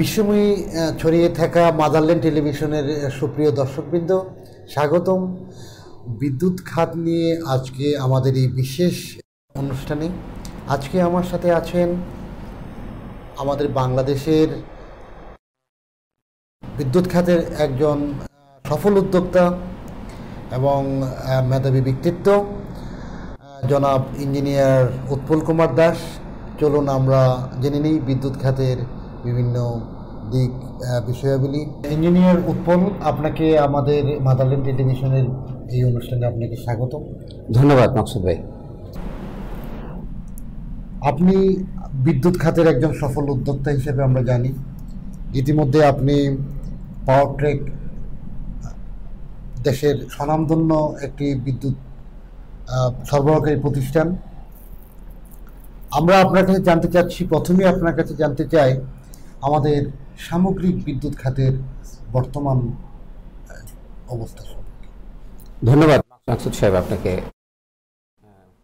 বিশ্বময়ী ছড়িয়ে থাকা মাদারল্যান্ড টেলিভিশনের সুপ্রিয় দর্শকবৃন্দ, স্বাগতম বিদ্যুৎ খাত নিয়ে আজকে আমাদের এই বিশেষ অনুষ্ঠানে। আজকে আমার সাথে আছেন আমাদের বাংলাদেশের বিদ্যুৎ খাতের একজন সফল উদ্যোক্তা এবং মেধাবী ব্যক্তিত্ব জনাব ইঞ্জিনিয়ার উৎপল কুমার দাস। চলুন আমরা জেনে নিই বিদ্যুৎ খাতের বিভিন্ন দিক বিষয়াবলী। ইঞ্জিনিয়ার উৎপল, আপনাকে আমাদের মাদারল্যান্ড টেলিভিশনের এই অনুষ্ঠানে আপনাকে স্বাগত। ধন্যবাদ মাকসুদ ভাই। আপনি বিদ্যুৎ খাতের একজন সফল উদ্যোক্তা হিসেবে আমরা জানি। ইতিমধ্যে আপনি পাওয়ার ট্রেক দেশের স্বনামধন্য একটি বিদ্যুৎ সরবরাহকারী প্রতিষ্ঠান। আমরা আপনার কাছে জানতে চাচ্ছি, প্রথমে আপনার কাছে জানতে চাই আমাদের সামগ্রিক বিদ্যুৎ খাতের বর্তমান অবস্থা সম্পর্কে। ধন্যবাদ মাকসুদ সাহেব আপনাকে।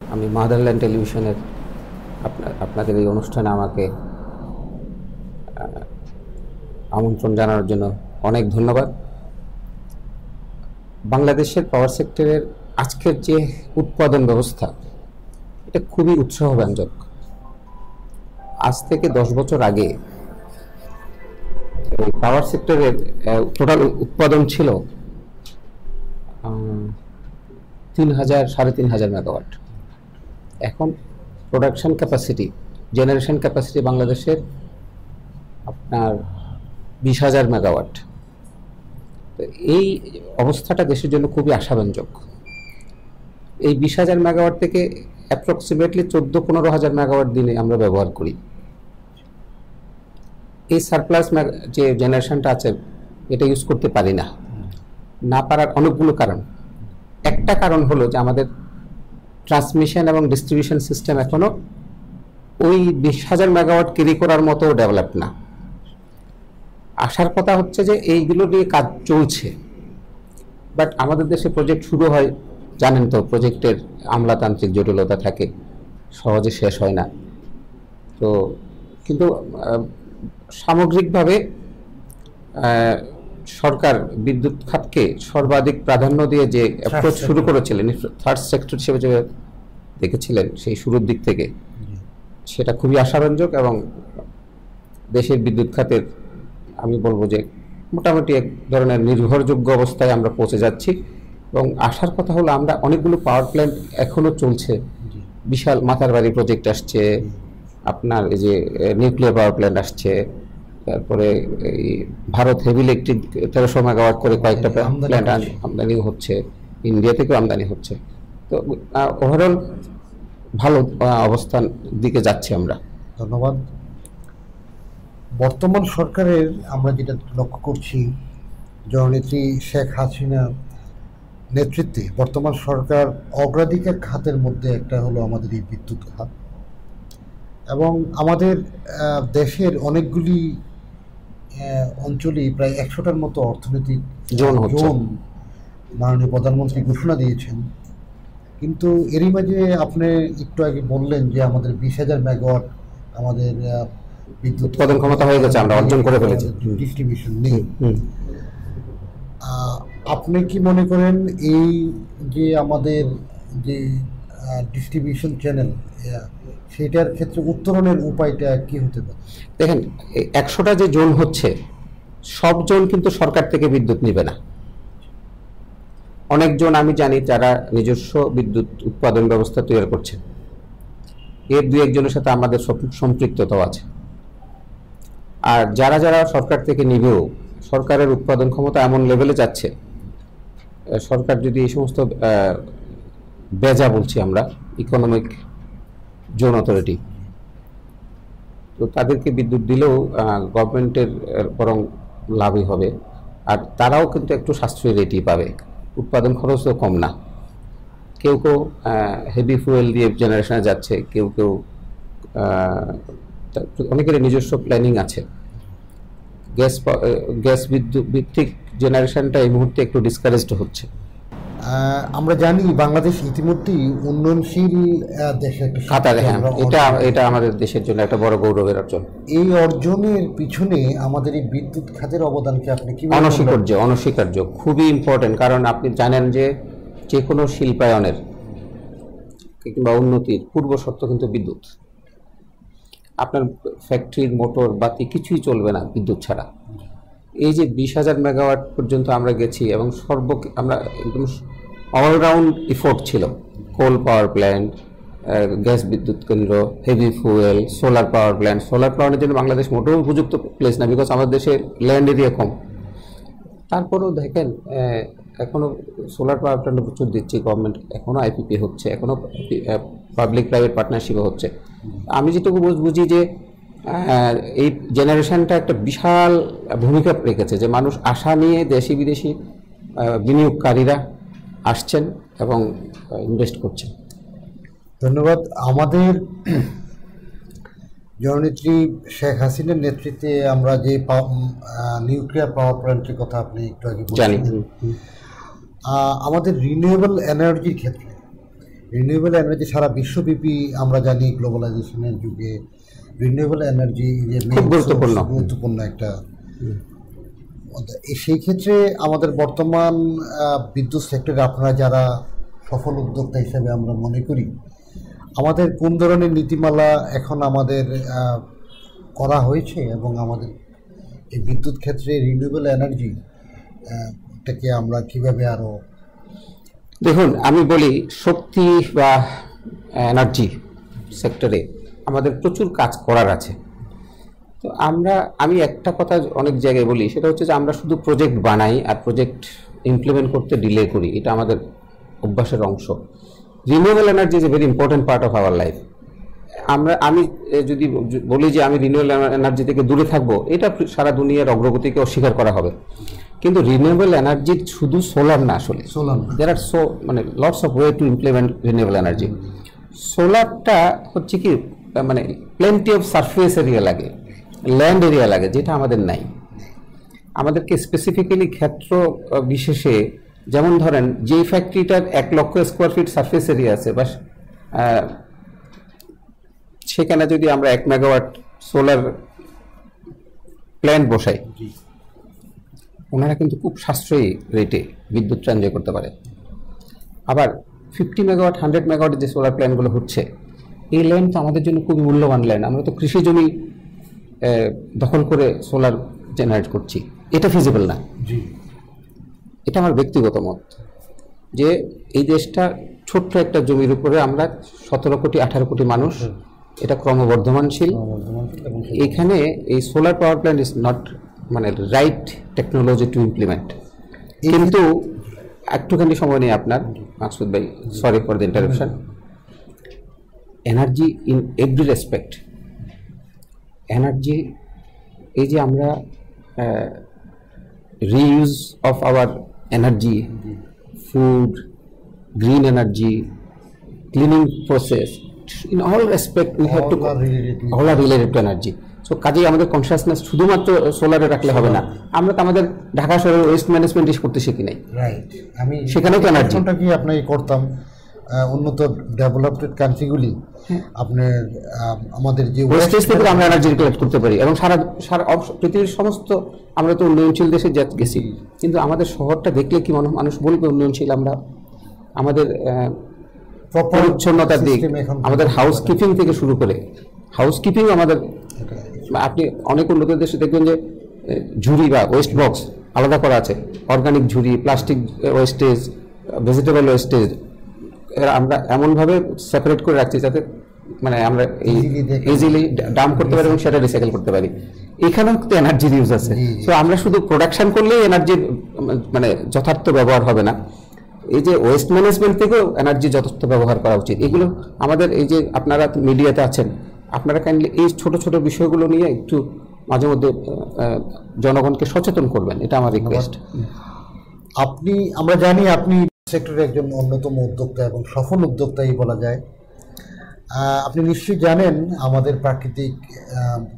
আমি মাদারল্যান্ড টেলিভিশনের আপনাদের এই অনুষ্ঠানে আমাকে আমন্ত্রণ জানানোর জন্য অনেক ধন্যবাদ। বাংলাদেশের পাওয়ার সেক্টরের আজকের যে উৎপাদন ব্যবস্থা, এটা খুবই উৎসাহব্যঞ্জক। আজ থেকে 10 বছর আগে পাওয়ার সেক্টরের টোটাল উৎপাদন ছিল 3,000-3,500 মেগাওয়াট। এখন প্রোডাকশন ক্যাপাসিটি, জেনারেশন ক্যাপাসিটি বাংলাদেশের আপনার 20,000 মেগাওয়াট। তো এই অবস্থাটা দেশের জন্য খুবই আশাব্যঞ্জক। এই 20,000 মেগাওয়াট থেকে অ্যাপ্রক্সিমেটলি 14-15,000 মেগাওয়াট দিনে আমরা ব্যবহার করি। এই সারপ্লাস যে জেনারেশনটা আছে, এটা ইউজ করতে পারি না পারার অনেকগুলো কারণ। একটা কারণ হলো যে আমাদের ট্রান্সমিশন এবং ডিস্ট্রিবিউশন সিস্টেম এখনো ওই 20,000 মেগাওয়াট ক্যারি করার মতো ডেভেলপ না। আসার কথা হচ্ছে যে এইগুলো নিয়ে কাজ চলছে, বাট আমাদের দেশে প্রজেক্ট শুরু হয়, জানেন তো, প্রজেক্টের আমলাতান্ত্রিক জটিলতা থাকে, সহজে শেষ হয় না। তো কিন্তু সামগ্রিকভাবে সরকার বিদ্যুৎ খাতকে সর্বাধিক প্রাধান্য দিয়ে যে অ্যাপ্রোচ শুরু করেছিলেন, থার্ড সেক্টর হিসেবে যে দেখেছিলেন সেই শুরুর দিক থেকে, সেটা খুবই আশাব্যঞ্জক এবং দেশের বিদ্যুৎ খাতের আমি বলবো যে মোটামুটি এক ধরনের নির্ভরযোগ্য অবস্থায় আমরা পৌঁছে যাচ্ছি। এবং আসার কথা হলো, আমরা অনেকগুলো পাওয়ার প্ল্যান্ট এখনো চলছে, বিশাল মাথারবাড়ি প্রজেক্ট আসছে, আপনার এই যে নিউক্লিয়ার পাওয়ার প্ল্যান্ট আসছে, তারপরে এই ভারত হেভি ইলেকট্রিক 1300 মেগাওয়াট করে কয়েকটা প্ল্যান্ট আমদানি হচ্ছে, ইন্ডিয়া থেকেও আমদানি হচ্ছে। তো ওভারঅল ভালো অবস্থান দিকে যাচ্ছি আমরা। ধন্যবাদ। বর্তমান সরকারের আমরা যেটা লক্ষ্য করছি, জননেত্রী শেখ হাসিনা নেতৃত্বে বর্তমান সরকার অগ্রাধিকার খাতের মধ্যে একটা হলো আমাদের এই বিদ্যুৎ খাত। এবং আমাদের দেশের অনেকগুলি অঞ্চলেই প্রায় 100টার মতো অর্থনৈতিক জোন মাননীয় প্রধানমন্ত্রী ঘোষণা দিয়েছেন। কিন্তু এরই মাঝে আপনি একটু আগে বললেন যে আমাদের 20,000 মেগাওয়াট আমাদের বিদ্যুৎ উৎপাদন ক্ষমতা হয়ে গেছে, আমরা অর্জন করে ফেলেছি, ডিস্ট্রিবিউশন নেই। আপনি কি মনে করেন এই যে আমাদের যে ডিস্ট্রিবিউশন চ্যানেল, সেটার ক্ষেত্রে উত্তরণের উপায়টা কি হতে পারে? দেখেন, 100টা যে জোন হচ্ছে, সব জোন কিন্তু সরকার থেকে বিদ্যুৎ নেবে না। অনেক জোন আমি জানি যারা নিজস্ব বিদ্যুৎ উৎপাদন ব্যবস্থা তৈরি করছেন, এর 2-1 জনের সাথে আমাদের সম্পৃক্ততাও আছে। আর যারা যারা সরকার থেকে নিবেও, সরকারের উৎপাদন ক্ষমতা এমন লেভেলে যাচ্ছে, সরকার যদি এই সমস্ত বেজা বলছি আমরা, ইকোনমিক জোন অথরিটি, তো তাদেরকে বিদ্যুৎ দিলেও গভর্নমেন্টের বরং লাভই হবে। আর তারাও কিন্তু একটু সাশ্রয়ী রেটই পাবে, উৎপাদন খরচও কম না। কেউ কেউ হেভি ফুয়েল দিয়ে জেনারেশনে যাচ্ছে, কেউ কেউ অনেকের নিজস্ব প্ল্যানিং আছে। গ্যাস বিদ্যুৎ ভিত্তিক জেনারেশনটা এই মুহূর্তে একটু ডিসকারেজড হচ্ছে। আমরা জানি বাংলাদেশ ইতিমধ্যেই উন্নয়নশীল দেশে একটা কাতারে, হ্যাঁ, আমরা এটা অর্জন এটা আমাদের দেশের জন্য একটা বড় গৌরবের অর্জন। এই অর্জনের পিছনে আমাদের এই বিদ্যুৎ খাতের অবদানকে আপনি কি অনস্বীকার্য, খুবই ইম্পর্টেন্ট। কারণ আপনি জানেন যে কোনো শিল্পায়নের কিংবা উন্নতির পূর্ব শর্ত কিন্তু বিদ্যুৎ। আপনার ফ্যাক্টরির মোটর বাতি কিছুই চলবে না বিদ্যুৎ ছাড়া। এই যে 20,000 মেগাওয়াট পর্যন্ত আমরা গেছি এবং আমরা একদম অলরাউন্ড ইফোর্ট ছিল। কোল পাওয়ার প্ল্যান্ট, গ্যাস বিদ্যুৎ কেন্দ্র, heavy fuel, solar power plant. Solar প্ল্যান্টের জন্য বাংলাদেশ মোটেও উপযুক্ত প্লেস না, বিকজ আমাদের দেশে ল্যান্ড এরিয়া কম। তারপরেও দেখেন এখনও সোলার পাওয়ার প্ল্যান্ট প্রচুর দিচ্ছে গভর্নমেন্ট, এখনও আইপিপি হচ্ছে, এখনও পাবলিক প্রাইভেট পার্টনারশিপে হচ্ছে। আমি যেটুকু বুঝি যে এই জেনারেশনটা একটা বিশাল ভূমিকা রেখেছে, যে মানুষ আশা নিয়ে দেশি বিদেশি বিনিয়োগকারীরা আসছেন এবং ইনভেস্ট করছেন। ধন্যবাদ। আমাদের জননেত্রী শেখ হাসিনার নেতৃত্বে আমরা যে নিউক্লিয়ার পাওয়ার প্ল্যান্টের কথা আপনি একটু আগে জানি, আমাদের রিনিউয়েবল এনার্জির ক্ষেত্রে, রিনিউয়েবল এনার্জি সারা বিশ্বব্যাপী আমরা জানি গ্লোবালাইজেশনের যুগে রিনিউয়েবল এনার্জি খুব গুরুত্বপূর্ণ একটা। সেই ক্ষেত্রে আমাদের বর্তমান বিদ্যুৎ সেক্টরে আপনারা যারা সফল উদ্যোক্তা হিসেবে আমরা মনে করি, আমাদের কোন ধরনের নীতিমালা এখন আমাদের করা হয়েছে এবং আমাদের এই বিদ্যুৎ ক্ষেত্রে রিনিউয়েবল এনার্জি এটাকে আমরা কিভাবে আরও? দেখুন, আমি বলি শক্তি বা এনার্জি সেক্টরে আমাদের প্রচুর কাজ করার আছে। তো আমি একটা কথা অনেক জায়গায় বলি, সেটা হচ্ছে যে আমরা শুধু প্রজেক্ট বানাই আর প্রজেক্ট ইমপ্লিমেন্ট করতে ডিলে করি, এটা আমাদের অভ্যাসের অংশ। Renewable energy is a very important part of our life. আমি যদি বলি যে আমি রিনিউয়েবল এনার্জি থেকে দূরে থাকবো, এটা সারা দুনিয়ার অগ্রগতিকে অস্বীকার করা হবে। কিন্তু রিনিউয়েবল এনার্জি শুধু সোলার না, আসলে there are lots of way to implement renewable energy. সোলারটা হচ্ছে কি প্লেন্টি অফ সারফেস এরিয়া লাগে, ল্যান্ড এরিয়া লাগে, যেটা আমাদের নাই। আমাদেরকে স্পেসিফিক্যালি ক্ষেত্র বিশেষে, যেমন ধরেন যে ফ্যাক্টরিটার 1 লক্ষ স্কোয়ার ফিট সারফেস এরিয়া আছে, বা সেখানে যদি আমরা 1 মেগাওয়াট সোলার প্ল্যান্ট বসাই, ওনারা কিন্তু খুব সাশ্রয়ী রেটে বিদ্যুৎ সঞ্চয় করতে পারে। আবার 50 মেগাওয়াট 100 মেগাওয়াটের যে সোলার প্ল্যান্টগুলো হচ্ছে, এই ল্যান্ড তো আমাদের জন্য খুবই মূল্যবান ল্যান্ড। আমরা তো কৃষি জমি দখল করে সোলার জেনারেট করছি, এটা ফিজিবল না। এটা আমার ব্যক্তিগত মত, যে এই দেশটা ছোট্ট একটা জমির উপরে আমরা 17 কোটি 18 কোটি মানুষ, এটা ক্রমবর্ধমানশীল। এখানে এই solar power plant is not right technology to implement. কিন্তু একটুখানি সময় নেই আপনার, মাকসুদ ভাই, sorry for the interruption. Energy in every respect, energy, এই যে আমরা reuse of our energy, food, green energy, cleaning process, in all respect we have to all are related to energy. So কাজেই আমাদের কনসিয়াসনেস শুধুমাত্র সোলারে রাখলে হবে না। আমরা তো আমাদের ঢাকা শহরের ওয়েস্ট ম্যানেজমেন্ট করতে শিখি নাই, রাইট? আমি সেখানেও তো এনার্জিটা কি আপনাকে করতাম উন্নত ডেভেলপড কান্ট্রিগুলি আপনার আমাদের যে ওয়েস্টেজ থেকে আমরা এনার্জি কালেক্ট করতে পারি, এবং সারা পৃথিবীর সমস্ত, আমরা তো উন্নয়নশীল দেশে গেছি, কিন্তু আমাদের শহরটা দেখলে কি মানুষ বলবে উন্নয়নশীল? আমরা আমাদের পরিচ্ছন্নতার দিক, আমাদের হাউসকিপিং থেকে শুরু করে, হাউসকিপিং আমাদের, আপনি অনেক উন্নত দেশে দেখবেন যে ঝুড়ি বা ওয়েস্ট বক্স আলাদা করা আছে, অর্গানিক ঝুড়ি, প্লাস্টিক ওয়েস্টেজ, ভেজিটেবল ওয়েস্টেজ, আমরা এমনভাবে সেপারেট করে রাখছি যাতে আমরা ইজিলি ডাম্প করতে পারি এবং সেটা রিসাইকেল করতে পারি। এখানেও তো এনার্জির ইউজ আছে। তো আমরা শুধু প্রোডাকশন করলেই এনার্জির যথার্থ ব্যবহার হবে না, এই যে ওয়েস্ট ম্যানেজমেন্ট থেকেও এনার্জি যথেষ্ট ব্যবহার করা উচিত। এগুলো আমাদের, এই যে আপনারা মিডিয়াতে আছেন, আপনারা কাইন্ডলি এই ছোট ছোট বিষয়গুলো নিয়ে একটু মাঝে মধ্যে জনগণকে সচেতন করবেন, এটা আমার রিকোয়েস্ট। আমরা জানি আপনি সেক্টরের একজন অন্যতম উদ্যোক্তা এবং সফল উদ্যোক্তাই বলা যায়। আপনি নিশ্চয়ই জানেন আমাদের প্রাকৃতিক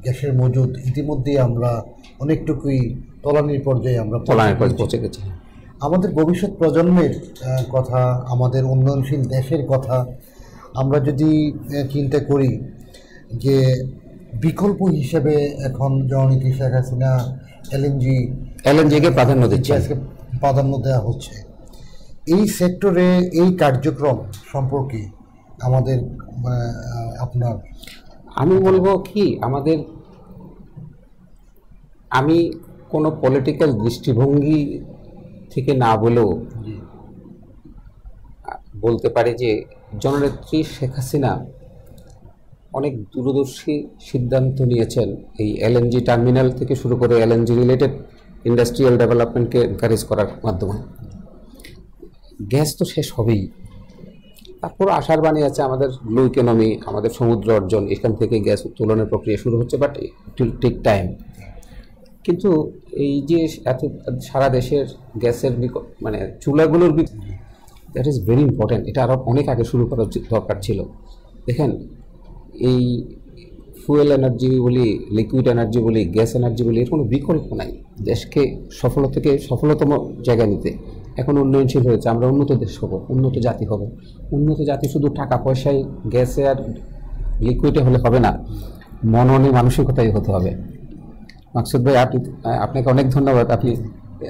গ্যাসের মজুদ ইতিমধ্যেই আমরা অনেকটুকুই তলানির পর্যায়ে আমরা পৌঁছে গেছি। আমাদের ভবিষ্যৎ প্রজন্মের কথা, আমাদের উন্নয়নশীল দেশের কথা আমরা যদি চিন্তা করি যে বিকল্প হিসেবে এখন জননীতি শেখ হাসিনা এলএনজিকে প্রাধান্য দিচ্ছে, প্রাধান্য দেওয়া হচ্ছে, এই সেক্টরে এই কার্যক্রম সম্পর্কে আমাদের আপনার, আমি বলবো কি, আমি কোনো পলিটিক্যাল দৃষ্টিভঙ্গি থেকে না বলেও বলতে পারি যে জননেত্রী শেখ হাসিনা অনেক দূরদর্শী সিদ্ধান্ত নিয়েছেন এই এলএনজি টার্মিনাল থেকে শুরু করে এলএনজি রিলেটেড ইন্ডাস্ট্রিয়াল ডেভেলপমেন্টকে এনকারেজ করার মাধ্যমে। গ্যাস তো শেষ হবেই, তারপর আশার বাণী আছে আমাদের ব্লু ইকোনমি, আমাদের সমুদ্র অর্জন, এখান থেকে গ্যাস উত্তোলনের প্রক্রিয়া শুরু হচ্ছে, but it will take time. কিন্তু এই যে এত সারা দেশের গ্যাসের মানে চুলাগুলোর দ্যাট ইজ ভেরি ইম্পর্ট্যান্ট, এটা আরও অনেক আগে শুরু করার দরকার ছিল। দেখেন, এই ফুয়েল এনার্জি বলি, লিকুইড এনার্জি বলি, গ্যাস এনার্জি বলি, এর কোনো বিকল্প নাই দেশকে সফলতম জায়গায় নিতে। এখন উন্নয়নশীল হয়েছে, আমরা উন্নত দেশ হব, উন্নত জাতি হব। উন্নত জাতি শুধু টাকা পয়সায়, গ্যাসে আর লিকুইডে হলে হবে না, মননে মানসিকতাই হতে হবে। মাকসুদ ভাই, আপনাকে অনেক ধন্যবাদ, আপনি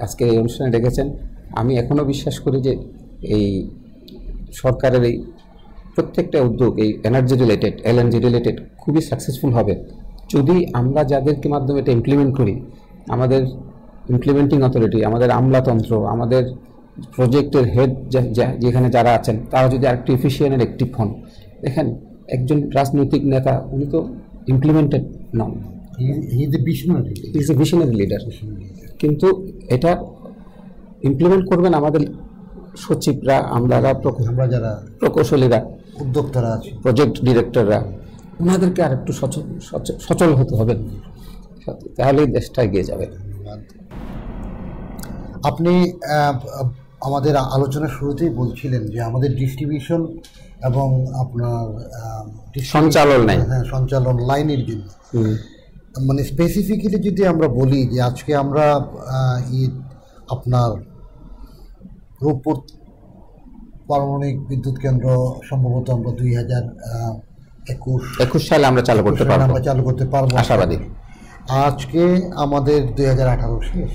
আজকে এই অনুষ্ঠানে ডেকেছেন। আমি এখনও বিশ্বাস করি যে এই সরকারের এই প্রত্যেকটা উদ্যোগ এই এনার্জি রিলেটেড, এলএনজি রিলেটেড খুবই সাকসেসফুল হবে যদি আমরা যাদেরকে মাধ্যমে এটা ইমপ্লিমেন্ট করি, আমাদের ইমপ্লিমেন্টিং অথরিটি, আমাদের আমলাতন্ত্র, আমাদের প্রজেক্টের হেড যেখানে যারা আছেন, তারা যদি আরেকটু এফিসিয়েন্ট আর অ্যাক্টিভ হন। দেখেন, একজন রাজনৈতিক নেতা উনি তো implemented non, he is a visionary leader, কিন্তু এটা ইমপ্লিমেন্ট করবেন আমাদের সচিবরা, আমরা যারা প্রকৌশলীরা, উদ্যোক্তারা আছে, প্রজেক্ট ডিরেক্টররা, ওনাদেরকে আর একটু সচল হতে হবে, তাহলেই দেশটা এগিয়ে যাবে। আপনি আমাদের আলোচনার শুরুতেই বলছিলেন যে আমাদের ডিস্ট্রিবিউশন এবং আপনার সঞ্চালন লাইনের জন্য, মানে স্পেসিফিক্যালি যদি আমরা বলি যে আজকে আমরা আপনার রূপপুর পারমাণবিক বিদ্যুৎ কেন্দ্র সম্ভবত আমরা 2021 সালে আমরা চালু করতে পারবো, আশাবাদী। আজকে আমাদের 2018 শেষ,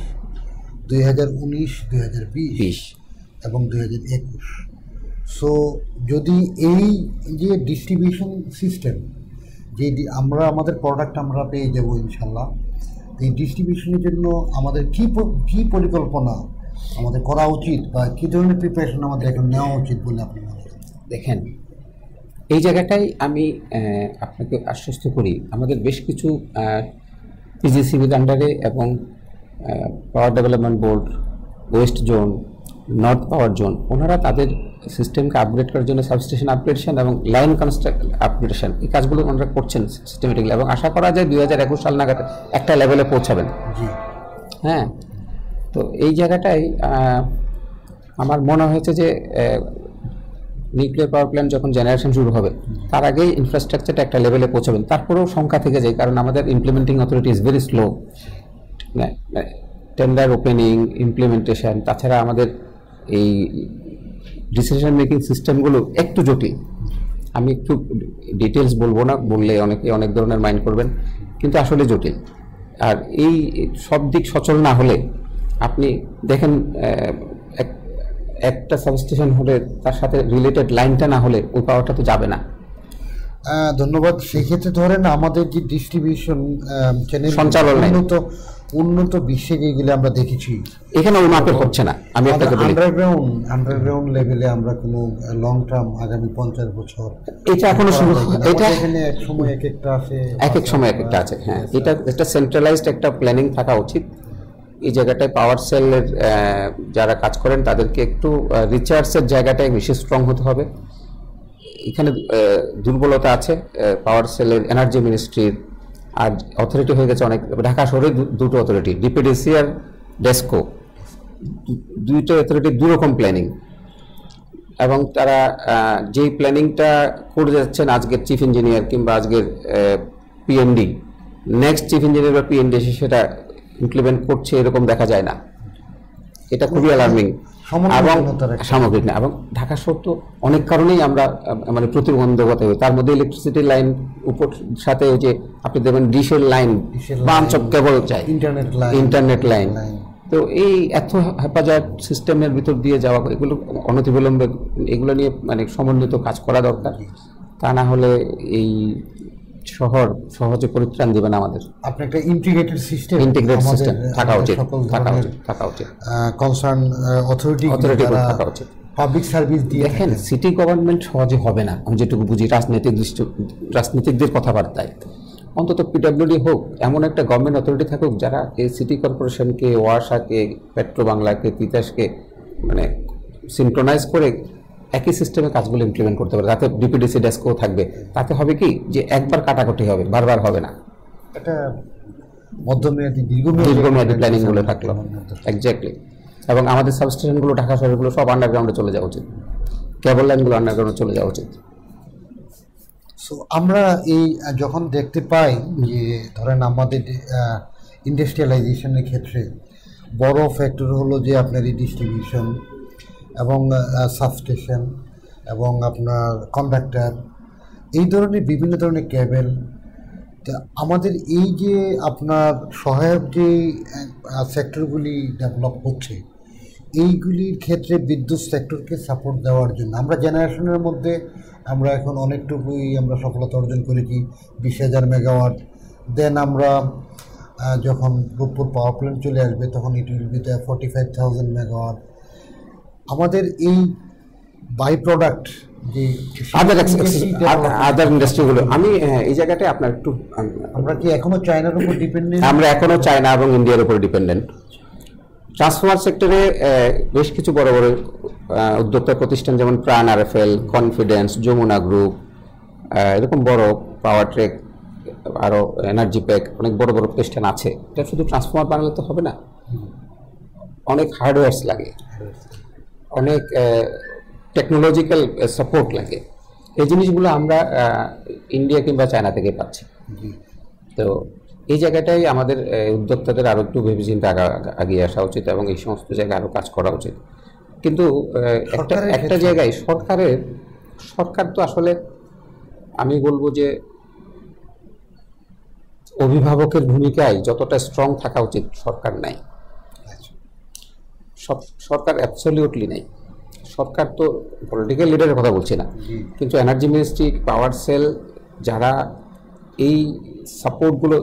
2019, 2020 এবং 2021। সো যদি এই যে ডিস্ট্রিবিউশন সিস্টেম, যে আমাদের প্রোডাক্ট আমরা পেয়ে যাবো ইনশাল্লাহ, এই ডিস্ট্রিবিউশনের জন্য আমাদের কি পরিকল্পনা আমাদের করা উচিত বা কী ধরনের প্রিপারেশন আমাদের এখন নেওয়া উচিত বলে আপনি মনে করেন? দেখেন, এই জায়গাটাই আমি আপনাকে আশ্বস্ত করি, আমাদের বেশ কিছু পিজিসিবির আন্ডারে এবং power development board, west zone, north power zone, ওনারা তাদের সিস্টেমকে আপগ্রেড করার জন্য সাবস্টেশন আপগ্রেডেশন এবং লাইন আপগ্রেডেশন, এই কাজগুলো ওনারা করছেন সিস্টেমেটিকলি, এবং আশা করা যায় 2021 সাল নাগাদ একটা লেভেলে পৌঁছাবেন। হ্যাঁ, তো এই জায়গাটাই আমার মনে হয়েছে যে নিউক্লিয়ার পাওয়ার প্ল্যান্ট যখন জেনারেশন শুরু হবে তার আগেই ইনফ্রাস্ট্রাকচারটা একটা লেভেলে পৌঁছাবেন। তারপরেও সংখ্যা থেকে যায়, কারণ আমাদের implementing authority is very slow, tender opening, implementation, তাছাড়া আমাদের এই ডিসিশন মেকিং সিস্টেমগুলো একটু জটিল। আমি একটু ডিটেলস বলবো না, বললে অনেকে অনেক ধরনের মাইন্ড করবেন, কিন্তু আসলে জটিল। আর এই সব দিক সচল না হলে, আপনি দেখেন একটা সাবস্টেশন হলে তার সাথে রিলেটেড লাইনটা না হলে ওই পাওয়ারটা তো যাবে না। ধন্যবাদ। সেক্ষেত্রে ধরেন আমাদের যে ডিস্ট্রিবিউশন চ্যানেল সঞ্চালন উন্নত বিশ্বে যেগুলো আমরা দেখেছি, এখানে ওই মাপে হচ্ছে না। আমি আপনাকে বলি, আন্ডারগ্রাউন্ড লেভেলে আমরা কোনো লং টার্ম আগামী 50 বছর এটা এখনো শুরু, এটা এখানে এক সময় এক একটা আছে, এক সময় এক একটা আছে। হ্যাঁ, এটা একটা সেন্ট্রালাইজড একটা প্ল্যানিং থাকা উচিত। এই জায়গাটায় পাওয়ার সেলের যারা কাজ করেন তাদেরকে একটু রিচার্জের জায়গাটায় বেশি স্ট্রং হতে হবে। এখানে দুর্বলতা আছে পাওয়ার সেলের, এনার্জি মিনিস্ট্রির, আর অথরিটি হয়ে গেছে অনেক। ঢাকা শহরে দুটো অথরিটি, ডিপিডিসি আর ডেস্কো, দুইটা অথরিটির দুরকম প্ল্যানিং, এবং তারা যেই প্ল্যানিংটা করে যাচ্ছেন আজকের চিফ ইঞ্জিনিয়ার কিংবা আজকের পিএমডি, নেক্সট চিফ ইঞ্জিনিয়ার বা পিএমডি এসে সেটা ইমপ্লিমেন্ট করছে এরকম দেখা যায় না। এটা খুবই অ্যালার্মিং এবং সামগ্রিক না, এবং ঢাকা শহর তো অনেক কারণেই আমরা মানে প্রতিবন্ধকতা হই, তার মধ্যে ইলেকট্রিসিটি লাইন উপর সাথে ওই যে আপনি দেখবেন ডিশের লাইন, বাঞ্চ অফ কেবল চাই, ইন্টারনেট লাইন। তো এই এত হেফাজত সিস্টেমের ভিতর দিয়ে যাওয়া, এগুলো অনতিবিলম্বে এগুলো নিয়ে মানে সমন্বিত কাজ করা দরকার। তা না হলে এই শহর সহজে পরিত্রাণ দিবে না আমাদের। আপনি একটা ইন্টিগ্রেটেড সিস্টেম থাকা উচিত, থাকা উচিত, কনসার্ন অথরিটি থাকা উচিত, পাবলিক সার্ভিস দিয়ে। দেখেন সিটি গভর্নমেন্ট সহজে হবে না, আমি যেটুকু বুঝি রাজনীতিকদের কথাবার্তায়, অন্তত পিডব্লিউডি হোক, এমন একটা গভর্নমেন্ট অথরিটি থাকুক যারা এই সিটি কর্পোরেশনকে, ওয়াসাকে, পেট্রো বাংলাকে, তিতাসকে মানে সিনক্রোনাইজ করে একই সিস্টেমে কাজগুলো ইমপ্লিমেন্ট করতে পারে। তাতে ডিপিডিসি ডেস্কও থাকবে, তাতে হবে কি যে একবার কাটাকুটি হবে, বারবার হবে না। এটা মধ্যমেয়াদী দীর্ঘমেয়াদী প্ল্যানিংগুলো থাকলো এক্স্যাক্টলি। এবং আমাদের সাবস্টেশনগুলো ঢাকা শহরগুলো সব আন্ডারগ্রাউন্ডে চলে যাওয়া উচিত, কেবল লাইনগুলো আন্ডারগ্রাউন্ডে চলে যাওয়া উচিত। সো আমরা এই যখন দেখতে পাই যে ধরেন আমাদের ইন্ডাস্ট্রিয়ালাইজেশনের ক্ষেত্রে বড় ফ্যাক্টর হলো যে আপনার এই ডিস্ট্রিবিউশন এবং সাবস্টেশন এবং আপনার কন্ডাক্টর, এই ধরনের বিভিন্ন ধরনের কেবল। আমাদের এই যে আপনার সহায়ক যে সেক্টরগুলি ডেভেলপ হচ্ছে, এইগুলির ক্ষেত্রে বিদ্যুৎ সেক্টরকে সাপোর্ট দেওয়ার জন্য আমরা জেনারেশনের মধ্যে আমরা এখন অনেকটুকুই আমরা সফলতা অর্জন করেছি, 20,000 মেগাওয়াট। দেন আমরা যখন রূপপুর পাওয়ার প্ল্যান্ট চলে আসবে তখন ইট উইল বি 45,000 মেগাওয়াট। আমাদের এই বাই প্রোডাক্ট যে আদার ইন্ডাস্ট্রিগুলো, আমি এই জায়গাটায় আপনার একটু, আমরা কি এখনো চায়নার উপর ডিপেন্ডেন্ট? আমরা এখনো চায়না এবং ইন্ডিয়ার উপর ডিপেন্ডেন্ট। ট্রান্সফরমার সেক্টরে বেশ কিছু বড় বড় উদ্যোক্তা প্রতিষ্ঠান যেমন প্রাণ, আরএফএল, কনফিডেন্স, যমুনা গ্রুপ, এরকম বড় পাওয়ার ট্রেক, আরও এনার্জি প্যাক, অনেক বড় বড় প্রতিষ্ঠান আছে। এটা শুধু ট্রান্সফরমার বানালে তো হবে না, অনেক হার্ডওয়্যারস লাগে, অনেক টেকনোলজিক্যাল সাপোর্ট লাগে। এই জিনিসগুলো আমরা ইন্ডিয়া কিংবা চায়না থেকে পাচ্ছি। তো এই জায়গাটাই আমাদের উদ্যোক্তাদের আরও একটু ভেবেচিন্তে এগিয়ে আসা উচিত এবং এই সমস্ত জায়গায় আরও কাজ করা উচিত। কিন্তু একটা জায়গায় সরকার তো আসলে আমি বলবো যে অভিভাবকের ভূমিকায় যতটা স্ট্রং থাকা উচিত সরকার নাই, সরকার অ্যাবসলিউটলি নাই। সরকার তো পলিটিক্যাল লিডারের কথা বলছি না, কিন্তু এনার্জি মিনিস্ট্রি, পাওয়ার সেল যারা এই সাপোর্টগুলো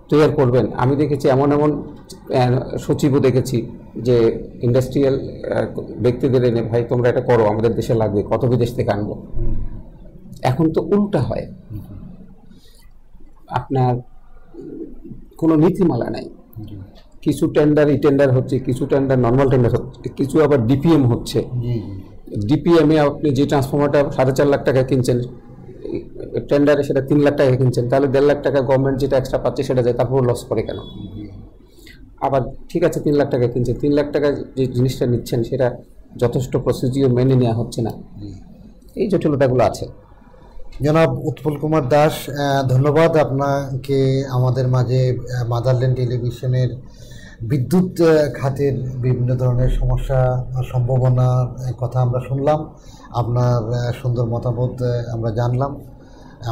তৈরি করবেন, আমি দেখেছি এমন সচিবও দেখেছি যে ইন্ডাস্ট্রিয়াল ব্যক্তিদের এনে, ভাই তোমরা এটা করো, আমাদের দেশে লাগবে, কত বিদেশ থেকে আনবো। এখন তো উল্টা হয়, আপনার কোনো নীতিমালা নাই। কিছু টেন্ডার টেন্ডার হচ্ছে, কিছু টেন্ডার নর্মাল টেন্ডার হচ্ছে, কিছু আবার ডিপিএম হচ্ছে। ডিপিএমে আপনি যে ট্রান্সফরমারটা 4.5 লাখ টাকা কিনছেন, টেন্ডারে সেটা 3 লাখ টাকা কিনছেন, তাহলে 1.5 লাখ টাকা গভর্নমেন্ট যেটা এক্সট্রা পাচ্ছে সেটা যায়, তারপর লস করে কেন? আবার ঠিক আছে 3 লাখ টাকা কিনছে, 3 লাখ টাকা যে জিনিসটা নিচ্ছেন সেটা যথেষ্ট প্রসিডিওর মেনে নেওয়া হচ্ছে না। এই জটিলতাগুলো আছে। জনাব উৎপল কুমার দাস, ধন্যবাদ আপনাকে আমাদের মাঝে মাদারল্যান্ড টেলিভিশনের বিদ্যুৎ খাতের বিভিন্ন ধরনের সমস্যা, সম্ভাবনার কথা আমরা শুনলাম, আপনার সুন্দর মতামত আমরা জানলাম।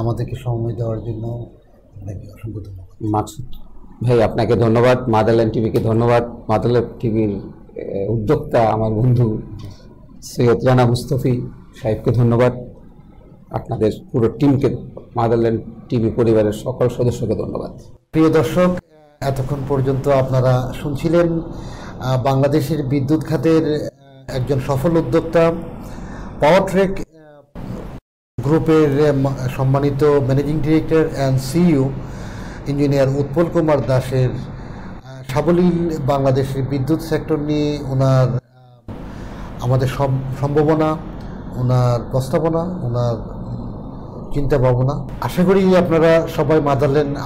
আমাদেরকে সময় দেওয়ার জন্য আপনাকে অসংখ্য ধন্যবাদ। মাকসুদ ভাই আপনাকে ধন্যবাদ, মাদারল্যান্ড টিভিকে ধন্যবাদ, মাদারল্যান্ড টিভির উদ্যোক্তা আমার বন্ধু সৈয়দ রানা মুস্তফি সাহেবকে ধন্যবাদ, আপনাদের পুরো টিমকে, মাদারল্যান্ড টিভি পরিবারের সকল সদস্যকে ধন্যবাদ। প্রিয় দর্শক, এতক্ষণ পর্যন্ত আপনারা শুনছিলেন বাংলাদেশের বিদ্যুৎ খাতের একজন সফল উদ্যোক্তা, পাওয়ার ট্রেক গ্রুপের সম্মানিত managing director and CEO engineer Utpal Kumar দাসের সাবলীল বাংলাদেশের বিদ্যুৎ সেক্টর নিয়ে ওনার আমাদের সম্ভাবনা, ওনার প্রস্তাবনা, ওনার চিন্তা ভাবনা। আশা করি আপনারা সবাই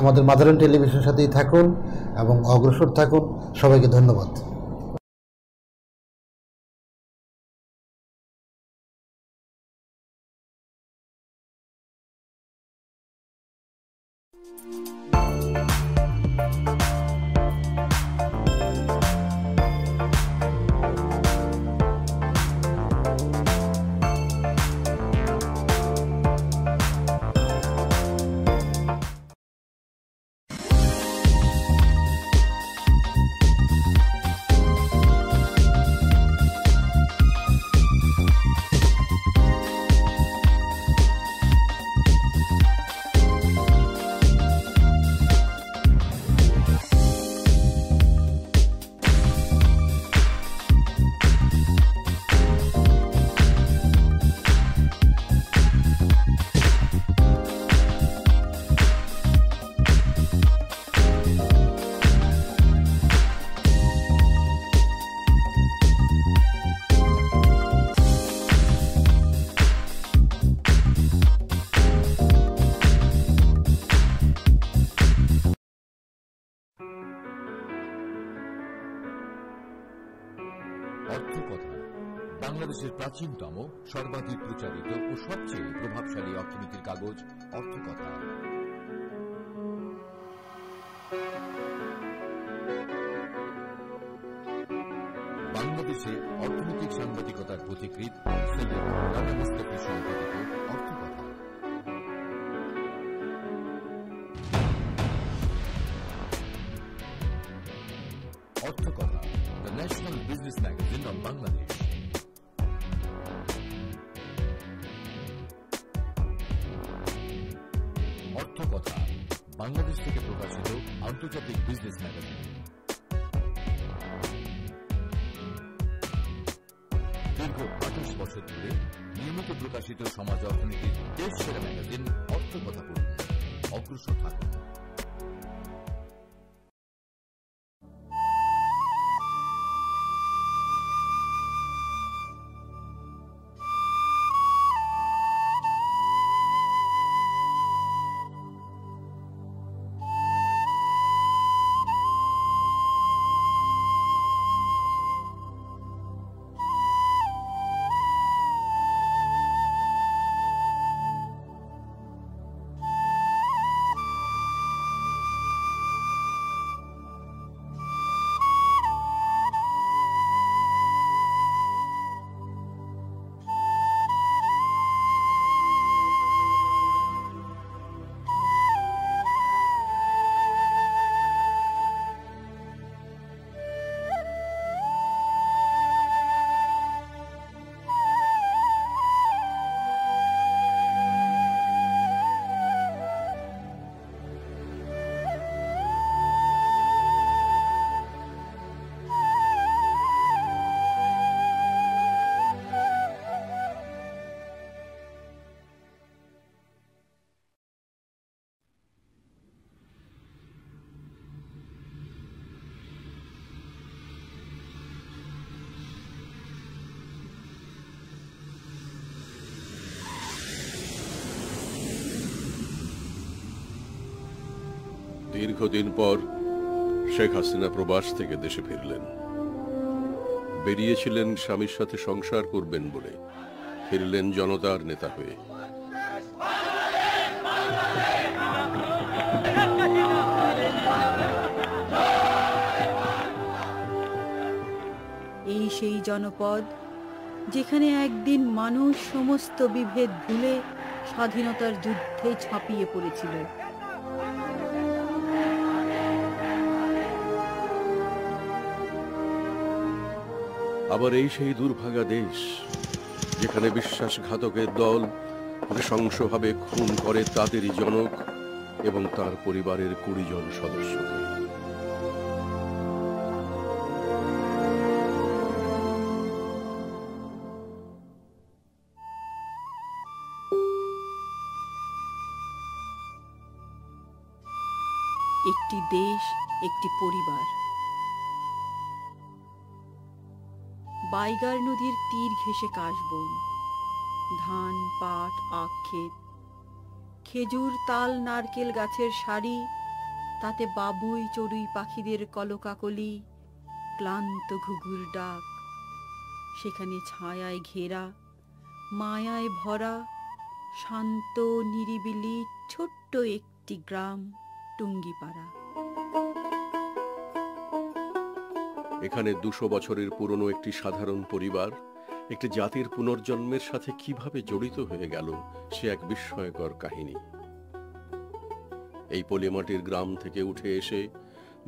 আমাদের মাদারল্যান্ড টেলিভিশনের সাথেই থাকুন এবং অগ্রসর থাকুন। সবাইকে ধন্যবাদ। বাংলাদেশের প্রাচীনতম, সর্বাধিক প্রচারিত ও সবচেয়ে প্রভাবশালী অর্থনীতির কাগজ অর্থকথা। বাংলাদেশে অর্থনৈতিক সাংবাদিকতার পথিকৃৎ সৈয়দ রানা মুস্তাফি সম্পাদিত Arthakatha. Arthakatha, the national business magazine of Bangladesh. Arthakatha Bangladesh থেকে প্রকাশিত আন্তর্জাতিক বিজনেস ম্যাগাজিন। দীর্ঘ 28 বছর ধরে নিয়মিত প্রকাশিত সমাজ অর্থনীতির দেশ সেরা ম্যাগাজিন অর্থকথা পড়ুন, অগ্রসর থাকুন। দীর্ঘদিন পর শেখ হাসিনা প্রবাস থেকে দেশে ফিরলেন। বেরিয়েছিলেন স্বামীর সাথে সংসার করবেন বলে, ফিরলেন জনতার নেতা হয়ে। এই সেই জনপদ যেখানে একদিন মানুষ সমস্ত বিভেদ ভুলে স্বাধীনতার যুদ্ধে ঝাঁপিয়ে পড়েছিল। আবার এই সেই দুর্ভাগা দেশ যেখানে বিশ্বাসঘাতকের দল নৃশংসভাবে খুন করে তাদেরই জনক এবং তার পরিবারের 20 জন সদস্যকে। একটি দেশ, একটি পরিবার। বাইগার নদীর তীর ঘেঁষে কাশবন, ধান, পাট, আখ ক্ষেত, খেজুর, তাল, নারকেল গাছের সারি, তাতে বাবুই চড়ুই পাখিদের কলকাকলি, ক্লান্ত ঘুঘুর ডাক। সেখানে ছায়ায় ঘেরা, মায়ায় ভরা, শান্ত নিরিবিলি ছোট্ট একটি গ্রাম, টুঙ্গিপাড়া। এখানে 200 বছরের পুরনো একটি সাধারণ পরিবার একটি জাতির পুনর্জন্মের সাথে কিভাবে জড়িত হয়ে গেল, সে এক বিস্ময়কর কাহিনী। এই পলিমাটির গ্রাম থেকে উঠে এসে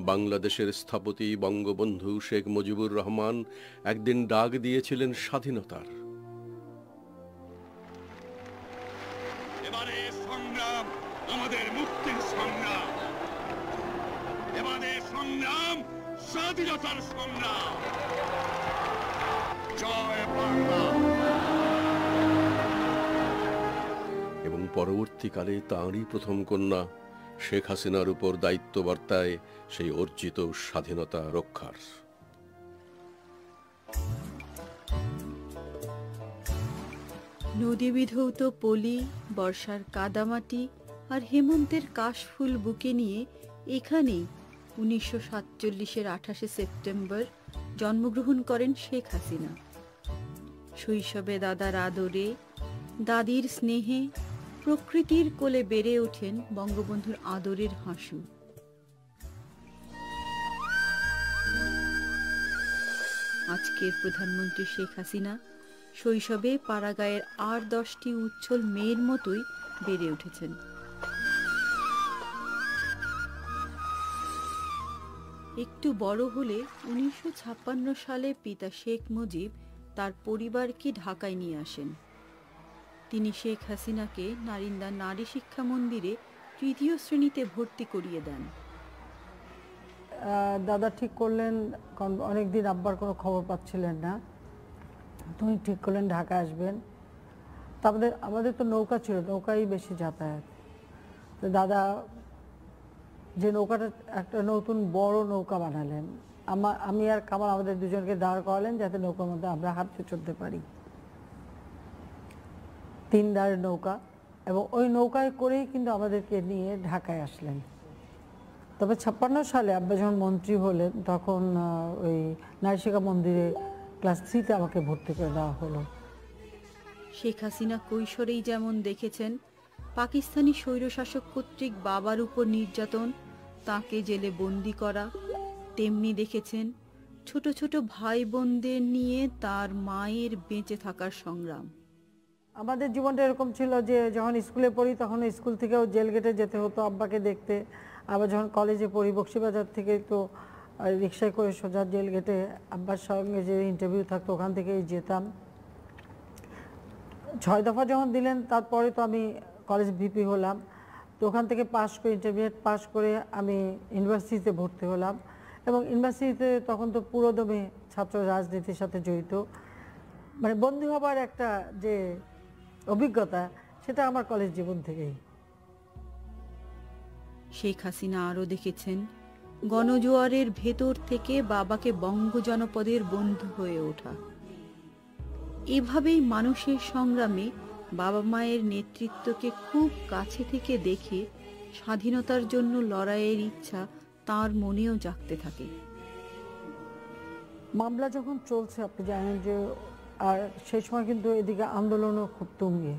বাংলাদেশের স্থপতি বঙ্গবন্ধু শেখ মুজিবুর রহমান একদিন ডাক দিয়েছিলেন স্বাধীনতার। এবারে সংগ্রাম আমাদের মুক্তির সংগ্রাম, এবারে সংগ্রাম স্বাধীনতার সংগ্রাম। জয় বাংলা। এবং পরবর্তীকালে তাঁরই প্রথম কন্যা শেখ হাসিনার উপর দায়িত্ব বর্তায় সেই অর্জিত স্বাধীনতা রক্ষার। নদী বিধৌত পলি, বর্ষার কাদামাটি আর হেমন্তের কাশফুল বুকে নিয়ে এখানেই 1947-এর 28শে সেপ্টেম্বর জন্মগ্রহণ করেন শেখ হাসিনা। শৈশবে দাদার আদরে, দাদির স্নেহে প্রকৃতির কোলে বেড়ে ওঠেন বঙ্গবন্ধুর আদরের হাসু। আজকের প্রধানমন্ত্রী শেখ হাসিনা শৈশবে পাড়াগাঁয়ের আর 10টি উচ্ছল মেয়ের মতোই বেড়ে উঠেছেন। একটু বড় হলে 1956 সালে পিতা শেখ মুজিব তার পরিবারকে ঢাকায় নিয়ে আসেন। তিনি শেখ হাসিনাকে নারিন্দা নারী শিক্ষা মন্দিরে 3য় শ্রেণীতে ভর্তি করিয়ে দেন। দাদা ঠিক করলেন, কারণ অনেকদিন আব্বার কোনো খবর পাচ্ছিলেন না, তুমি ঠিক করলেন ঢাকা আসবেন। তা আমাদের তো নৌকা ছিল, নৌকাই বেশি যাতায়াত। তো দাদা যে নৌকাটা একটা নতুন বড় নৌকা বানালেন, আমি আর কামাল আমাদের দুজনকে দাঁড় করালেন যাতে নৌকার মধ্যে আমরা হাঁটতে চলতে পারি। 3 দাঁড়ের নৌকা, এবং ওই নৌকায় করেই কিন্তু আমাদেরকে নিয়ে ঢাকায় আসলেন। তবে 56 সালে আব্বা যখন মন্ত্রী হলেন তখন ওই নারী শিক্ষা মন্দিরে ক্লাস 3তে আমাকে ভর্তি করে দেওয়া হলো। শেখ হাসিনা কৈশোরেই যেমন দেখেছেন পাকিস্তানি স্বৈরশাসক কর্তৃক বাবার উপর নির্যাতন, তাকে জেলে বন্দি করা, তেমনি দেখেছেন ছোট ছোট ভাই বোনদের নিয়ে তার মায়ের বেঁচে থাকার সংগ্রাম। আমাদের জীবনটা এরকম ছিল যে যখন স্কুলে পড়ি তখন স্কুল থেকেও জেল গেটে যেতে হতো আব্বাকে দেখতে। আবার যখন কলেজে পড়ি বক্সিবাজার থেকে তো রিক্সায় করে সোজা জেল গেটে আব্বার সঙ্গে যে ইন্টারভিউ থাকতো ওখান থেকেই যেতাম। 6 দফা যখন দিলেন তারপরে তো আমি কলেজ ভিপি হলাম। তো ওখান থেকে পাশ করে ইন্টারমিডিয়েট পাশ করে আমি ইউনিভার্সিটিতে ভর্তি হলাম, এবং ইউনিভার্সিটিতে তখন তো পুরোদমে ছাত্র রাজনীতির সাথে জড়িত। মানে বন্দী হবার একটা যে অভিজ্ঞতা সেটা আমার কলেজ জীবন থেকেই। শেখ হাসিনা আরও দেখেছেন গণজোয়ারের ভেতর থেকে বাবাকে বঙ্গ জনপদের বন্ধু হয়ে ওঠা। এভাবেই মানুষের সংগ্রামে বাবা মায়ের নেতৃত্বকে খুব কাছে থেকে দেখে স্বাধীনতার জন্য লড়াইয়ের ইচ্ছা তার মনেও জাগতে থাকে। মামলা যখন চলছে আপনি জানেন যে, আর সেই সময় কিন্তু এদিকে আন্দোলনও খুব তুঙ্গে।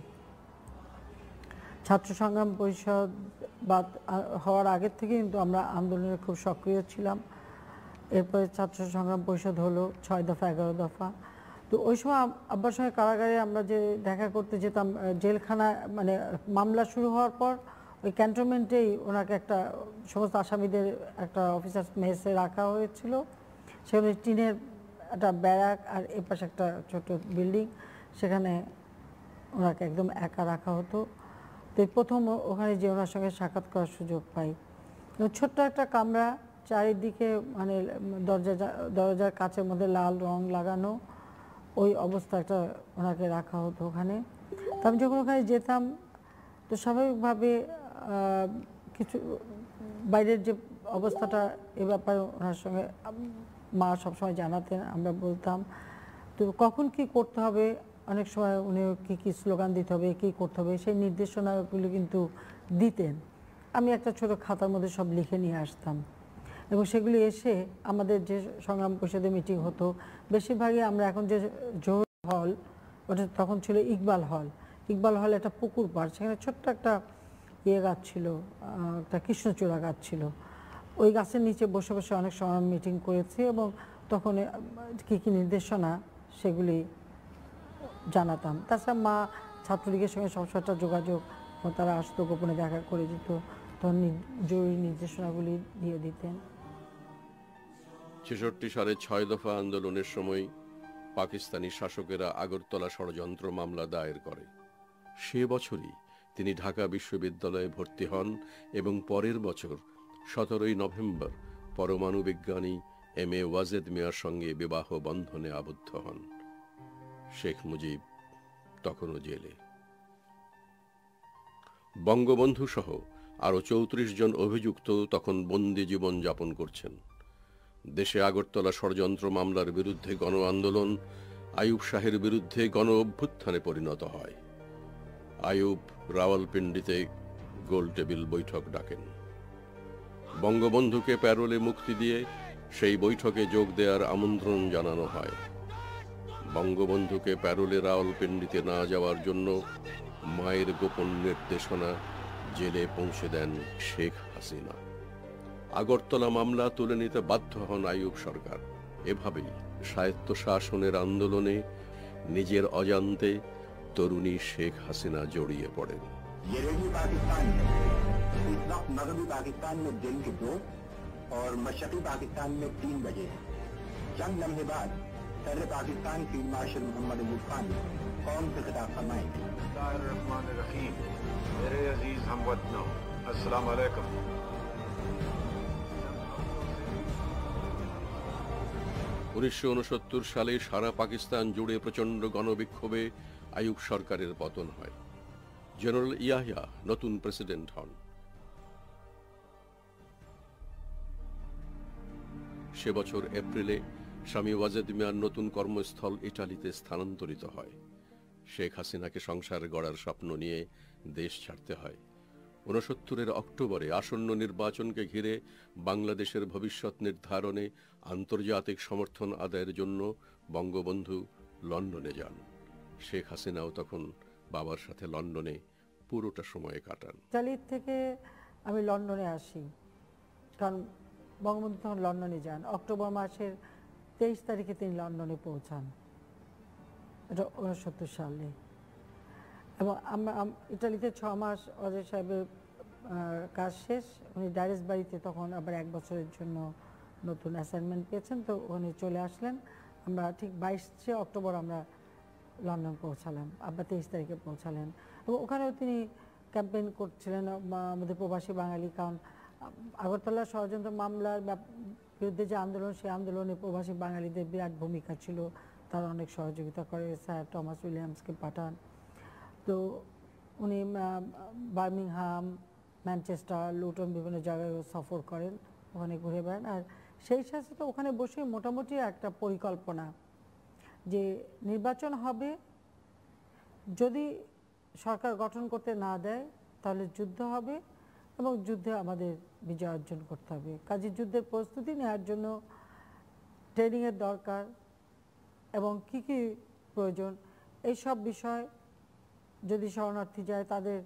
ছাত্র সংগ্রাম পরিষদ বা হওয়ার আগের থেকে কিন্তু আমরা আন্দোলনে খুব সক্রিয় ছিলাম। এরপরে ছাত্র সংগ্রাম পরিষদ হলো 6 দফা 11 দফা। তো ওই সময় আব্বার সঙ্গে কারাগারে আমরা যে দেখা করতে যেতাম, জেলখানা মানে মামলা শুরু হওয়ার পর ওই ক্যান্টনমেন্টেই ওনাকে একটা সমস্ত আসামিদের একটা অফিসার্স মেসে রাখা হয়েছিল। সেখানে টিনের একটা ব্যারাক আর এপাশে একটা ছোট বিল্ডিং, সেখানে ওনাকে একদম একা রাখা হতো। তো প্রথম ওখানে যে ওনার সঙ্গে সাক্ষাৎ করার সুযোগ পাই। ছোট্ট একটা কামরা, চারিদিকে মানে দরজার কাচের মধ্যে লাল রং লাগানো, ওই অবস্থা একটা ওনাকে রাখা হতো ওখানে। তো আমি যখন ওখানে যেতাম তো স্বাভাবিকভাবে কিছু বাইরের যে অবস্থাটা এ ব্যাপারে ওনার সঙ্গে মা সবসময় জানাতেন, আমরা বলতাম। তো কখন কি করতে হবে, অনেক সময় উনি কী স্লোগান দিতে হবে, কী করতে হবে সেই নির্দেশনাগুলো কিন্তু দিতেন। আমি একটা ছোট খাতার মধ্যে সব লিখে নিয়ে আসতাম, এবং সেগুলি এসে আমাদের যে সংগ্রাম পরিষদে মিটিং হতো বেশিরভাগই আমরা এখন যে জোহর হল, ওটা তখন ছিল ইকবাল হল। ইকবাল হল একটা পুকুর পাড়, সেখানে ছোট্ট একটা গাছ ছিল, একটা কৃষ্ণচূড়া গাছ ছিল। ওই গাছের নিচে বসে বসে অনেক সময় মিটিং করেছি, এবং তখন কী কী নির্দেশনা সেগুলি জানাতাম। তাছাড়া মা ছাত্রলীগের সঙ্গে সবসময় একটা যোগাযোগ, তারা আসতো গোপনে দেখা করে দিত, তখন জরুরি নির্দেশনাগুলি দিয়ে দিতেন। 66 সালে 6 দফা আন্দোলনের সময় পাকিস্তানি শাসকেরা আগরতলা ষড়যন্ত্র মামলা দায়ের করে। সে বছরই তিনি ঢাকা বিশ্ববিদ্যালয়ে ভর্তি হন, এবং পরের বছর 17 নভেম্বর পরমাণু বিজ্ঞানী এম এ ওয়াজেদ মিয়ার সঙ্গে বিবাহ বন্ধনে আবদ্ধ হন। শেখ মুজিব তখনও জেলে। বঙ্গবন্ধু সহ আরো 34 জন অভিযুক্ত তখন বন্দি জীবন যাপন করছেন। দেশে আগরতলা ষড়যন্ত্র মামলার বিরুদ্ধে গণ আন্দোলন আইয়ুব শাহের বিরুদ্ধে গণ অভ্যুত্থানে পরিণত হয়। আইয়ুব রাওয়ালপিন্ডিতে গোল টেবিল বৈঠক ডাকেন। বঙ্গবন্ধুকে প্যারোলে মুক্তি দিয়ে সেই বৈঠকে যোগ দেওয়ার আমন্ত্রণ জানানো হয়। বঙ্গবন্ধুকে প্যারোলে রাওয়ালপিন্ডিতে না যাওয়ার জন্য মায়ের গোপন নির্দেশনা জেলে পৌঁছে দেন শেখ হাসিনা। আগরতলা মামলা তুলে নিতে বাধ্য হন আইয়ুব সরকার। এভাবেই স্বায়ত্তশাসনের আন্দোলনে নিজের অজান্তে তরুণী শেখ হাসিনা জড়িয়ে পড়েন। मगरबी पाकिस्तान में दिन के 2 और मशरकी पाकिस्तान में 3 बजे चंद लम्हे बाद सदर पाकिस्तान फील्ड मार्शल मोहम्मद अयूब खान कौम से खिताब फरमाएंगे। बिस्मिल्लाहिर्रहमानिर्रहीम। मेरे अजीज हमवतनों, अस्सलाम वालेकुम। 1969 সালে সারা পাকিস্তান জুড়ে প্রচন্ড গণবিক্ষোভে আইয়ুব সরকারের পতন হয়। জেনারেল ইয়াহিয়া নতুন প্রেসিডেন্ট হন। সে বছর এপ্রিলে স্বামী ওয়াজেদ মিয়ার নতুন কর্মস্থল ইটালিতে স্থানান্তরিত হয়। শেখ হাসিনাকে সংসার গড়ার স্বপ্ন নিয়ে দেশ ছাড়তে হয়। 69-এর অক্টোবরে আসন্ন নির্বাচনকে ঘিরে বাংলাদেশের ভবিষ্যৎ নির্ধারণে আন্তর্জাতিক সমর্থন আদায়ের জন্য বঙ্গবন্ধু লন্ডনে যান। শেখ হাসিনাও তখন বাবার সাথে লন্ডনে পুরোটা সময় কাটান। ইতালি থেকে আমি লন্ডনে আসি, কারণ বঙ্গবন্ধু তখন লন্ডনে যান। অক্টোবর মাসের 23 তারিখে তিনি লন্ডনে পৌঁছান, এটা 69 সালে। এবং আমরা ইটালিতে 6 মাস অজয় সাহেবের কাজ শেষ, উনি ডাইরেক্ট বাড়িতে তখন আবার 1 বছরের জন্য নতুন অ্যাসাইনমেন্ট পেয়েছেন, তো উনি চলে আসলেন। আমরা ঠিক 22 অক্টোবর আমরা লন্ডন পৌঁছালাম, আবার 23 তারিখে পৌঁছালেন। এবং ওখানেও তিনি ক্যাম্পেইন করছিলেন আমাদের প্রবাসী বাঙালি, কারণ আগরতলা ষড়যন্ত্র মামলার বিরুদ্ধে যে আন্দোলন, সেই আন্দোলনে প্রবাসী বাঙালিদের বিরাট ভূমিকা ছিল, তারা অনেক সহযোগিতা করে। স্যার টমাস উইলিয়ামসকে পাঠান। তো উনি বার্মিংহাম, ম্যানচেস্টার, লুটন বিভিন্ন জায়গায় সফর করেন, ওখানে ঘুরে বেড়ান। আর সেই সাথে তো ওখানে বসে মোটামুটি একটা পরিকল্পনা যে নির্বাচন হবে, যদি সরকার গঠন করতে না দেয় তাহলে যুদ্ধ হবে এবং যুদ্ধে আমাদের বিজয় অর্জন করতে হবে। কাজে যুদ্ধের প্রস্তুতি নেওয়ার জন্য ট্রেনিংয়ের দরকার এবং কি কি প্রয়োজন, এইসব বিষয়, যদি শরণার্থী যায় তাদের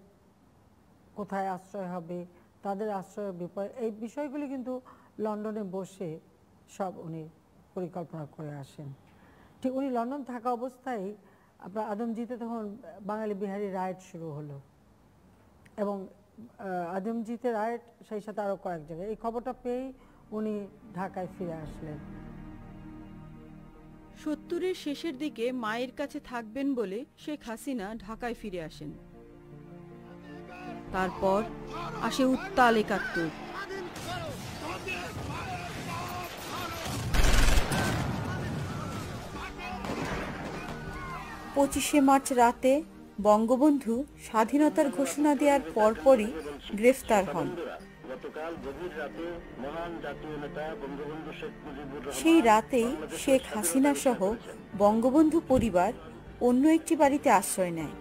কোথায় আশ্রয় হবে, তাদের আশ্রয়ের ব্যাপারে, এই বিষয়গুলি কিন্তু লন্ডনে বসে সব উনি পরিকল্পনা করে আসেন। ঠিক উনি লন্ডন থাকা অবস্থায় আপনার আদমজিতে তখন বাঙালি বিহারি রাইট শুরু হলো, এবং আদমজিতে রাইট, সেই সাথে আরও কয়েক জায়গায়। এই খবরটা পেয়েই উনি ঢাকায় ফিরে আসলেন। 70-এর শেষের দিকে মায়ের কাছে থাকবেন বলে শেখ হাসিনা ঢাকায় ফিরে আসেন। তারপর আসে উত্তাল 71। 25শে মার্চ রাতে বঙ্গবন্ধু স্বাধীনতার ঘোষণা দেওয়ার পরপরই গ্রেফতার হন। সেই রাতেই শেখ হাসিনা সহ বঙ্গবন্ধু পরিবার অন্য একটি বাড়িতে আশ্রয় নেয়।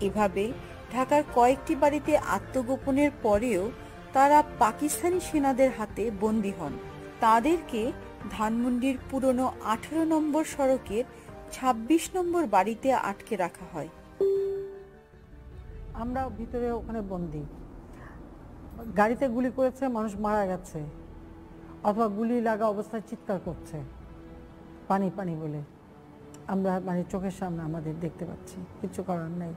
এভাবে ঢাকার কয়েকটি বাড়িতে আত্মগোপনের পরেও তারা পাকিস্তানি সেনাদের হাতে বন্দী হন। তাদেরকে ধানমন্ডির পুরনো 18 নম্বর সড়কের 26 নম্বর বাড়িতে আটকে রাখা হয়। আমরা ভিতরে ওখানে বন্দী, গাড়িতে গুলি করেছে, মানুষ মারা গেছে, অথবা গুলি লাগা অবস্থায় চিৎকার করছে পানি পানি বলে, আমরা মানে চোখের সামনে আমাদের দেখতে পাচ্ছি, কিছু করার নেই।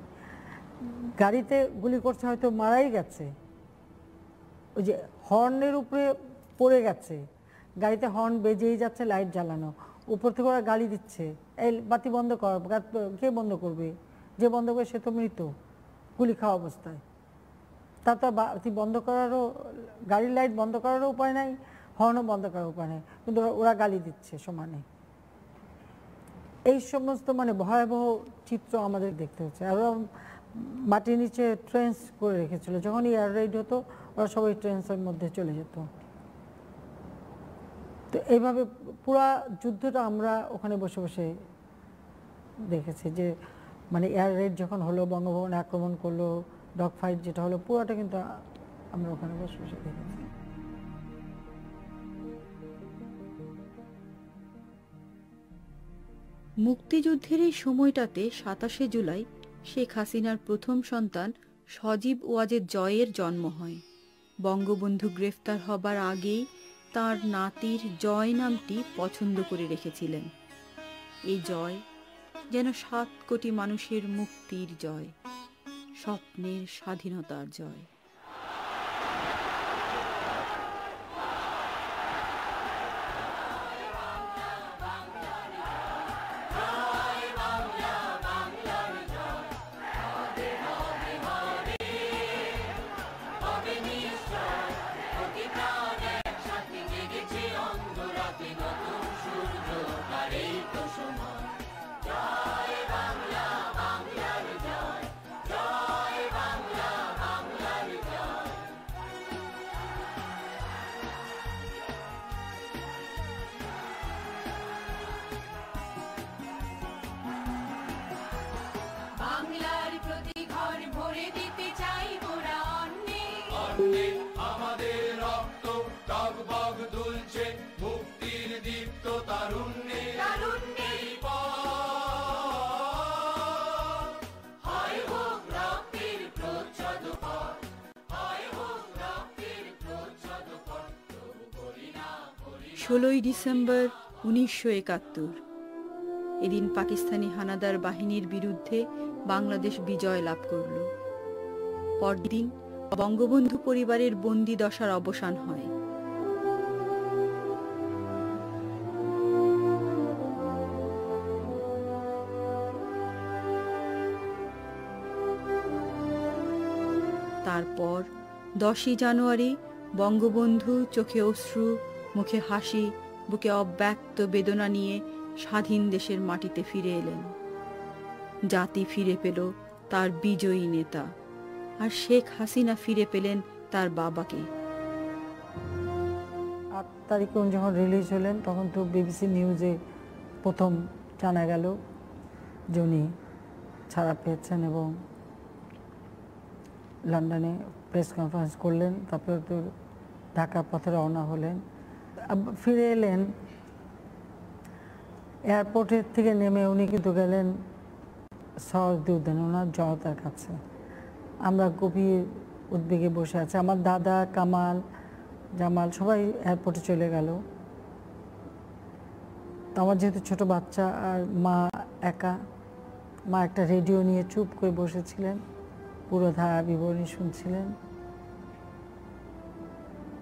গাড়িতে গুলি করছে, হয়তো মারাই গেছে, ওই যে হর্নের উপরে পড়ে গেছে, গাড়িতে হর্ন বেজেই যাচ্ছে, লাইট জ্বালানো, উপর থেকে ওরা গালি দিচ্ছে, এই বাতি বন্ধ কর, কে বন্ধ করবে, যে বন্ধ করবে সে তো মৃত গুলি খাওয়া অবস্থায়। তা তো বাতি বন্ধ করারও, গাড়ির লাইট বন্ধ করারও উপায় নাই, হর্নও বন্ধ করার উপায় নেই, কিন্তু ওরা গালি দিচ্ছে সমানে। এই সমস্ত মানে ভয়াবহ চিত্র আমাদের দেখতে হচ্ছে। আর মাটির নিচে ট্রেন্স করে রেখেছিল, যখন এয়ার রেড হতো ওরা সবাই ট্রেন্সের মধ্যে চলে যেত। তো এইভাবে পুরা যুদ্ধটা আমরা ওখানে বসে বসে দেখেছি, যে মানে এয়ার রেড যখন হলো, বঙ্গভবন আক্রমণ করলো, ডগ ফাইট যেটা হলো, পুরোটা কিন্তু আমরা ওখানে বসে বসে দেখেছি। মুক্তিযুদ্ধের এই সময়টাতে 27শে জুলাই শেখ হাসিনার প্রথম সন্তান সজীব ওয়াজেদ জয়ের জন্ম হয়। বঙ্গবন্ধু গ্রেফতার হবার আগেই তার নাতির জয় নামটি পছন্দ করে রেখেছিলেন। এই জয় যেন 7 কোটি মানুষের মুক্তির জয়, স্বপ্নের স্বাধীনতার জয়। আমাদের রক্ত টগবগ দুলছে মুক্তির দীপ্ত তারুণ্যে, হয় হোক রক্তের প্রচ্ছদ পথ, হয় হোক রক্তের প্রচ্ছদ পথ, তবু করি না 16ই ডিসেম্বর 1971 এদিন পাকিস্তানি হানাদার বাহিনীর বিরুদ্ধে বাংলাদেশ বিজয় লাভ করল। পরদিন বঙ্গবন্ধু পরিবারের বন্দী দশার অবসান হয়। তারপর 10ই জানুয়ারি বঙ্গবন্ধু চোখে অশ্রু, মুখে হাসি, বুকে অব্যক্ত বেদনা নিয়ে স্বাধীন দেশের মাটিতে ফিরে এলেন। জাতি ফিরে পেল তার বিজয়ী নেতা, আর শেখ হাসিনা ফিরে পেলেন তার বাবাকে। 8 তারিখে উনি যখন রিলিজ হলেন তখন তো বিবিসি নিউজে প্রথম জানা গেল যে উনি ছাড়া পেয়েছেন এবং লন্ডনে প্রেস কনফারেন্স করলেন। তারপরে তো ঢাকার পথে রওনা হলেন, ফিরে এলেন। এয়ারপোর্টের থেকে নেমে উনি কিন্তু গেলেন সহজদি উদ্যানে ওনার জনতার কাছে। আমরা গভীর উদ্বেগে বসে আছি। আমার দাদা, কামাল, জামাল সবাই এয়ারপোর্টে চলে গেল। তো আমার যেহেতু ছোট বাচ্চা আর মা একা, মা একটা রেডিও নিয়ে চুপ করে বসেছিলেন, পুরো ধারা বিবরণী শুনছিলেন।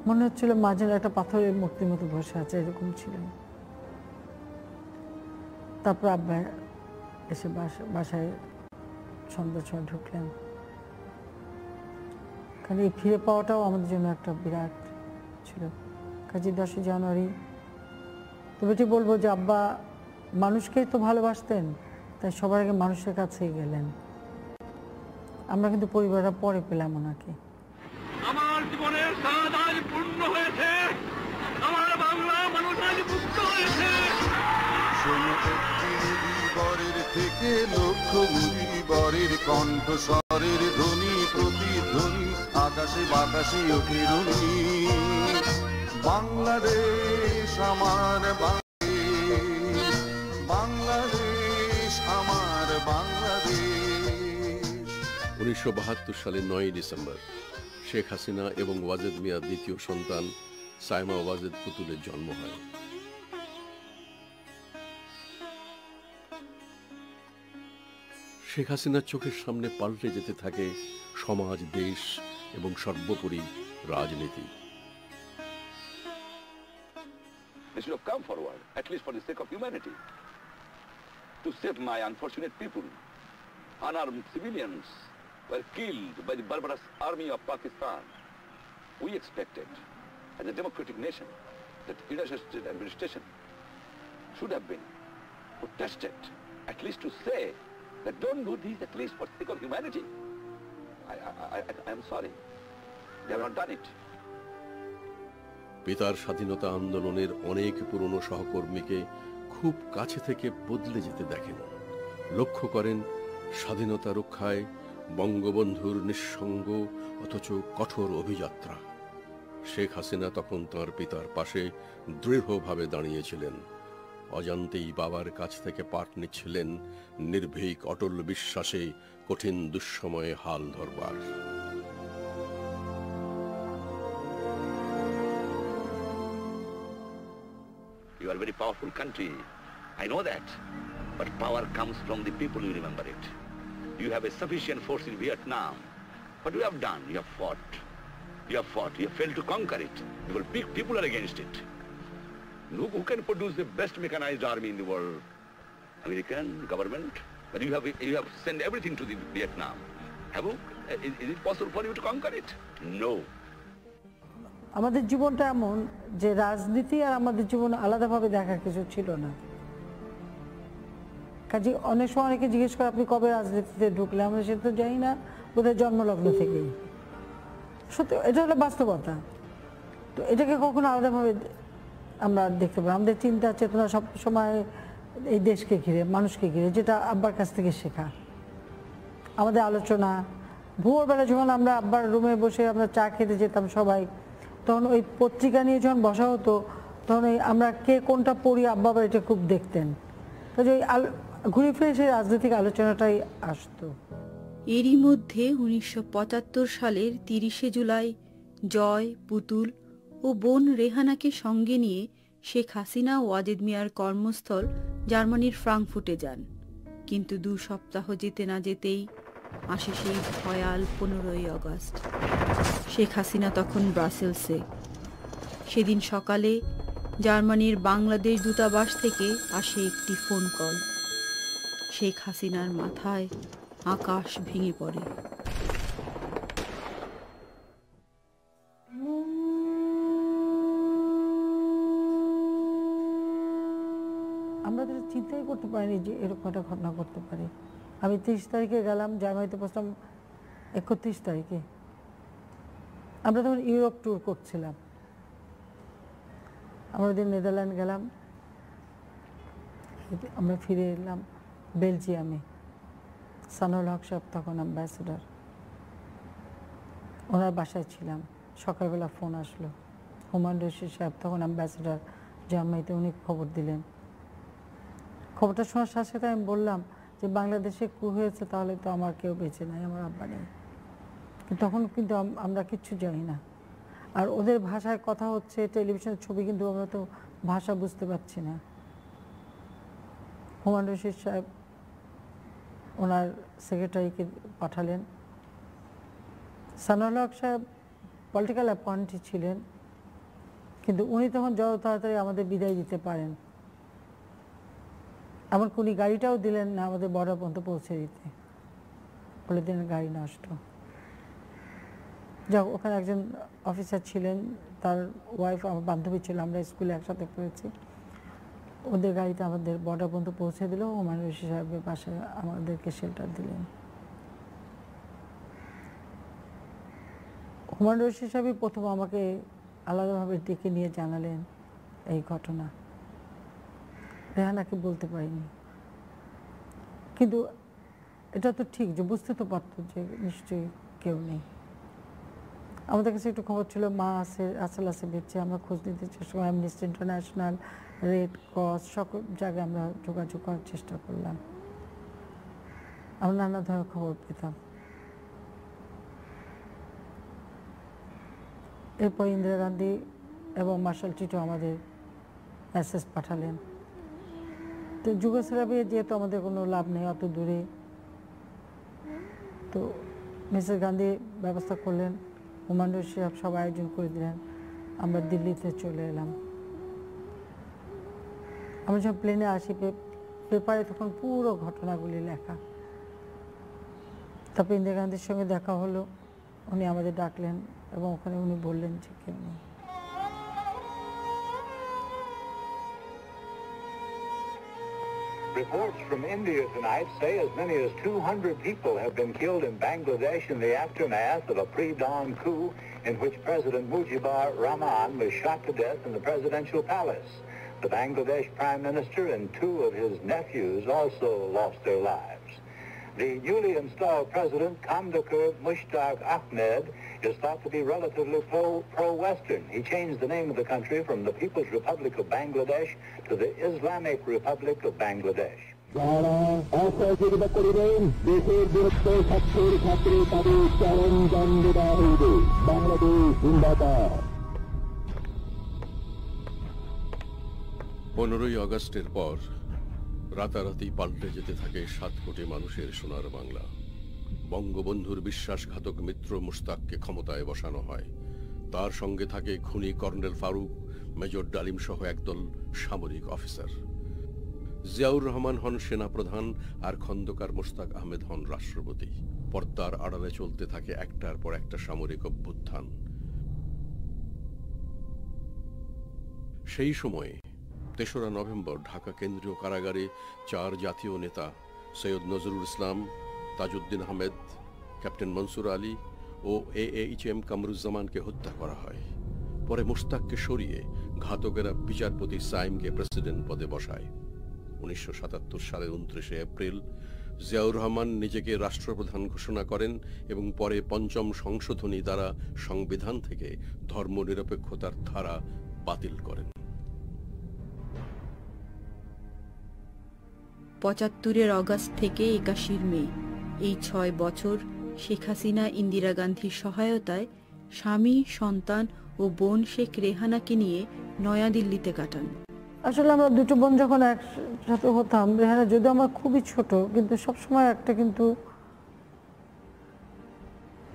মনে হচ্ছিল মা যেন একটা পাথরের মূর্তির মতো বসে আছে, এরকম ছিলেন। তারপর আব্বা এসে বাসায় সন্ধ্যার সময় ঢুকলেন। কারণ এই ফিরে পাওয়াটাও আমাদের জন্য একটা বিরাট ছিল। কাজে 10ই জানুয়ারি তবে এটি বলবো যে আব্বা মানুষকেই তো ভালোবাসতেন, তাই সবার আগে মানুষের কাছেই গেলেন। আমরা কিন্তু পরিবাররা পরে পেলাম ওনাকে। আমার জীবনের স্বাদ আজ পূর্ণ হয়েছে, আমার বাংলা মানুষ আজ মুক্ত হয়েছে। বরের থেকে লক্ষ বরের কণ্ঠস্বরের ধ্বনি প্রতিধ্বনি আকাশে বাতাসে ওঠে রুনি। বাংলাদেশ আমার বাংলাদেশ, বাংলাদেশ আমার বাংলাদেশ। 1972 সালের 9ই ডিসেম্বর শেখ হাসিনা এবং ওয়াজেদ মিয়ার দ্বিতীয় সন্তান সাইমা ওয়াজেদ পুতুলের জন্ম হয়। শেখ হাসিনার চোখের সামনে পাল্টে যেতে থাকে সমাজ, দেশ এবং সর্বোপরি রাজনীতি। They should have come forward, at least for the sake of humanity, to save my unfortunate people. Unarmed civilians were killed by the barbarous army of Pakistan. We expected, as a democratic nation, that United States administration should have been protested, at least to say that don't do this, at least for the sake of humanity. I am sorry. They have not done it. পিতার স্বাধীনতা আন্দোলনের অনেক পুরনো সহকর্মীকে খুব কাছে থেকে বদলে যেতে দেখেন। লক্ষ্য করেন স্বাধীনতা রক্ষায় বঙ্গবন্ধুর নিঃসঙ্গ অথচ কঠোর অভিযাত্রা। শেখ হাসিনা তখন তাঁর পিতার পাশে দৃঢ়ভাবে দাঁড়িয়েছিলেন। অজান্তেই বাবার কাছ থেকে পাঠ নিচ্ছিলেন নির্ভীক অটল বিশ্বাসে কঠিন দুঃসময়ে হাল ধরবার। You are a very powerful country. I know that. But power comes from the people, you remember it. You have a sufficient force in Vietnam. What you have done? You have fought. You have fought. You have failed to conquer it. Your big people are against it. Who can produce the best mechanized army in the world? American government. But you have sent everything to the Vietnam. Is it possible for you to conquer it? No. আমাদের জীবনটা এমন যে রাজনীতি আর আমাদের জীবন আলাদাভাবে দেখার কিছু ছিল না। কাজে অনেক সময় অনেকে জিজ্ঞেস করে আপনি কবে রাজনীতিতে ঢুকলে, আমরা সেটা তো জানি না, বোধহয় জন্মলগ্ন থেকেই। সত্যি এটা হলো বাস্তবতা। তো এটাকে কখনো আলাদাভাবে আমরা দেখতে পাই। আমাদের চিন্তা চেতনা সব সময় এই দেশকে ঘিরে, মানুষকে ঘিরে, যেটা আব্বার কাছ থেকে শেখা। আমাদের আলোচনা ভোরবেলা যখন আমরা আব্বার রুমে বসে আমরা চা খেতে যেতাম সবাই, তখন ওই পত্রিকা নিয়ে যখন বসা হতো তখন ওই আমরা কে কোনটা পড়ি আব্বা এটা খুব দেখতেন। কাজে ওই ঘুরে ফিরে সেই রাজনৈতিক আলোচনাটাই আসতো। এরই মধ্যে 1975 সালের 30শে জুলাই জয়, পুতুল ও বোন রেহানাকে সঙ্গে নিয়ে শেখ হাসিনা ওয়াজেদ মিয়ার কর্মস্থল জার্মানির ফ্রাঙ্কফুর্টে যান। কিন্তু 2 সপ্তাহ যেতে না যেতেই আসে সেই ভয়াল 15ই আগস্ট। শেখ হাসিনা তখন ব্রাসেলসে। সেদিন সকালে জার্মানির বাংলাদেশ দূতাবাস থেকে আসে একটি ফোন কল। শেখ হাসিনার মাথায় আকাশ ভেঙে পড়ে। আমরা তো চিন্তাই করতে পারিনি যে এরকম একটা ঘটনা ঘটতে পারে। আমি 30 তারিখে গেলাম, জার্মানিতে পৌঁছলাম 31 তারিখে। আমরা তখন ইউরোপ ট্যুর করছিলাম। আমরা ওদিন নেদারল্যান্ড গেলাম, আমরা ফিরে এলাম বেলজিয়ামে। সানুল হক সাহেব তখন অ্যাম্বাসেডর, ওনার বাসায় ছিলাম। সকালবেলা ফোন আসলো, হুমায়ুন রশিদ সাহেব তখন অ্যাম্বাসেডর জার্মানিতে, উনি খবর দিলেন। খবরটা শোনার সাথে সাথে আমি বললাম যে বাংলাদেশে কু হয়েছে, তাহলে তো আমার কেউ বেঁচে নাই, আমার আব্বা নেই। তখন কিন্তু আমরা কিচ্ছু জানি না। আর ওদের ভাষায় কথা হচ্ছে, টেলিভিশনের ছবি, কিন্তু আমরা তো ভাষা বুঝতে পারছি না। হুমায়ুন রশিদ সাহেব ওনার সেক্রেটারিকে পাঠালেন। সানুল হক সাহেব পলিটিক্যাল অ্যাপয়েন্টি ছিলেন, কিন্তু উনি তখন যত তাড়াতাড়ি আমাদের বিদায় দিতে পারেন, এমনকি উনি গাড়িটাও দিলেন না আমাদের বর্ডার পর্যন্ত পৌঁছে দিতে, বলে দিলেন গাড়ি নষ্ট। যাক, ওখানে একজন অফিসার ছিলেন, তার ওয়াইফ আমার বান্ধবী ছিল, আমরা স্কুলে একসাথে পড়েছি। ওদের গাড়িতে আমাদের বর্ডার পর্যন্ত পৌঁছে দিল। হুমায়ুন রশিদ সাহেবের পাশে আমাদেরকে শেল্টার দিলেন। হুমায়ুন রশিদ সাহেবই প্রথম আমাকে আলাদাভাবে ডেকে নিয়ে জানালেন এই ঘটনা। রেহানাকে বলতে পারিনি, কিন্তু এটা তো ঠিক যে বুঝতে তো পারত যে নিশ্চয়ই কেউ নেই। আমাদের কাছে একটু খবর ছিল মা আছে বেঁচে। আমরা খোঁজ নিতে চেষ্টা করলাম, অ্যামনেস্টি ইন্টারন্যাশনাল, রেড ক্রস, সকল জায়গায় আমরা যোগাযোগ করার চেষ্টা করলাম। আমরা নানা ধরনের খবর পেতাম। এরপর ইন্দিরা গান্ধী এবং মার্শাল টিটো আমাদের মেসেজ পাঠালেন। তো যুগোস্লাভিয়া যেহেতু আমাদের কোনো লাভ নেই অত দূরে, তো মিসেস গান্ধী ব্যবস্থা করলেন, হুমায়ুন রশিদ সাহেব সব আয়োজন করে দিলেন। আমরা দিল্লিতে চলে এলাম। আমরা যখন প্লেনে আসি, পেপারে তখন পুরো ঘটনাগুলি লেখা। তারপর ইন্দিরা গান্ধীর সঙ্গে দেখা হলো, উনি আমাদের ডাকলেন এবং ওখানে উনি বললেন যে কেউ নেই। Reports from India tonight say as many as 200 people have been killed in Bangladesh in the aftermath of a pre-dawn coup in which President Mujibur Rahman was shot to death in the presidential palace. The Bangladesh Prime Minister and 2 of his nephews also lost their lives. The newly installed president, Kamdakir Mushtaq Ahmed, is thought to be relatively pro-Western. He changed the name of the country from the People's Republic of Bangladesh to the Islamic Republic of Bangladesh. যারা অসহযোগিতা করিবেন দেশের বিরুদ্ধে ছাত্রের ছাত্রী তাদের চরম দণ্ড দেওয়া হইবে। বাংলাদেশ জিন্দাবাদ। 15ই আগস্টের পর রাতারাতি পাল্টে যেতে থাকে 7 কোটি মানুষের সোনার বাংলা। বঙ্গবন্ধুর বিশ্বাসঘাতক মিত্র মুশতাককে ক্ষমতায় বসানো হয়। তার সঙ্গে থাকে খুনি কর্নেল ফারুক, মেজর ডালিম সহ একদল সামরিক অফিসার। জিয়াউর রহমান হন সেনাপ্রধান আর খন্দকার মোশতাক আহমেদ হন রাষ্ট্রপতি। পর্দার আড়ালে চলতে থাকে একটার পর একটা সামরিক অভ্যুত্থান। সেই সময়ে 3রা নভেম্বর ঢাকা কেন্দ্রীয় কারাগারে 4 জাতীয় নেতা সৈয়দ নজরুল ইসলাম, তাজউদ্দিন আহমেদ, ক্যাপ্টেন মনসুর আলী ও AAHM কামরুজ্জামানকে হত্যা করা হয়। পরে মুশতাককে সরিয়ে ঘাতকেরা বিচারপতি সাইমকে প্রেসিডেন্ট পদে বসায়। 1977 সালের 29 এপ্রিল জিয়াউর রহমান নিজেকে রাষ্ট্রপ্রধান ঘোষণা করেন এবং পরে 5ম সংশোধনী দ্বারা সংবিধান থেকে ধর্মনিরপেক্ষতার ধারা বাতিল করেন। 75-এর অগাস্ট থেকে 81-র মে, এই 6 বছর শেখ হাসিনা ইন্দিরা গান্ধীর সহায়তায় স্বামী, সন্তান ও বোন শেখ রেহানাকে নিয়ে নয়াদিল্লিতে কাটান। আসলে আমরা দুটো বোন যখন একসাথে হতাম, রেহানা যদিও আমার খুবই ছোট, কিন্তু সবসময়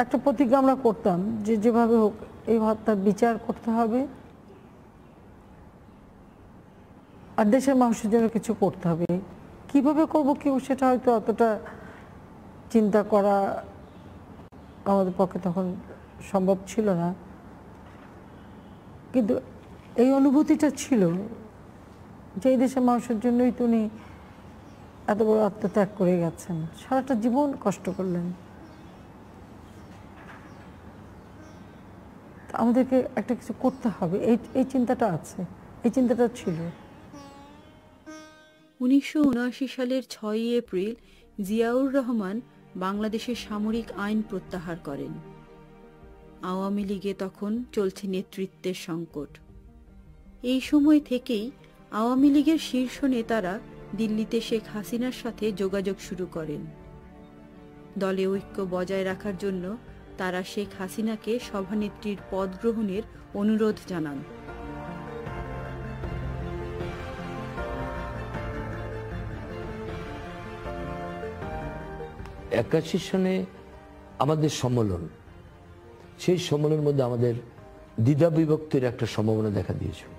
একটা প্রতিজ্ঞা আমরা করতাম যে যেভাবে হোক এই হত্যার বিচার করতে হবে আর দেশের মানুষের জন্য কিছু করতে হবে। কিভাবে করব কেউ সেটা হয়তো অতটা চিন্তা করা আমাদের পক্ষে তখন সম্ভব ছিল না, কিন্তু এই অনুভূতিটা ছিল যে এই দেশের মানুষের জন্যই তিনি এত বড় আত্মত্যাগ করে গেছেন, সারাটা জীবন কষ্ট করলেন। আমাদেরকে একটা কিছু করতে হবে, এই চিন্তাটা আছে, এই চিন্তাটা ছিল। 1979 সালের 6ই এপ্রিল জিয়াউর রহমান বাংলাদেশের সামরিক আইন প্রত্যাহার করেন। আওয়ামী লীগে তখন চলছে নেতৃত্বের সংকট। এই সময় থেকেই আওয়ামী লীগের শীর্ষ নেতারা দিল্লিতে শেখ হাসিনার সাথে যোগাযোগ শুরু করেন। দলে ঐক্য বজায় রাখার জন্য তারা শেখ হাসিনাকে সভানেত্রীর পদ গ্রহণের অনুরোধ জানান। একাশি সনে আমাদের সম্মেলন, সেই সম্মেলনের মধ্যে আমাদের দ্বিধা বিভক্তির একটা সম্ভাবনা দেখা দিয়েছিল।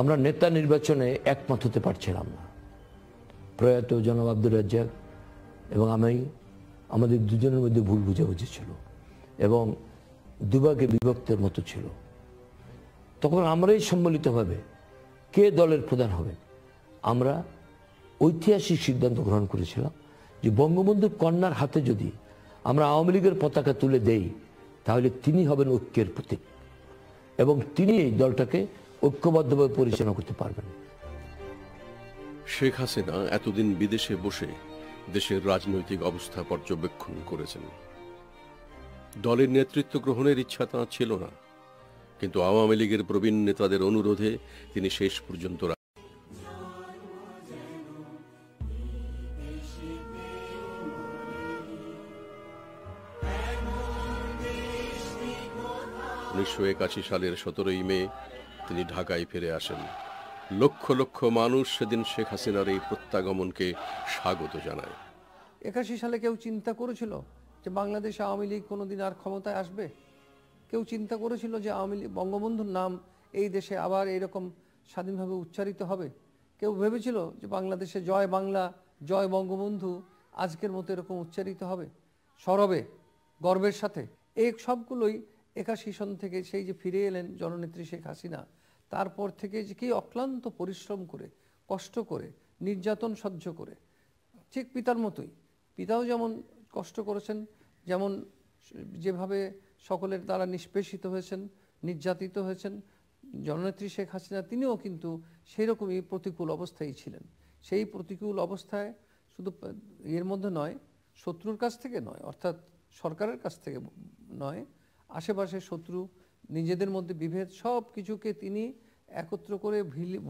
আমরা নেতা নির্বাচনে একমত হতে পারছিলাম না। প্রয়াত জনাব আব্দুর রাজ্জাক এবং আমি, আমাদের দুজনের মধ্যে ভুল বুঝাবুঝি ছিল এবং দুভাগে বিভক্তের মতো ছিল। তখন আমরাই সম্মিলিতভাবে কে দলের প্রধান হবে, আমরা ঐতিহাসিক সিদ্ধান্ত গ্রহণ করেছিলাম যে বঙ্গবন্ধুর কন্যার হাতে যদি আমরা আওয়ামী লীগের পতাকা তুলে দেই তাহলে তিনি হবেন ঐক্যের প্রতীক এবং তিনি এই দলটাকে ঐক্যবদ্ধভাবে পরিচালনা করতে পারবেন। শেখ হাসিনা এতদিন বিদেশে বসে দেশের রাজনৈতিক অবস্থা পর্যবেক্ষণ করেছেন। দলের নেতৃত্ব গ্রহণের ইচ্ছা তাঁর ছিল না, কিন্তু আওয়ামী লীগের প্রবীণ নেতাদের অনুরোধে তিনি শেষ পর্যন্ত 1981 সালের 17ই মে তিনি ঢাকায় ফিরে আসেন। লক্ষ লক্ষ মানুষ সেদিন শেখ হাসিনার এই প্রত্যাগমনকে স্বাগত জানায়। 81 সালে কেউ চিন্তা করেছিল যে বাংলাদেশ আওয়ামী লীগ কোনোদিন আর ক্ষমতায় আসবে? কেউ চিন্তা করেছিল যে আওয়ামী লীগ, বঙ্গবন্ধুর নাম এই দেশে আবার এইরকম স্বাধীনভাবে উচ্চারিত হবে? কেউ ভেবেছিল যে বাংলাদেশে জয় বাংলা, জয় বঙ্গবন্ধু আজকের মতো এরকম উচ্চারিত হবে সরবে, গর্বের সাথে? এই সবগুলোই 81 সন থেকে সেই যে ফিরে এলেন জননেত্রী শেখ হাসিনা, তারপর থেকে যে কি অক্লান্ত পরিশ্রম করে, কষ্ট করে, নির্যাতন সহ্য করে, ঠিক পিতার মতোই, পিতাও যেমন কষ্ট করেছেন, যেমন যেভাবে সকলের দ্বারা নিষ্পেষিত হয়েছেন, নির্যাতিত হয়েছেন, জননেত্রী শেখ হাসিনা তিনিও কিন্তু সেই রকমই প্রতিকূল অবস্থায় ছিলেন। সেই প্রতিকূল অবস্থায় শুধু এর মধ্যে নয়, শত্রুর কাছ থেকে নয়, অর্থাৎ সরকারের কাছ থেকে নয়, আশেপাশে শত্রু, নিজেদের মধ্যে বিভেদ, সব কিছুকে তিনি একত্র করে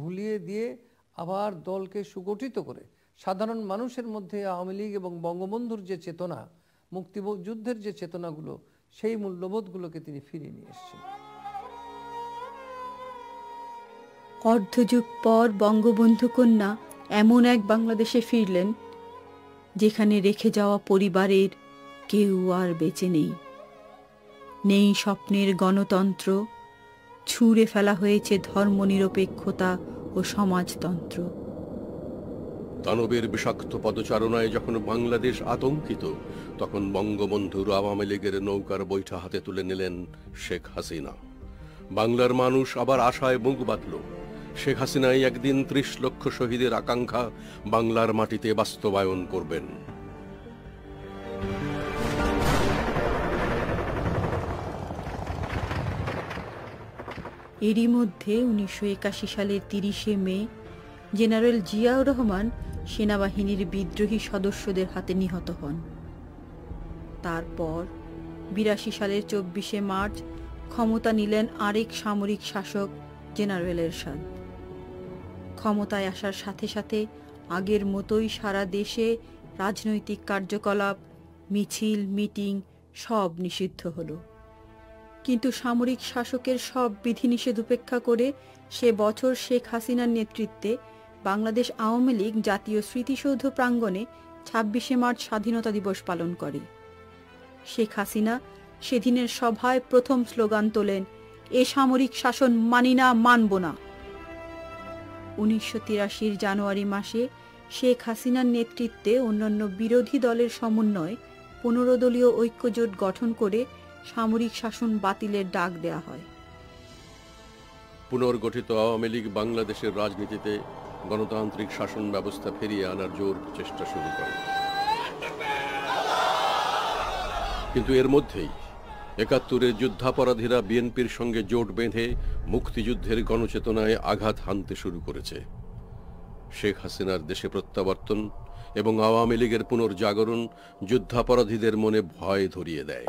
ভুলিয়ে দিয়ে আবার দলকে সুগঠিত করে সাধারণ মানুষের মধ্যে আওয়ামী লীগ এবং বঙ্গবন্ধুর যে চেতনা, মুক্তিযুদ্ধের যে চেতনাগুলো, সেই মূল্যবোধগুলোকে তিনি ফিরিয়ে নিয়ে এসেছেন। অর্ধযুগ পর বঙ্গবন্ধু কন্যা এমন এক বাংলাদেশে ফিরলেন যেখানে রেখে যাওয়া পরিবারের কেউ আর বেঁচে নেই। নেই স্বপ্নের গণতন্ত্র, ছুঁড়ে ফেলা হয়েছে ধর্মনিরপেক্ষতা ও সমাজতন্ত্র। দানবের বিষাক্ত পদচারণায় যখন বাংলাদেশ আতঙ্কিত, তখন বঙ্গবন্ধুর আওয়ামী লীগের নৌকার বৈঠা হাতে তুলে নিলেন শেখ হাসিনা। বাংলার মানুষ আবার আশায় মুখ বাঁধল। শেখ হাসিনাই একদিন ৩০ লক্ষ শহীদের আকাঙ্ক্ষা বাংলার মাটিতে বাস্তবায়ন করবেন। এরই মধ্যে ১৯৮১ সালের ৩০শে মে জেনারেল জিয়াউর রহমান সেনাবাহিনীর বিদ্রোহী সদস্যদের হাতে নিহত হন। তারপর ৮২ সালের ২৪শে মার্চ ক্ষমতা নিলেন আরেক সামরিক শাসক জেনারেল এরশাদ। ক্ষমতায় আসার সাথে সাথে আগের মতোই সারা দেশে রাজনৈতিক কার্যকলাপ, মিছিল, মিটিং সব নিষিদ্ধ হলো। কিন্তু সামরিক শাসকের সব বিধিনিষেধ উপেক্ষা করে সে বছর শেখ হাসিনার নেতৃত্বে বাংলাদেশ আওয়ামী লীগ জাতীয় স্মৃতিসৌধ প্রাঙ্গণে ২৬শে মার্চ স্বাধীনতা দিবস পালন করে। শেখ হাসিনা সেদিনের সভায় প্রথম স্লোগান তোলেন, এ সামরিক শাসন মানি না, মানব না। ১৯৮৩ জানুয়ারি মাসে শেখ হাসিনার নেতৃত্বে অন্যান্য বিরোধী দলের সমন্বয়ে ১৫ দলীয় ঐক্যজোট গঠন করে সামরিক শাসন বাতিলের ডাক দেয়া হয়। পুনর্গঠিত আওয়ামী লীগ বাংলাদেশের রাজনীতিতে গণতান্ত্রিক শাসন ব্যবস্থা ফিরিয়ে আনার জোর চেষ্টা শুরু করে। কিন্তু এর মধ্যেই ৭১-এর যুদ্ধাপরাধীরা বিএনপির সঙ্গে জোট বেঁধে মুক্তিযুদ্ধের গণচেতনায় আঘাত হানতে শুরু করেছে। শেখ হাসিনার দেশে প্রত্যাবর্তন এবং আওয়ামী লীগের পুনর্জাগরণ যুদ্ধাপরাধীদের মনে ভয় ধরিয়ে দেয়।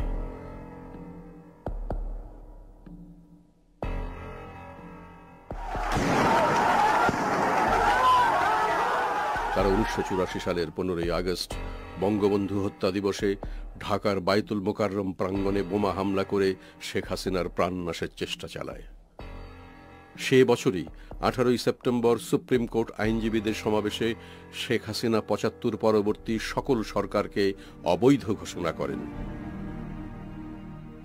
তারা ১৯৮৪ সালের ১৫ই আগস্ট বঙ্গবন্ধু হত্যা দিবসে ঢাকার বায়তুল মোকাররম প্রাঙ্গণে বোমা হামলা করে শেখ হাসিনার প্রাণনাশের চেষ্টা চালায়। সে বছরই ১৮ই সেপ্টেম্বর সুপ্রিম কোর্ট আইনজীবীদের সমাবেশে শেখ হাসিনা ৭৫ পরবর্তী সকল সরকারকে অবৈধ ঘোষণা করেন।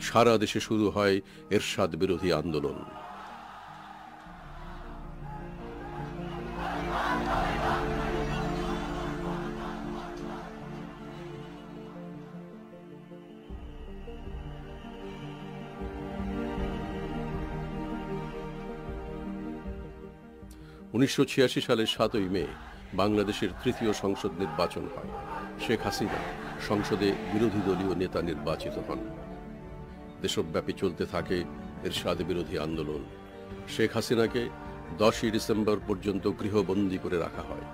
সারা দেশে শুরু হয় এরশাদ বিরোধী আন্দোলন। উনিশশো ৮৬ সালের ৭ই মে বাংলাদেশের তৃতীয় সংসদ নির্বাচন হয়। শেখ হাসিনা সংসদে বিরোধী দলীয় নেতা নির্বাচিত হন। দেশব্যাপী চলতে থাকে এরশাদ বিরোধী আন্দোলন। শেখ হাসিনাকে ১০ই ডিসেম্বর পর্যন্ত গৃহবন্দী করে রাখা হয়।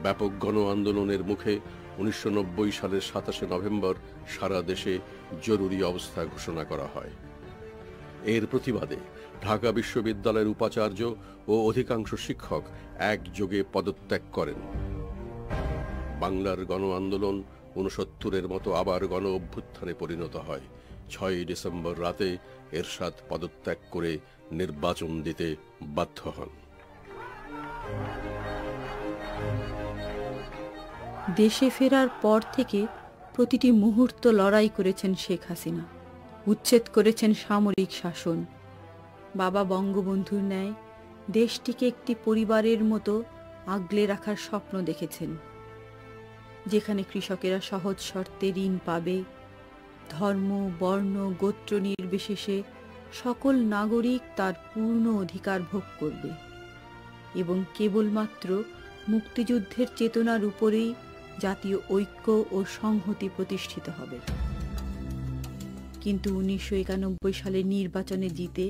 ব্যাপক গণ আন্দোলনের মুখে ১৯৯০ সালের ২৭শে নভেম্বর সারা দেশে জরুরি অবস্থা ঘোষণা করা হয়। এর প্রতিবাদে ঢাকা বিশ্ববিদ্যালয়ের উপাচার্য ও অধিকাংশ শিক্ষক একযোগে পদত্যাগ করেন। বাংলার গণ আন্দোলন ৬৯-এর মতো আবার গণ অভ্যুত্থানে পরিণত হয়। ৬ই ডিসেম্বর রাতে এরশাদ পদত্যাগ করে নির্বাচন দিতে বাধ্য হন। দেশে ফেরার পর থেকে প্রতিটি মুহূর্ত লড়াই করেছেন শেখ হাসিনা। উচ্ছেদ করেছেন সামরিক শাসন। বাবা বঙ্গবন্ধুর ন্যায় দেশটিকে একটি পরিবারের মতো আগলে রাখার স্বপ্ন দেখেছেন, যেখানে কৃষকেরা সহজ শর্তে ঋণ পাবে, ধর্ম, বর্ণ, গোত্র নির্বিশেষে সকল নাগরিক তার পূর্ণ অধিকার ভোগ করবে এবং কেবলমাত্র মুক্তিযুদ্ধের চেতনার উপরেই জাতীয় ঐক্য ও সংহতি প্রতিষ্ঠিত হবে। কিন্তু 1991 সালের নির্বাচনে জিতে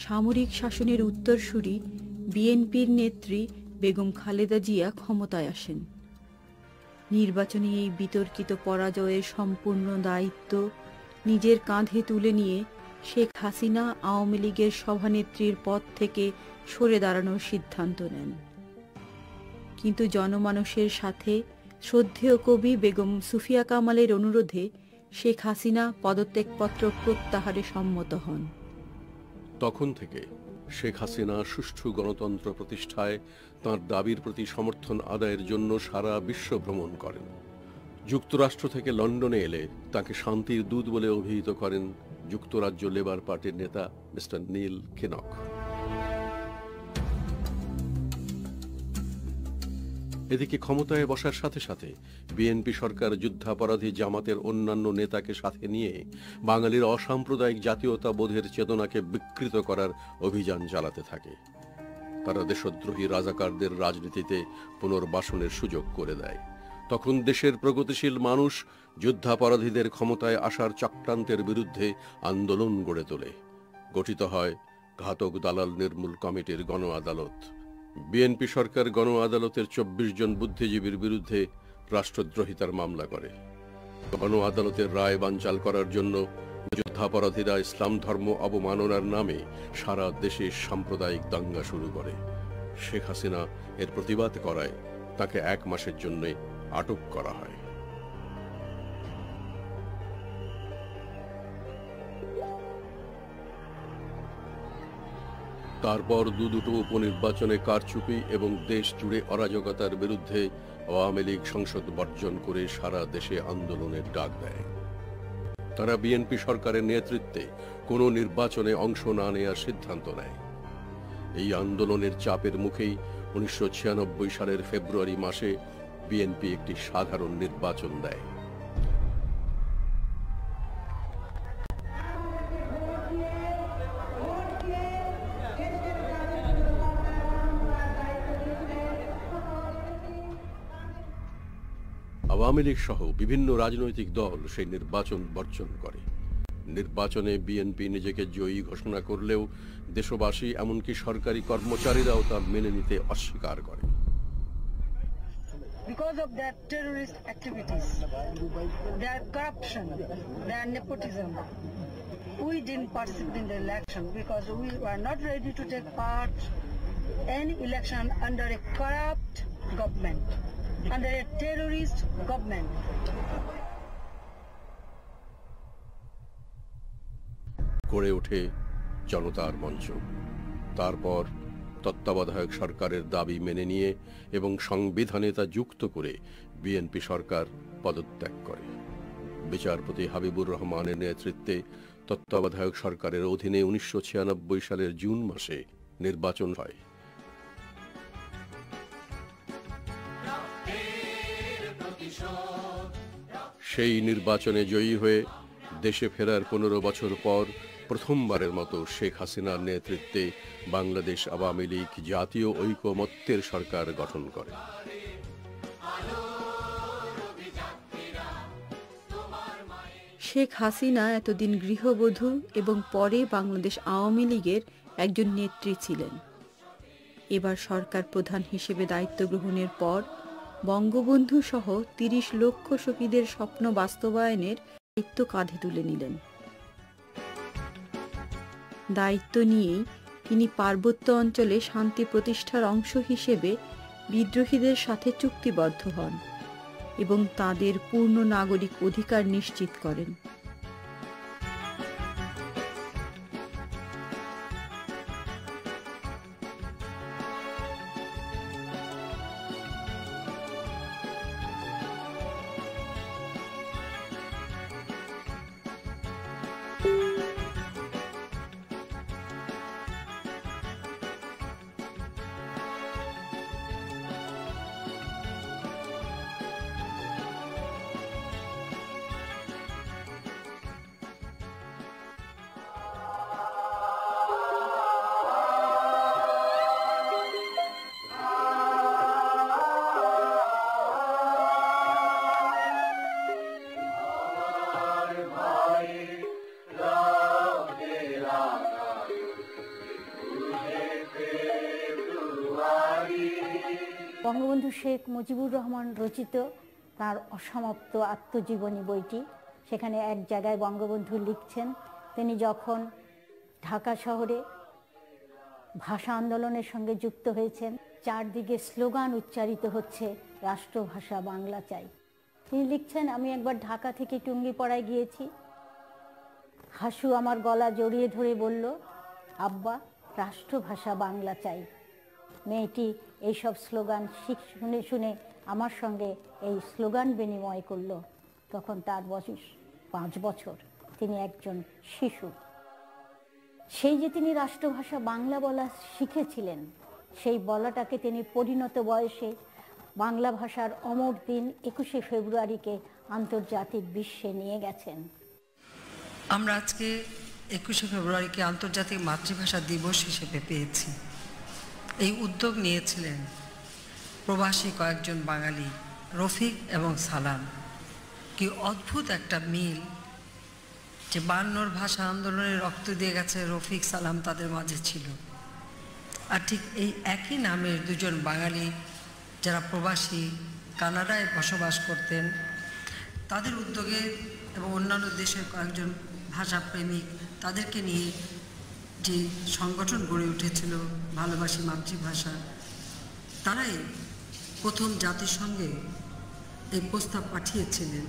সামরিক শাসনের উত্তরসূরি বিএনপির নেত্রী বেগম খালেদা জিয়া ক্ষমতায় আসেন। নির্বাচনে এই বিতর্কিত পরাজয়ের সম্পূর্ণ দায়িত্ব নিজের কাঁধে তুলে নিয়ে শেখ হাসিনা আওয়ামী লীগের সভানেত্রীর পদ থেকে সরে দাঁড়ানোর সিদ্ধান্ত নেন। কিন্তু জনমানসের সাথে শ্রদ্ধেয় কবি বেগম সুফিয়া কামালের অনুরোধে শেখ হাসিনা পদত্যাগপত্র প্রত্যাহারে সম্মত হন। তখন থেকে শেখ হাসিনা সুষ্ঠু গণতন্ত্র প্রতিষ্ঠায় তাঁর দাবির প্রতি সমর্থন আদায়ের জন্য সারা বিশ্ব ভ্রমণ করেন। যুক্তরাষ্ট্র থেকে লন্ডনে এলে তাকে শান্তির দূত বলে অভিহিত করেন যুক্তরাজ্য লেবার পার্টির নেতা মিস্টার নীল কেনক। এদিকে ক্ষমতায় বসার সাথে সাথে বিএনপি সরকার যুদ্ধাপরাধী জামাতের অন্যান্য নেতাকে সাথে নিয়ে বাঙালির অসাম্প্রদায়িক জাতীয়তাবোধের চেতনাকে বিকৃত করার অভিযান চালাতে থাকে। তারা দেশদ্রোহী রাজাকারদের রাজনীতিতে পুনর্বাসনের সুযোগ করে দেয়। তখন দেশের প্রগতিশীল মানুষ যুদ্ধাপরাধীদের ক্ষমতায় আসার চক্রান্তের বিরুদ্ধে আন্দোলন গড়ে তোলে। গঠিত হয় ঘাতক দালাল নির্মূল কমিটির গণ আদালত। বিএনপি সরকার গণ আদালতের 24 জন বুদ্ধিজীবীর বিরুদ্ধে রাষ্ট্রদ্রোহিতার মামলা করে। গণ আদালতের রায় বানচাল করার জন্য যুদ্ধাপরাধীরা ইসলাম ধর্ম অবমাননার নামে সারা দেশে সাম্প্রদায়িক দাঙ্গা শুরু করে। শেখ হাসিনা এর প্রতিবাদ করায় তাকে 1 মাসের জন্য আটক করা হয়। তারপর দুটো উপনির্বাচনে কারচুপি এবং দেশ জুড়ে অরাজকতার বিরুদ্ধে আওয়ামী লীগ সংসদ বর্জন করে সারা দেশে আন্দোলনের ডাক দেয়। তারা বিএনপি সরকারের নেতৃত্বে কোনো নির্বাচনে অংশ না নেওয়ার সিদ্ধান্ত নেয়। এই আন্দোলনের চাপের মুখেই 1996 সালের ফেব্রুয়ারি মাসে বিএনপি একটি সাধারণ নির্বাচন দেয়। আওয়ামী লীগ সহ বিভিন্ন রাজনৈতিক দল সেই নির্বাচন বর্জন করে। নির্বাচনে বিএনপি নিজেকে জয়ী ঘোষণা করলেও দেশবাসী এমনকি সরকারি কর্মচারীরাও তা মেনে নিতে অস্বীকার করে। Because of their terrorist activities, their corruption, their nepotism, we didn't participate in the election because we were not ready to take part in election under a corrupt government, under a terrorist government. গড়ে ওঠে জনতার মঞ্চ। তারপর তত্ত্বাবধায়ক সরকারের দাবি মেনে নিয়ে এবং সংবিধানে তা যুক্ত করে বিএনপি সরকার পদত্যাগ করে। বিচারপতি হাবিবুর রহমানের নেতৃত্বে তত্ত্বাবধায়ক সরকারের অধীনে 1996 সালের জুন মাসে নির্বাচন হয়। সেই নির্বাচনে জয়ী হয়ে দেশে ফেরার 15 বছর পর প্রথমবারের মতো শেখ হাসিনার নেতৃত্বে বাংলাদেশ আওয়ামী লীগ জাতীয় ঐকমত্যের সরকার গঠন করে। শেখ হাসিনা এতদিন গৃহবধূ এবং পরে বাংলাদেশ আওয়ামী লীগের একজন নেত্রী ছিলেন। এবার সরকার প্রধান হিসেবে দায়িত্ব গ্রহণের পর বঙ্গবন্ধু সহ 30 লক্ষ শহীদের স্বপ্ন বাস্তবায়নের দায়িত্ব কাঁধে তুলে নিলেন। দায়িত্ব নিয়েই তিনি পার্বত্য অঞ্চলে শান্তি প্রতিষ্ঠার অংশ হিসেবে বিদ্রোহীদের সাথে চুক্তিবদ্ধ হন এবং তাদের পূর্ণ নাগরিক অধিকার নিশ্চিত করেন। বঙ্গবন্ধু শেখ মুজিবুর রহমান রচিত তার অসমাপ্ত আত্মজীবনী বইটি, সেখানে এক জায়গায় বঙ্গবন্ধু লিখছেন তিনি যখন ঢাকা শহরে ভাষা আন্দোলনের সঙ্গে যুক্ত হয়েছেন, চারদিকে স্লোগান উচ্চারিত হচ্ছে রাষ্ট্রভাষা বাংলা চাই। তিনি লিখছেন, আমি একবার ঢাকা থেকে টুঙ্গিপাড়ায় গিয়েছি, হাসু আমার গলা জড়িয়ে ধরে বলল, আব্বা রাষ্ট্রভাষা বাংলা চাই। মেয়েটি এইসব স্লোগান শুনে শুনে আমার সঙ্গে এই স্লোগান বিনিময় করলো। তখন তার বয়স 5 বছর, তিনি একজন শিশু। সেই যে তিনি রাষ্ট্রভাষা বাংলা বলা শিখেছিলেন, সেই বলাটাকে তিনি পরিণত বয়সে বাংলা ভাষার অমর দিন 21শে ফেব্রুয়ারিকে আন্তর্জাতিক বিশ্বে নিয়ে গেছেন। আমরা আজকে 21শে ফেব্রুয়ারিকে আন্তর্জাতিক মাতৃভাষা দিবস হিসেবে পেয়েছি। এই উদ্যোগ নিয়েছিলেন প্রবাসী কয়েকজন বাঙালি, রফিক এবং সালাম। কি অদ্ভুত একটা মিল, যে 52 ভাষা আন্দোলনে রক্ত দিয়ে গেছে রফিক, সালাম তাদের মাঝে ছিল। আর ঠিক এই একই নামের দুজন বাঙালি যারা প্রবাসী কানাডায় বসবাস করতেন, তাদের উদ্যোগে এবং অন্যান্য দেশের কয়েকজন ভাষাপ্রেমিক তাদেরকে নিয়ে যে সংগঠন গড়ে উঠেছিল ভালোবাসি মাতৃভাষা, তারাই প্রথম জাতিসংঘে এই প্রস্তাব পাঠিয়েছিলেন।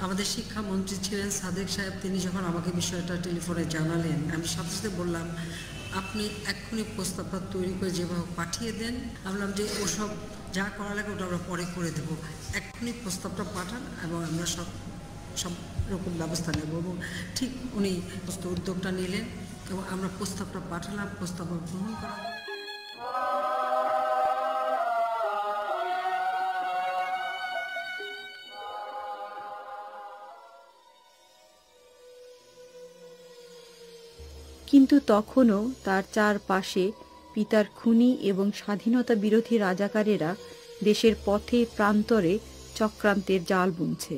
আমাদের শিক্ষামন্ত্রী ছিলেন সাদেক সাহেব, তিনি যখন আমাকে বিষয়টা টেলিফোনে জানালেন, আমি সাথে সাথে বললাম, আপনি এক্ষুনি প্রস্তাবটা তৈরি করে যেভাবে পাঠিয়ে দেন। আমি বললাম যে ওসব যা করা লাগে ওটা আমরা পরে করে দেবো, এক্ষুনি প্রস্তাবটা পাঠান এবং আমরা সব রকম ব্যবস্থা নেব। এবং ঠিক উনি উদ্যোগটা নিলেন এবং আমরা প্রস্তাবটা পাঠালাম, প্রস্তাব গ্রহণ করা। কিন্তু তখনও তার চারপাশে পিতার খুনি এবং স্বাধীনতা বিরোধী রাজাকারেরা দেশের পথে প্রান্তরে চক্রান্তের জাল বুনছে।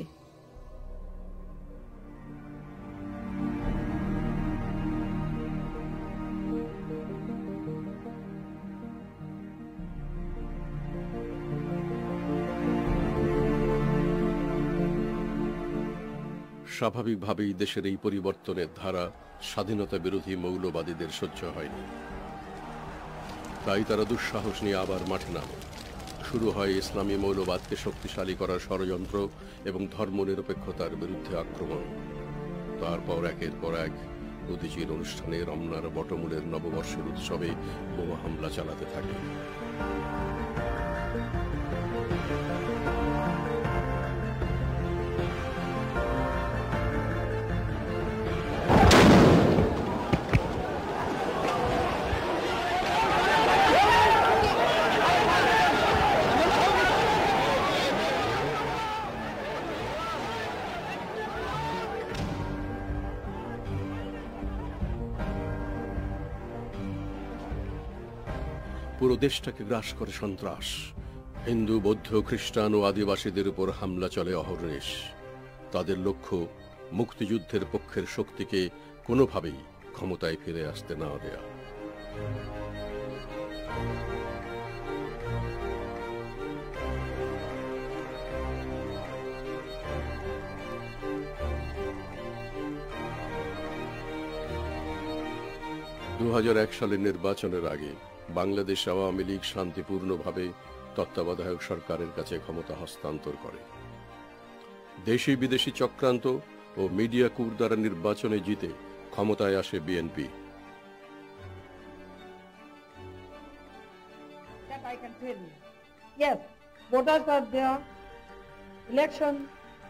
স্বাভাবিকভাবেই দেশের এই পরিবর্তনের ধারা স্বাধীনতা বিরোধী মৌলবাদীদের সহ্য হয়নি। তাই তারা দুঃসাহস নিয়ে আবার মাঠে নামে। শুরু হয় ইসলামী মৌলবাদকে শক্তিশালী করার ষড়যন্ত্র এবং ধর্মনিরপেক্ষতার বিরুদ্ধে আক্রমণ। তারপর একের পর এক প্রতিচির অনুষ্ঠানে রমনার বটমূলের নববর্ষের উৎসবে বোমা হামলা চালাতে থাকে। পুরো দেশটাকে গ্রাস করে সন্ত্রাস। হিন্দু, বৌদ্ধ, খ্রিস্টান ও আদিবাসীদের উপর হামলা চলে অহর্নিশ। তাদের লক্ষ্য মুক্তিযুদ্ধের পক্ষের শক্তিকে কোনোভাবেই ক্ষমতায় ফিরে আসতে না দেয়া। 2001 সালের নির্বাচনের আগে বাংলাদেশ আওয়ামী লীগ শান্তিপূর্ণভাবে তত্ত্বাবধায়ক সরকারের কাছে ক্ষমতা হস্তান্তর করে। দেশি বিদেশি চক্রান্ত ও মিডিয়া কূর দ্বারা নির্বাচনে জিতে ক্ষমতায় আসে BNP. Yes, voters are there. Election,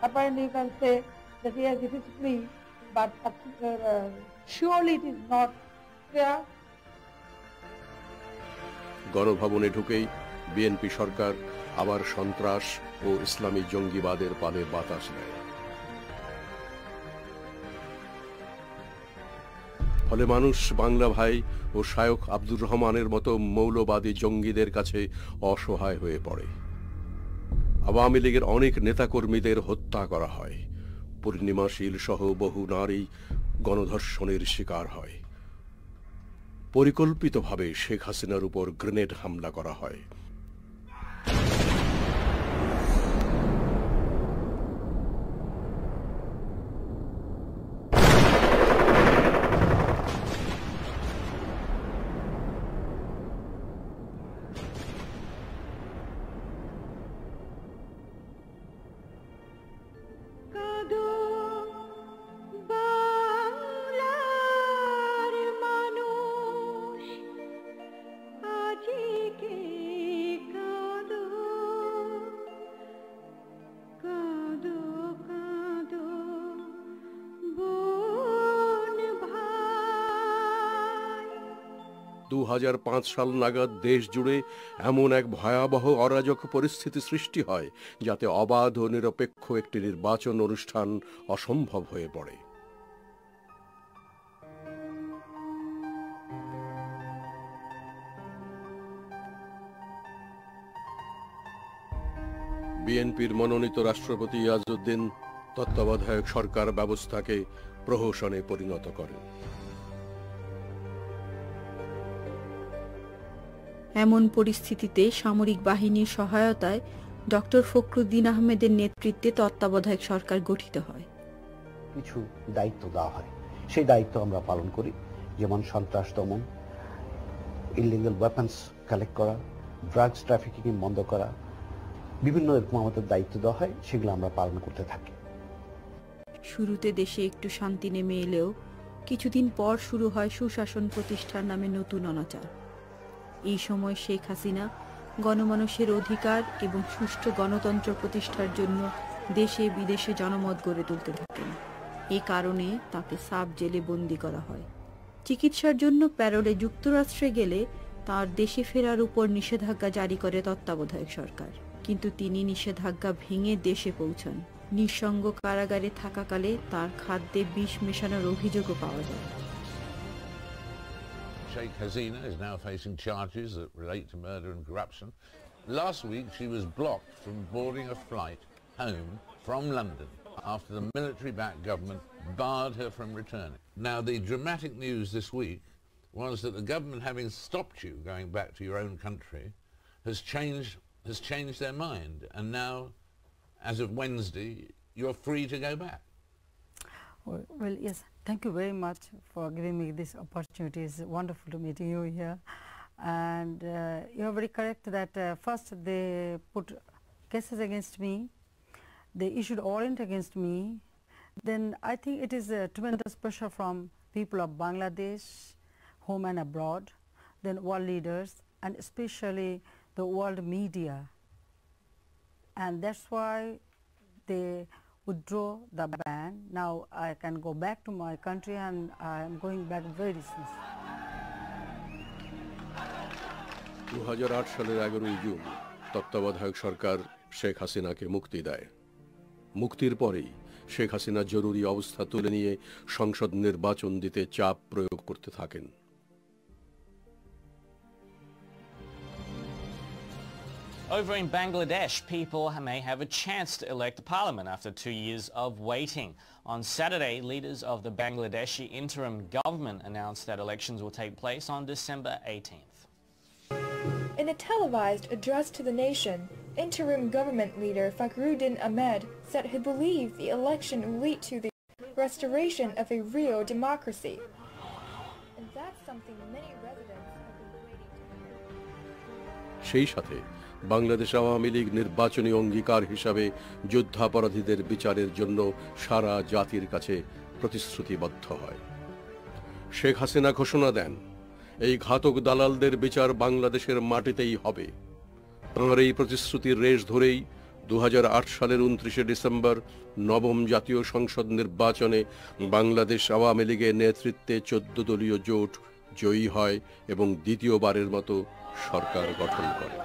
apparently you can say that yes, it is free, but surely it is not fair. গণভবনে ঢুকেই বিএনপি সরকার আবার সন্ত্রাস ও ইসলামী জঙ্গিবাদের পালে বাতাস দেয়। ফলে মানুষ বাংলা ভাই ও শায়খ আব্দুর রহমানের মতো মৌলবাদী জঙ্গিদের কাছে অসহায় হয়ে পড়ে। আওয়ামী লীগের অনেক নেতাকর্মীদের হত্যা করা হয়। পূর্ণিমাশীল সহ বহু নারী গণধর্ষণের শিকার হয়। পরিকল্পিতভাবে শেখ হাসিনার উপর গ্রেনেড হামলা করা হয়। 2005 সাল নাগাদ দেশ জুড়ে এমন এক ভয়াবহ অরাজক পরিস্থিতি সৃষ্টি হয় যাতে অবাধ ও নিরপেক্ষ একটি নির্বাচন অনুষ্ঠান অসম্ভব হয়ে পড়ে। বিএনপির মনোনীত রাষ্ট্রপতি ইয়াজউদ্দিন তত্ত্বাবধায়ক সরকার ব্যবস্থাকে প্রহসনে পরিণত করেন। এমন পরিস্থিতিতে সামরিক বাহিনীর সহায়তায় ডক্টর ফখরুদ্দিন আহমেদের নেতৃত্বে তত্ত্বাবধায়ক সরকার গঠিত হয়। কিছু দায়িত্ব দেওয়া হয়, সেই দায়িত্ব আমরা পালন করি, যেমন সন্ত্রাস দমন, ইলিগাল ওয়েপন্স কালেক্ট করা, ড্রাগস ট্রাফিকিং বন্ধ করা, বিভিন্ন রকম আমাদের দায়িত্ব দেওয়া হয়, সেগুলো আমরা পালন করতে থাকি। শুরুতে দেশে একটু শান্তি নেমে এলেও কিছুদিন পর শুরু হয় সুশাসন প্রতিষ্ঠার নামে নতুন অনাচার। এই সময় শেখ হাসিনা গণমানুষের অধিকার এবং সুষ্ঠু গণতন্ত্র প্রতিষ্ঠার জন্য দেশে বিদেশে জনমত গড়ে তুলতে থাকেন। এ কারণে তাকে সাব জেলে বন্দী করা হয়। চিকিৎসার জন্য প্যারোলে যুক্তরাষ্ট্রে গেলে তার দেশে ফেরার উপর নিষেধাজ্ঞা জারি করে তত্ত্বাবধায়ক সরকার, কিন্তু তিনি নিষেধাজ্ঞা ভেঙে দেশে পৌঁছান। নিঃসঙ্গ কারাগারে থাকাকালে তার খাদ্যে বিষ মেশানোর অভিযোগও পাওয়া যায়। Sheikh Hasina is now facing charges that relate to murder and corruption. Last week she was blocked from boarding a flight home from London after the military-backed government barred her from returning. Now the dramatic news this week was that the government, having stopped you going back to your own country, has changed their mind, and now, as of Wednesday, you're free to go back. Well, yes, thank you very much for giving me this opportunity. It's wonderful to meet you here. And you are very correct that first they put cases against me, they issued warrant against me. Then I think it is a tremendous pressure from people of Bangladesh, home and abroad, then world leaders, and especially the world media. And that's why they withdraw the ban. Now I can go back to my country, and I am going back very soon. 2008 সালের 11 June তত্ত্বাবধায়ক সরকার শেখ হাসিনাকে মুক্তি দেয়। মুক্তির পরেই শেখ হাসিনা জরুরি অবস্থা তুলে নিয়ে সংসদ নির্বাচন দিতে চাপ প্রয়োগ করতে থাকেন। Over in Bangladesh, people may have a chance to elect parliament after 2 years of waiting. On Saturday, leaders of the Bangladeshi interim government announced that elections will take place on December 18th. In a televised address to the nation, interim government leader Fakhruddin Ahmed said he believed the election will lead to the restoration of a real democracy. And that's something many residents have been waiting to hear. সেই সাথে বাংলাদেশ আওয়ামী লীগ নির্বাচনী অঙ্গীকার হিসাবে যুদ্ধাপরাধীদের বিচারের জন্য সারা জাতির কাছে প্রতিশ্রুতিবদ্ধ হয়। শেখ হাসিনা ঘোষণা দেন, এই ঘাতক দালালদের বিচার বাংলাদেশের মাটিতেই হবে। তাঁর এই প্রতিশ্রুতির রেশ ধরেই 2008 সালের 29 ডিসেম্বর নবম জাতীয় সংসদ নির্বাচনে বাংলাদেশ আওয়ামী লীগের নেতৃত্বে 14 দলীয় জোট জয়ী হয় এবং দ্বিতীয়বারের মতো সরকার গঠন করে।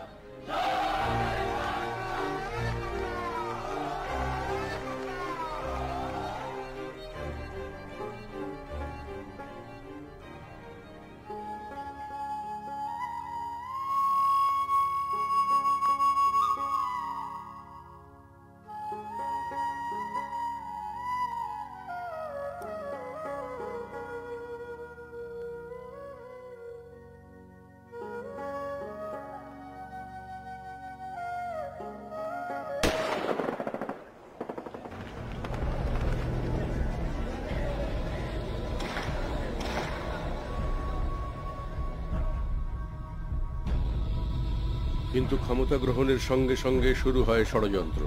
কিন্তু ক্ষমতা গ্রহণের সঙ্গে সঙ্গে শুরু হয় ষড়যন্ত্র,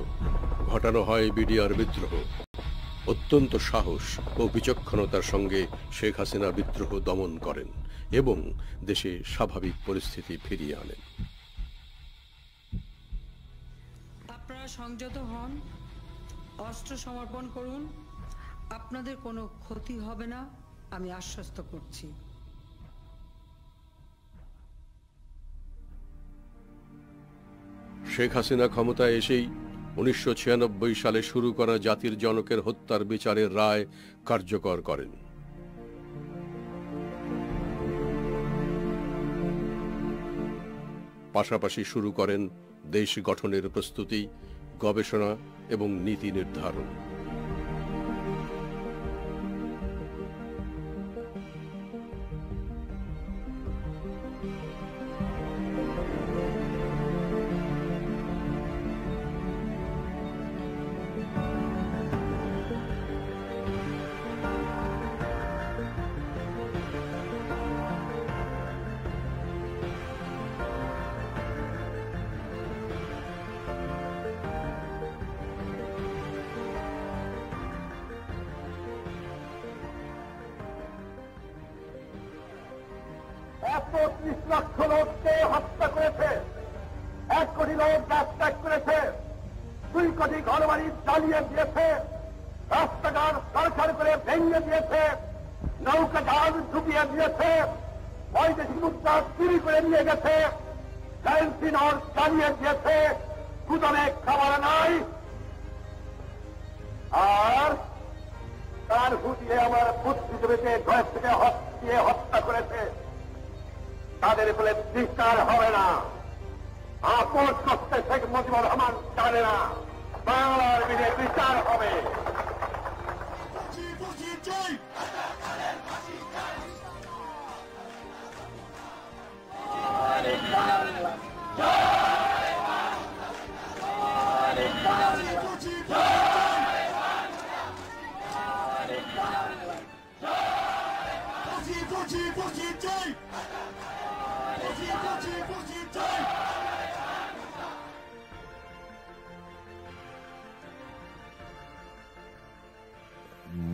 ঘটানো হয় বিডিআর বিদ্রোহ। অত্যন্ত সাহস ও বিচক্ষণতার সঙ্গে শেখ হাসিনা বিদ্রোহ দমন করেন এবং দেশে স্বাভাবিক পরিস্থিতি ফিরিয়ে আনেন। আপনারা সংযত হন, অস্ত্র সমর্পণ করুন, আপনাদের কোনো ক্ষতি হবে না, আমি আশ্বস্ত করছি। শেখ হাসিনা ক্ষমতায় এসেই 1996 সালে শুরু করা জাতির জনকের হত্যার বিচারের রায় কার্যকর করেন। পাশাপাশি শুরু করেন দেশ গঠনের প্রস্তুতি, গবেষণা এবং নীতি নির্ধারণ। লক্ষ লোককে হত্যা করেছে, 1 কোটি লোক গ্যাস ত্যাগ করেছে, 2 কোটি ঘরবাড়ি জ্বালিয়ে দিয়েছে, রাস্তাঘাট সরকার করে ভেঙে দিয়েছে, নৌকা জাহাজ ডুবিয়ে দিয়েছে, বৈদেশিক মুদ্রা চুরি করে নিয়ে গেছে, কারেন্সি নোট জ্বালিয়ে দিয়েছে, গুদামে খাবার নাই, আর তার হুটিয়ে আমার বুদ্ধিজীবীকে ঘর থেকে দিয়ে হত্যা করেছে। তাদের বলে বিচার হবে না, আপোষ করতে শেখ মুজিবুর রহমান জানে না, বাংলার বিলে বিচার হবে।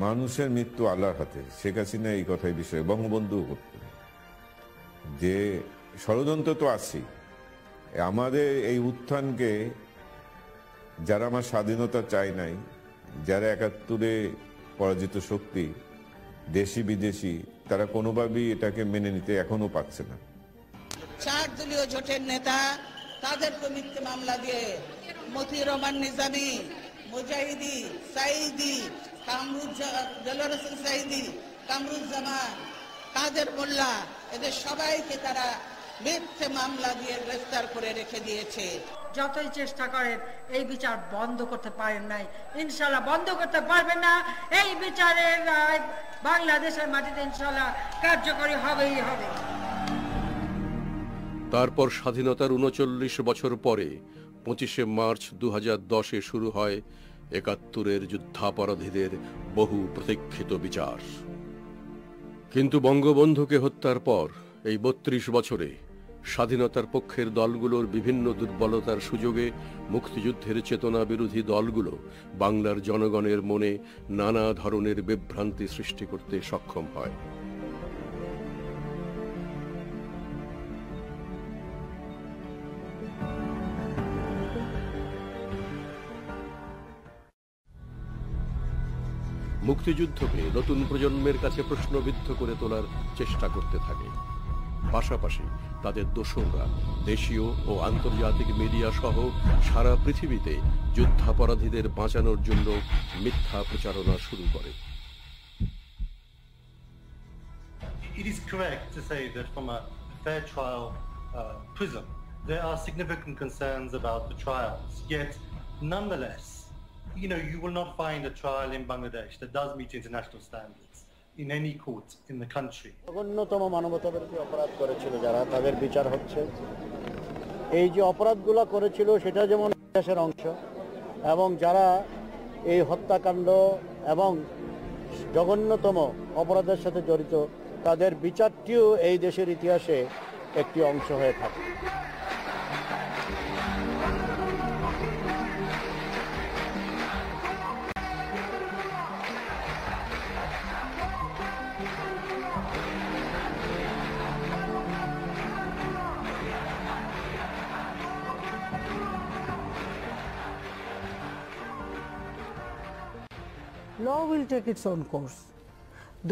মানুষের মৃত্যু আল্লাহর হাতে। শেখ হাসিনা এই কথাই বিষয়ে বঙ্গবন্ধু করতেন যে ষড়যন্ত্র তো আছেই, আমাদের এই উত্থানকে যারা আমার স্বাধীনতা চায় নাই, যারা 71-এ পরাজিত শক্তি, দেশি বিদেশি, তারা কোনোভাবেই এটাকে মেনে নিতে এখনো পারছে না। 4 দলীয় জোটের নেতা তাদেরকে মিথ্যে মামলা দিয়ে মতিউর রহমান নিজামী, মুজাহিদি, সাইদি, সাইদি, কামরুজ্জামান, কাদের মোল্লা, এদের সবাইকে তারা মিথ্যে মামলা দিয়ে গ্রেফতার করে রেখে দিয়েছে। যতই চেষ্টা করেন এই বিচার বন্ধ করতে পারেন নাই, ইনশাল্লাহ বন্ধ করতে পারবেন না। এই বিচারের রায় বাংলাদেশের মাটিতে ইনশাল্লাহ কার্যকরী হবেই হবে। তারপর স্বাধীনতার 39 বছর পরে 25শে মার্চ 2010-এ শুরু হয় 71-এর যুদ্ধাপরাধীদের বহু প্রতীক্ষিত বিচার। কিন্তু বঙ্গবন্ধুকে হত্যার পর এই 32 বছরে স্বাধীনতার পক্ষের দলগুলোর বিভিন্ন দুর্বলতার সুযোগে মুক্তিযুদ্ধের চেতনা বিরোধী দলগুলো বাংলার জনগণের মনে নানা ধরনের বিভ্রান্তি সৃষ্টি করতে সক্ষম হয়। মুক্তিযুদ্ধকে নতুন প্রজন্মের কাছে প্রশ্নবিদ্ধ করে তোলার চেষ্টা করতে থাকে। পাশাপাশি তাদের দোসররা দেশীয় ও আন্তর্জাতিক মিডিয়া সহ সারা পৃথিবীতে যুদ্ধাপরাধীদের বাঁচানোর জন্য মিথ্যা প্রচারণা শুরু করে। It is correct to say that from a fair trial prism, there are significant concerns about the trials. Yet, nonetheless, you will not find a trial in Bangladesh that does meet international standards in any court in the country. অন্যতম মানবতাবিরোধী অপরাধ করেছিল যারা, তাদের বিচার হচ্ছে। এই যে অপরাধগুলো করেছিল সেটা যেমন ইতিহাসের অংশ, এবং যারা এই হত্যাকাণ্ড এবং জঘন্যতম অপরাধের সাথে জড়িত তাদের বিচারটিও এই দেশের ইতিহাসে একটি অংশ হয়ে থাকে। Law will take its own course.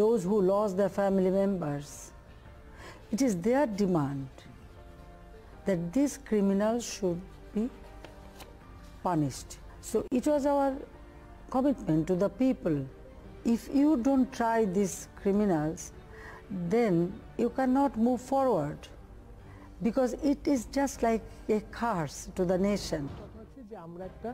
Those who lost their family members, it is their demand that these criminals should be punished. So it was our commitment to the people. If you don't try these criminals, then you cannot move forward, because it is just like a curse to the nation. যে আমরা একটা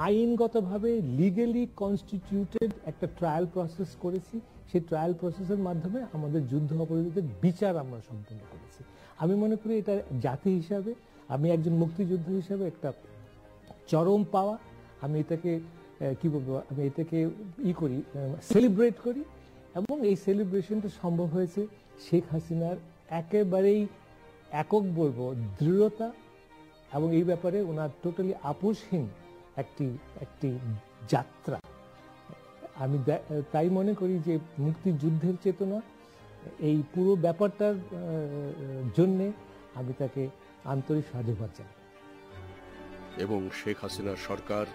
আইনগতভাবে legally constituted একটা trial process করেছি, সেই trial প্রসেসের মাধ্যমে আমাদের যুদ্ধ অপরাধীদের বিচার আমরা সম্পন্ন করেছি। আমি মনে করি এটা জাতি হিসাবে, আমি একজন মুক্তিযোদ্ধা হিসাবে একটা চরম পাওয়া। আমি এটাকে কি বলবো, আমি এটাকে সেলিব্রেট করি, এবং এই সেলিব্রেশনটা সম্ভব হয়েছে শেখ হাসিনার একেবারেই একক বলবো দৃঢ়তা, এবং এই ব্যাপারে ওনার টোটালি আপোষহীন একটি যাত্রা। আমি তাই মনে করি যে মুক্তিযুদ্ধের চেতনা, এই পুরো ব্যাপারটার জন্যে আমি তাকে আন্তরিক সাধুবাদ জানাই। এবং শেখ হাসিনার সরকার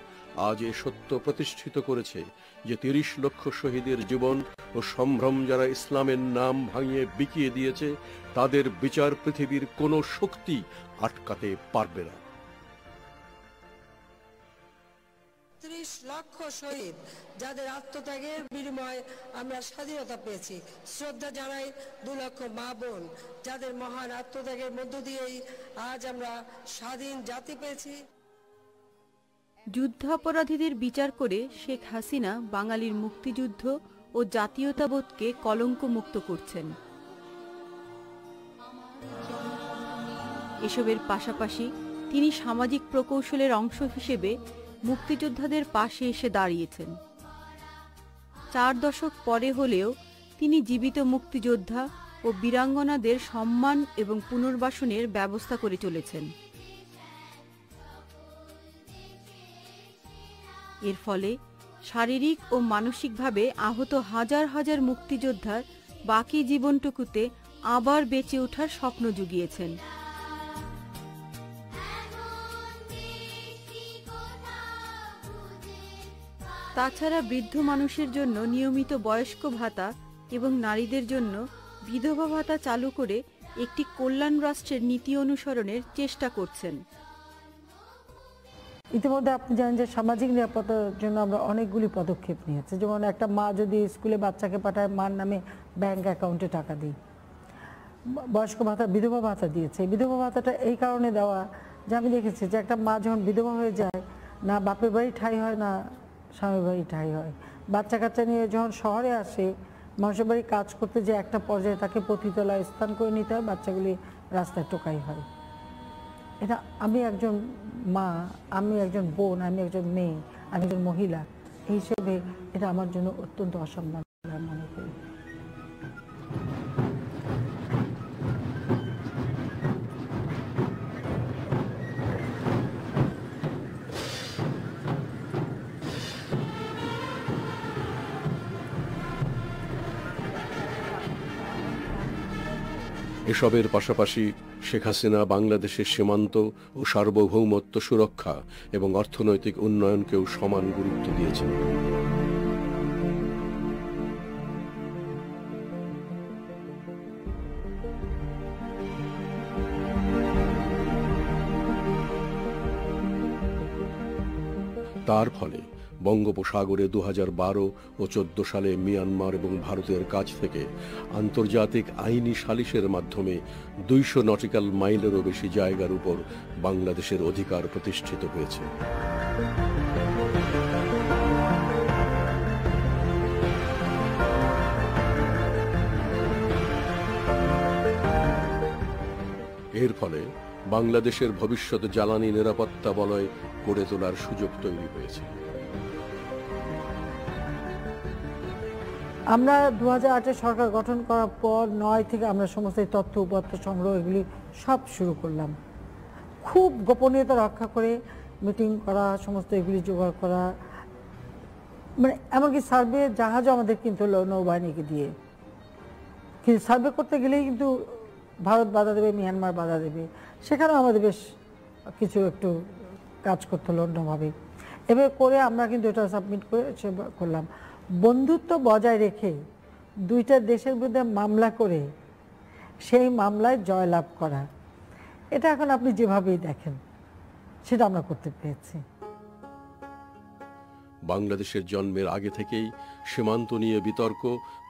আজ এ সত্য প্রতিষ্ঠিত করেছে যে ৩০ লক্ষ শহীদের জীবন ও সম্ভ্রম যারা ইসলামের নাম ভাঙিয়ে বিকিয়ে দিয়েছে, তাদের বিচার পৃথিবীর কোনো শক্তি আটকাতে পারবে না। ৩০ লক্ষ শহীদ যাদের আত্মত্যাগের বিনিময়ে আমরা স্বাধীনতা পেয়েছি। শ্রদ্ধা জানাই ২ লক্ষ মা বোন যাদের মহান আত্মত্যাগের মধ্য দিয়েই আজ আমরা স্বাধীন জাতি পেয়েছি। যুদ্ধাপরাধীদের বিচার করে শেখ হাসিনা বাঙালির মুক্তিযুদ্ধ ও জাতীয়তাবোধকে কলঙ্কমুক্ত করছেন। এসবের পাশাপাশি তিনি সামাজিক প্রকৌশলের অংশ হিসেবে মুক্তিযোদ্ধাদের পাশে এসে দাঁড়িয়েছেন। ৪ দশক পরে হলেও তিনি জীবিত মুক্তিযোদ্ধা ও বীরাঙ্গনাদের সম্মান এবং পুনর্বাসনের ব্যবস্থা করে চলেছেন। এর ফলে শারীরিক ও মানসিকভাবে আহত হাজার হাজার মুক্তিযোদ্ধার বাকি জীবনটুকুতে আবার বেঁচে ওঠার স্বপ্ন জুগিয়েছেন। তাছাড়া বৃদ্ধ মানুষের জন্য নিয়মিত বয়স্ক ভাতা এবং নারীদের জন্য বিধবা ভাতা চালু করে একটি কল্যাণ রাষ্ট্রের নীতি অনুসরণের চেষ্টা করছেন। ইতিমধ্যে আপনি জানেন যে সামাজিক নিরাপত্তার জন্য আমরা অনেকগুলি পদক্ষেপ নিয়েছি। যেমন একটা মা যদি স্কুলে বাচ্চাকে পাঠায়, মার নামে ব্যাংক অ্যাকাউন্টে টাকা দিই। বয়স্ক ভাতা, বিধবা ভাতা দিয়েছে। বিধবা ভাতাটা এই কারণে দেওয়া যে আমি দেখেছি যে একটা মা যখন বিধবা হয়ে যায়, না বাপের বাড়ি ঠাঁই হয়, না স্বামীর বাড়ি ঠাঁই হয়। বাচ্চা কাচ্চা নিয়ে যখন শহরে আসে, মানুষের বাড়ি কাজ করতে যে একটা পর্যায়ে তাকে পতিতলায় স্থান করে নিতে হয়, বাচ্চাগুলি রাস্তায় টোকাই হয়। এটা আমি একজন মা, আমি একজন বোন, আমি একজন মেয়ে, আমি একজন মহিলা, এই হিসেবে এটা আমার জন্য অত্যন্ত অসম্মান মনে করি। এসবের পাশাপাশি শেখ হাসিনা বাংলাদেশের সীমান্ত ও সার্বভৌমত্ব সুরক্ষা এবং অর্থনৈতিক উন্নয়নকেও সমান গুরুত্ব দিয়েছেন। তার ফলে বঙ্গোপসাগরে 2012 ও 14 সালে মিয়ানমার এবং ভারতের কাছ থেকে আন্তর্জাতিক আইনি সালিসের মাধ্যমে 200 নটিক্যাল মাইলেরও বেশি জায়গার উপর বাংলাদেশের অধিকার প্রতিষ্ঠিত হয়েছে। এর ফলে বাংলাদেশের ভবিষ্যৎ জ্বালানি নিরাপত্তা বলয় গড়ে তোলার সুযোগ তৈরি হয়েছে। আমরা 2008-এ সরকার গঠন করার পর 9 থেকে আমরা সমস্ত তথ্য উপাত্ত সংগ্রহ এগুলি সব শুরু করলাম। খুব গোপনীয়তা রক্ষা করে মিটিং করা, সমস্ত এগুলি জোগাড় করা, মানে এমনকি সার্ভে জাহাজও আমাদের কিনতে হলো নৌবাহিনীকে দিয়ে। কিন্তু সার্ভে করতে গেলেই কিন্তু ভারত বাধা দেবে, মিয়ানমার বাধা দেবে, সেখানেও আমাদের বেশ কিছু একটু কাজ করতে হলো অন্যভাবে। এভাবে করে আমরা কিন্তু এটা সাবমিট করে করলাম। বন্ধুত্ব বজায় রেখে দুইটা দেশের বিরুদ্ধে মামলা করে সেই মামলায় জয়লাভ করা, এটা এখন আপনি যেভাবেই দেখেন সেটা আমরা করতে পেরেছি। বাংলাদেশের জন্মের আগে থেকেই সীমান্ত নিয়ে বিতর্ক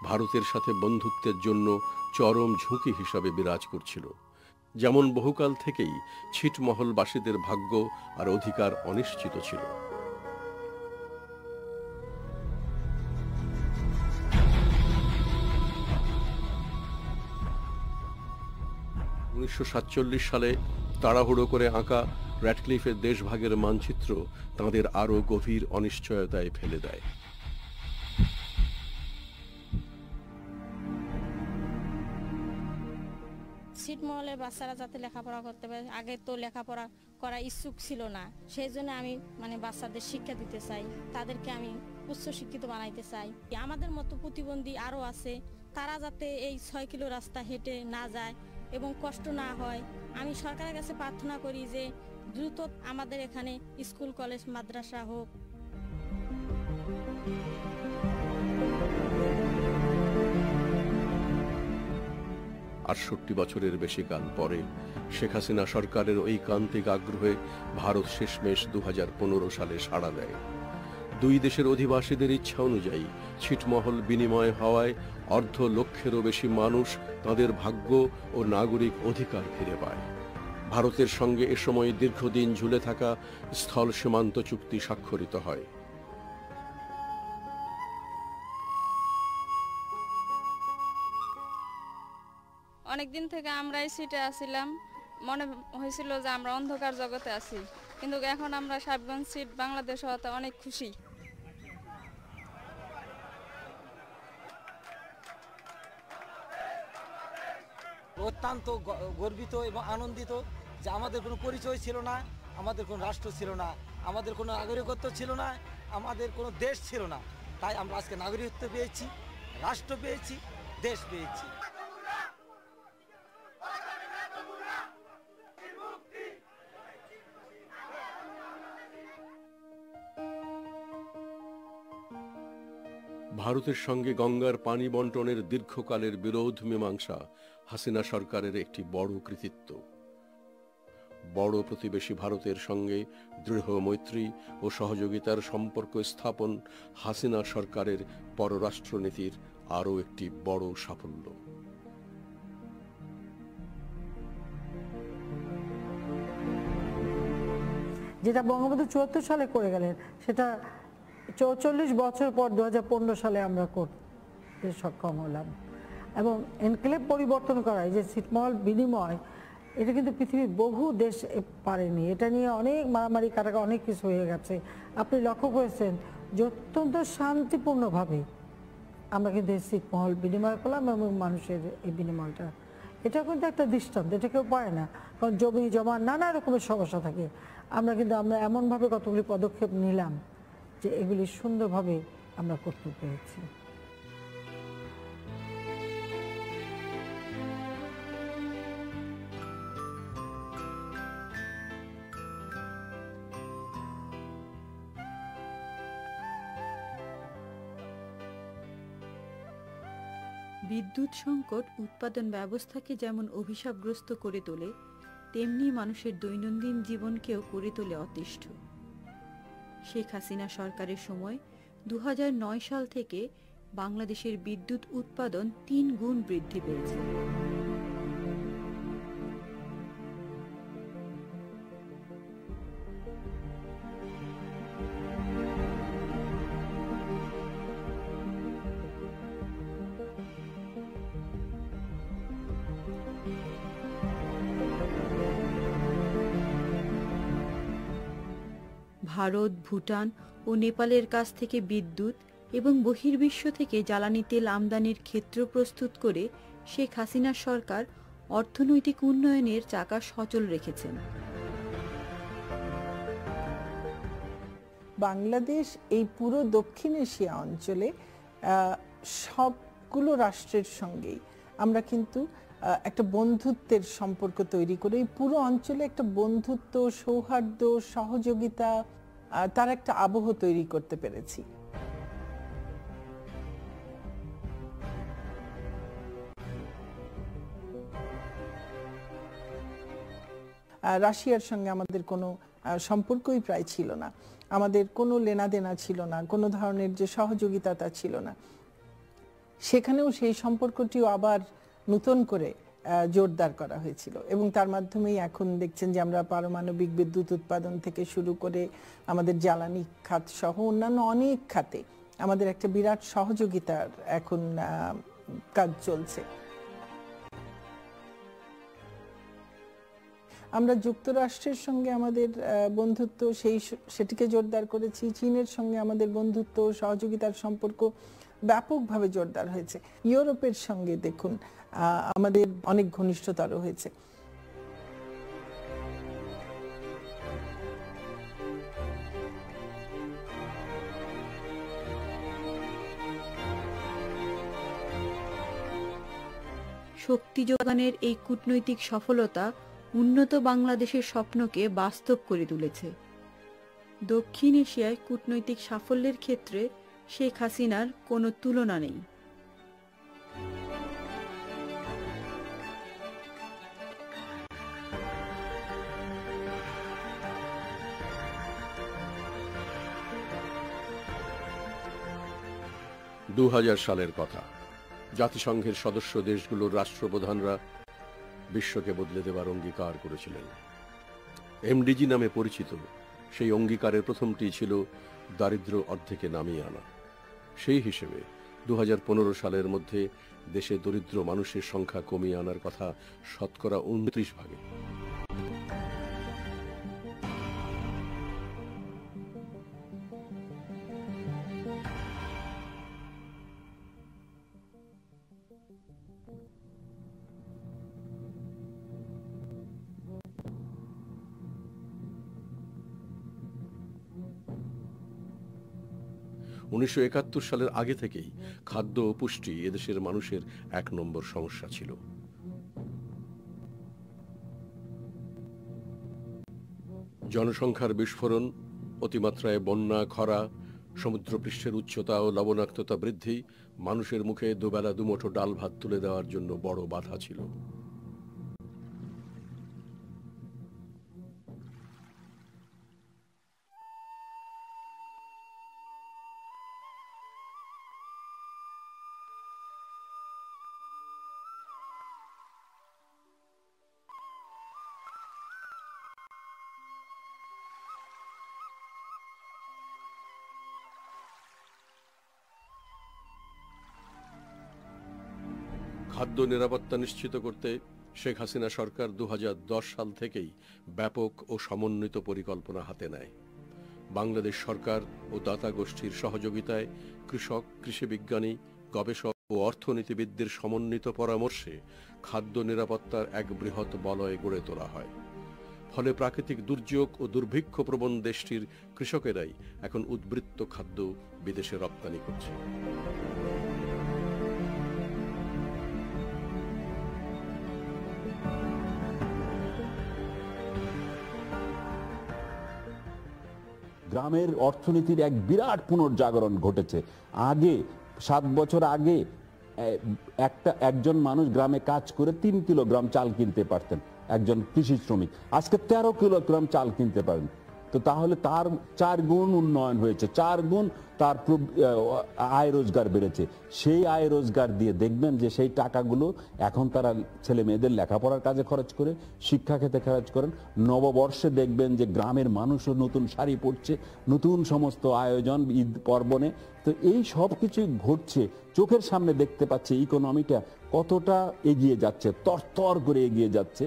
ভারতের সাথে বন্ধুত্বের জন্য চরম ঝুঁকি হিসাবে বিরাজ করছিল। যেমন বহুকাল থেকেই ছিটমহলবাসীদের ভাগ্য আর অধিকার অনিশ্চিত ছিল। 1947 সালে তাড়াহুড়ো করে আঁকা র্যাডক্লিফের দেশভাগের মানচিত্র তাঁদের আরো গভীর অনিশ্চয়তায় ফেলে দেয়। ছিটমহলের বাচ্চারা যাতে লেখাপড়া করতে পারে, আগে তো লেখাপড়া করা ইচ্ছুক ছিল না, সেই জন্য আমি বাচ্চাদের শিক্ষা দিতে চাই, তাদেরকে আমি উচ্চ শিক্ষিত বানাইতে চাই। আমাদের মতো প্রতিবন্ধী আরো আছে, তারা যাতে এই 6 কিলো রাস্তা হেঁটে না যায় এবং কষ্ট না হয়। আমি সরকারের কাছে প্রার্থনা করি যে দ্রুত আমাদের এখানে স্কুল কলেজ মাদ্রাসা হোক। ৬৮ বছরের বেশি কাল পরে শেখ হাসিনা সরকারের ঐকান্তিক আগ্রহে ভারত শেষমেশ 2015 সালে সাড়া দেয়। দুই দেশের অধিবাসীদের ইচ্ছা অনুযায়ী ছিটমহল বিনিময় হওয়ায় 1.5 লক্ষেরও বেশি মানুষ তাদের ভাগ্য ও নাগরিক অধিকার ফিরে পায়। ভারতের সঙ্গে এ সময় দীর্ঘদিন ঝুলে থাকা স্থল সীমান্ত চুক্তি স্বাক্ষরিত হয়। অনেকদিন থেকে আমরা এই সিটে আসছিলাম, মনে হয়েছিল যে আমরা অন্ধকার জগতে আছি, কিন্তু এখন আমরা সাহেবগঞ্জ সিট বাংলাদেশ হওয়াতে অনেক খুশি। অত্যন্ত গর্বিত এবং আনন্দিত যে আমাদের কোনো পরিচয় ছিল না, আমাদের কোনো রাষ্ট্র ছিল না, আমাদের কোনো নাগরিকত্ব ছিল না, আমাদের কোনো দেশ ছিল না। তাই আমরা আজকে নাগরিকত্ব পেয়েছি, রাষ্ট্র পেয়েছি, দেশ পেয়েছি। ভারতের সঙ্গে গঙ্গার পানি বন্টনের দীর্ঘকালের বিরোধ মীমাংসা হাসিনা সরকারের একটি বড় কৃতিত্ব। বড় প্রতিবেশী ভারতের সঙ্গে দৃঢ় মৈত্রী ও সহযোগিতার সম্পর্ক স্থাপন হাসিনা সরকারের পররাষ্ট্রনীতির আরও একটি বড় সাফল্য। যেটা বঙ্গবন্ধু 74 সালে করে গেলেন, সেটা 44 বছর পর 2015 সালে আমরা করতে সক্ষম হলাম। এবং এনক্লেভ পরিবর্তন করা, যে ছিটমহল বিনিময়, এটা কিন্তু পৃথিবীর বহু দেশ পারেনি। এটা নিয়ে অনেক মারামারি কাটাকা অনেক কিছু হয়ে গেছে। আপনি লক্ষ্য করেছেন যে অত্যন্ত শান্তিপূর্ণভাবে আমরা কিন্তু এই ছিটমহল বিনিময় করলাম এবং মানুষের এই বিনিময়টা, এটা কিন্তু একটা দৃষ্টান্ত, এটা কেউ পারে না। কারণ জমি জমা নানা রকমের সমস্যা থাকে, আমরা এমনভাবে কতগুলি পদক্ষেপ নিলাম যে এগুলি সুন্দরভাবে আমরা করতে পেরেছি। বিদ্যুৎ সংকট উৎপাদন ব্যবস্থাকে যেমন অভিশাপগ্রস্ত করে তোলে, তেমনি মানুষের দৈনন্দিন জীবনকেও করে তোলে অতিষ্ঠ। শেখ হাসিনা সরকারের সময় 2009 সাল থেকে বাংলাদেশের বিদ্যুৎ উৎপাদন 3 গুণ বৃদ্ধি পেয়েছে। ভারত, ভুটান ও নেপালের কাছ থেকে বিদ্যুৎ এবং বহির্বিশ্ব থেকে জ্বালানি তেল আমদানির ক্ষেত্র প্রস্তুত করে শেখ হাসিনা সরকার অর্থনৈতিক উন্নয়নের চাকা সচল রেখেছেন। বাংলাদেশ এই পুরো দক্ষিণ এশিয়া অঞ্চলে সবগুলো রাষ্ট্রের সঙ্গেই আমরা কিন্তু একটা বন্ধুত্বের সম্পর্ক তৈরি করে এই পুরো অঞ্চলে একটা বন্ধুত্ব, সৌহার্দ্য, সহযোগিতা, তার একটা আবহ তৈরি করতে পেরেছি। রাশিয়ার সঙ্গে আমাদের কোনো সম্পর্কই প্রায় ছিল না, আমাদের কোনো লেনাদেনা ছিল না, কোনো ধরনের যে সহযোগিতা তা ছিল না। সেখানেও সেই সম্পর্কটিও আবার নতুন করে জোরদার করা হয়েছিল এবং তার মাধ্যমেই এখন দেখছেন যে আমরা পারমাণবিক বিদ্যুৎ উৎপাদন থেকে শুরু করে আমাদের জ্বালানি খাত সহ অন্যান্য অনেক খাতে আমাদের একটা বিরাট সহযোগিতার এখন কাজ চলছে। আমরা যুক্তরাষ্ট্রের সঙ্গে আমাদের বন্ধুত্ব সেটিকে জোরদার করেছি, চীনের সঙ্গে আমাদের বন্ধুত্ব সহযোগিতার সম্পর্ক ব্যাপকভাবে জোরদার হয়েছে, ইউরোপের সঙ্গে দেখুন আমাদের অনেক ঘনিষ্ঠতর হয়েছে। শক্তি যোগানের এই কূটনৈতিক সফলতা উন্নত বাংলাদেশের স্বপ্নকে বাস্তব করে তুলেছে। দক্ষিণ এশিয়ায় কূটনৈতিক সাফল্যের ক্ষেত্রে শেখ হাসিনার কোনো তুলনা নেই। সালের কথা, জাতিসংঘের সদস্য দেশগুলোর রাষ্ট্রপ্রধানরা বিশ্বকে বদলে দেবার অঙ্গীকার করেছিলেন। এমডিজি নামে পরিচিত সেই অঙ্গীকারের প্রথমটি ছিল দারিদ্র্য অর্ধেকে নামিয়ে আনা। সেই হিসেবে 2015 সালের মধ্যে দেশে দরিদ্র মানুষের সংখ্যা কমিয়ে আনার কথা শতকরা 29 ভাগে। সালের আগে থেকেই খাদ্য ও পুষ্টি এদেশের মানুষের 1 নম্বর সমস্যা ছিল। জনসংখ্যার বিস্ফোরণ, অতিমাত্রায় বন্যা, খরা, সমুদ্রপৃষ্ঠের উচ্চতা ও লবণাক্ততা বৃদ্ধি মানুষের মুখে দুবেলা দুমুঠো ডাল ভাত তুলে দেওয়ার জন্য বড় বাধা ছিল। খাদ্য নিরাপত্তা নিশ্চিত করতে শেখ হাসিনা সরকার 2010 সাল থেকেই ব্যাপক ও সমন্বিত পরিকল্পনা হাতে নেয়। বাংলাদেশ সরকার ও দাতা গোষ্ঠীর সহযোগিতায় কৃষক, কৃষি বিজ্ঞানী, গবেষক ও অর্থনীতিবিদদের সমন্বিত পরামর্শে খাদ্য নিরাপত্তার এক বৃহৎ বলয় গড়ে তোলা হয়। ফলে প্রাকৃতিক দুর্যোগ ও দুর্ভিক্ষ প্রবণ দেশটির কৃষকেরাই এখন উদ্বৃত্ত খাদ্য বিদেশে রপ্তানি করছে। গ্রামের অর্থনীতির এক বিরাট পুনর্জাগরণ ঘটেছে। আগে 7 বছর আগে একজন মানুষ গ্রামে কাজ করে 3 কিলোগ্রাম চাল কিনতে পারতেন, একজন কৃষি শ্রমিক। আজকে 13 কিলোগ্রাম চাল কিনতে পারেন। তো তাহলে তার 4 গুণ উন্নয়ন হয়েছে, 4 গুণ তার আয় রোজগার বেড়েছে। সেই আয় রোজগার দিয়ে দেখবেন যে সেই টাকাগুলো এখন তারা ছেলে মেয়েদের লেখাপড়ার কাজে খরচ করে, শিক্ষা ক্ষেত্রে খরচ করেন। নববর্ষে দেখবেন যে গ্রামের মানুষও নতুন শাড়ি পরছে, নতুন সমস্ত আয়োজন ঈদ পার্বণে। তো এই সব কিছুই ঘটছে, চোখের সামনে দেখতে পাচ্ছে ইকোনমিটা কতটা এগিয়ে যাচ্ছে, তরতর করে এগিয়ে যাচ্ছে।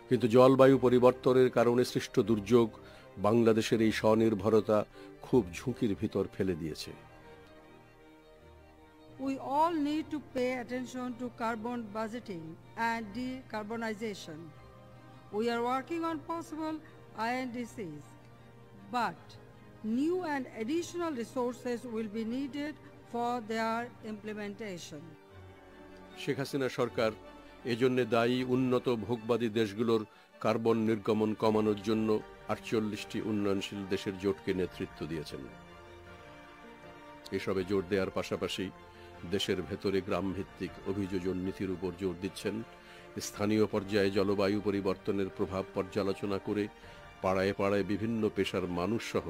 কিন্তু জলবায়ু পরিবর্তনের কারণে সৃষ্ট দুর্যোগ বাংলাদেশের এই স্বনির্ভরতা খুব ঝুঁকির ভিতর ফেলে দিয়েছে। We all need to pay attention to carbon budgeting and decarbonization. We are working on possible INDCs, but new and additional resources will be needed for their implementation. Sheikh Hasina সরকার এজন্য দায়ী উন্নত ভোগবাদী দেশগুলোর কার্বন নির্গমন কমানোর জন্য 48টি উন্নয়নশীল দেশের জোটকে নেতৃত্ব দিয়েছেন। এসবে জোর দেওয়ার পাশাপাশি দেশের ভেতরে গ্রাম ভিত্তিক অভিযোজন নীতির উপর জোর দিচ্ছেন স্থানীয় পর্যায়ে জলবায়ু পরিবর্তনের প্রভাব পর্যালোচনা করে পাড়ায় পাড়ায় বিভিন্ন পেশার মানুষ সহ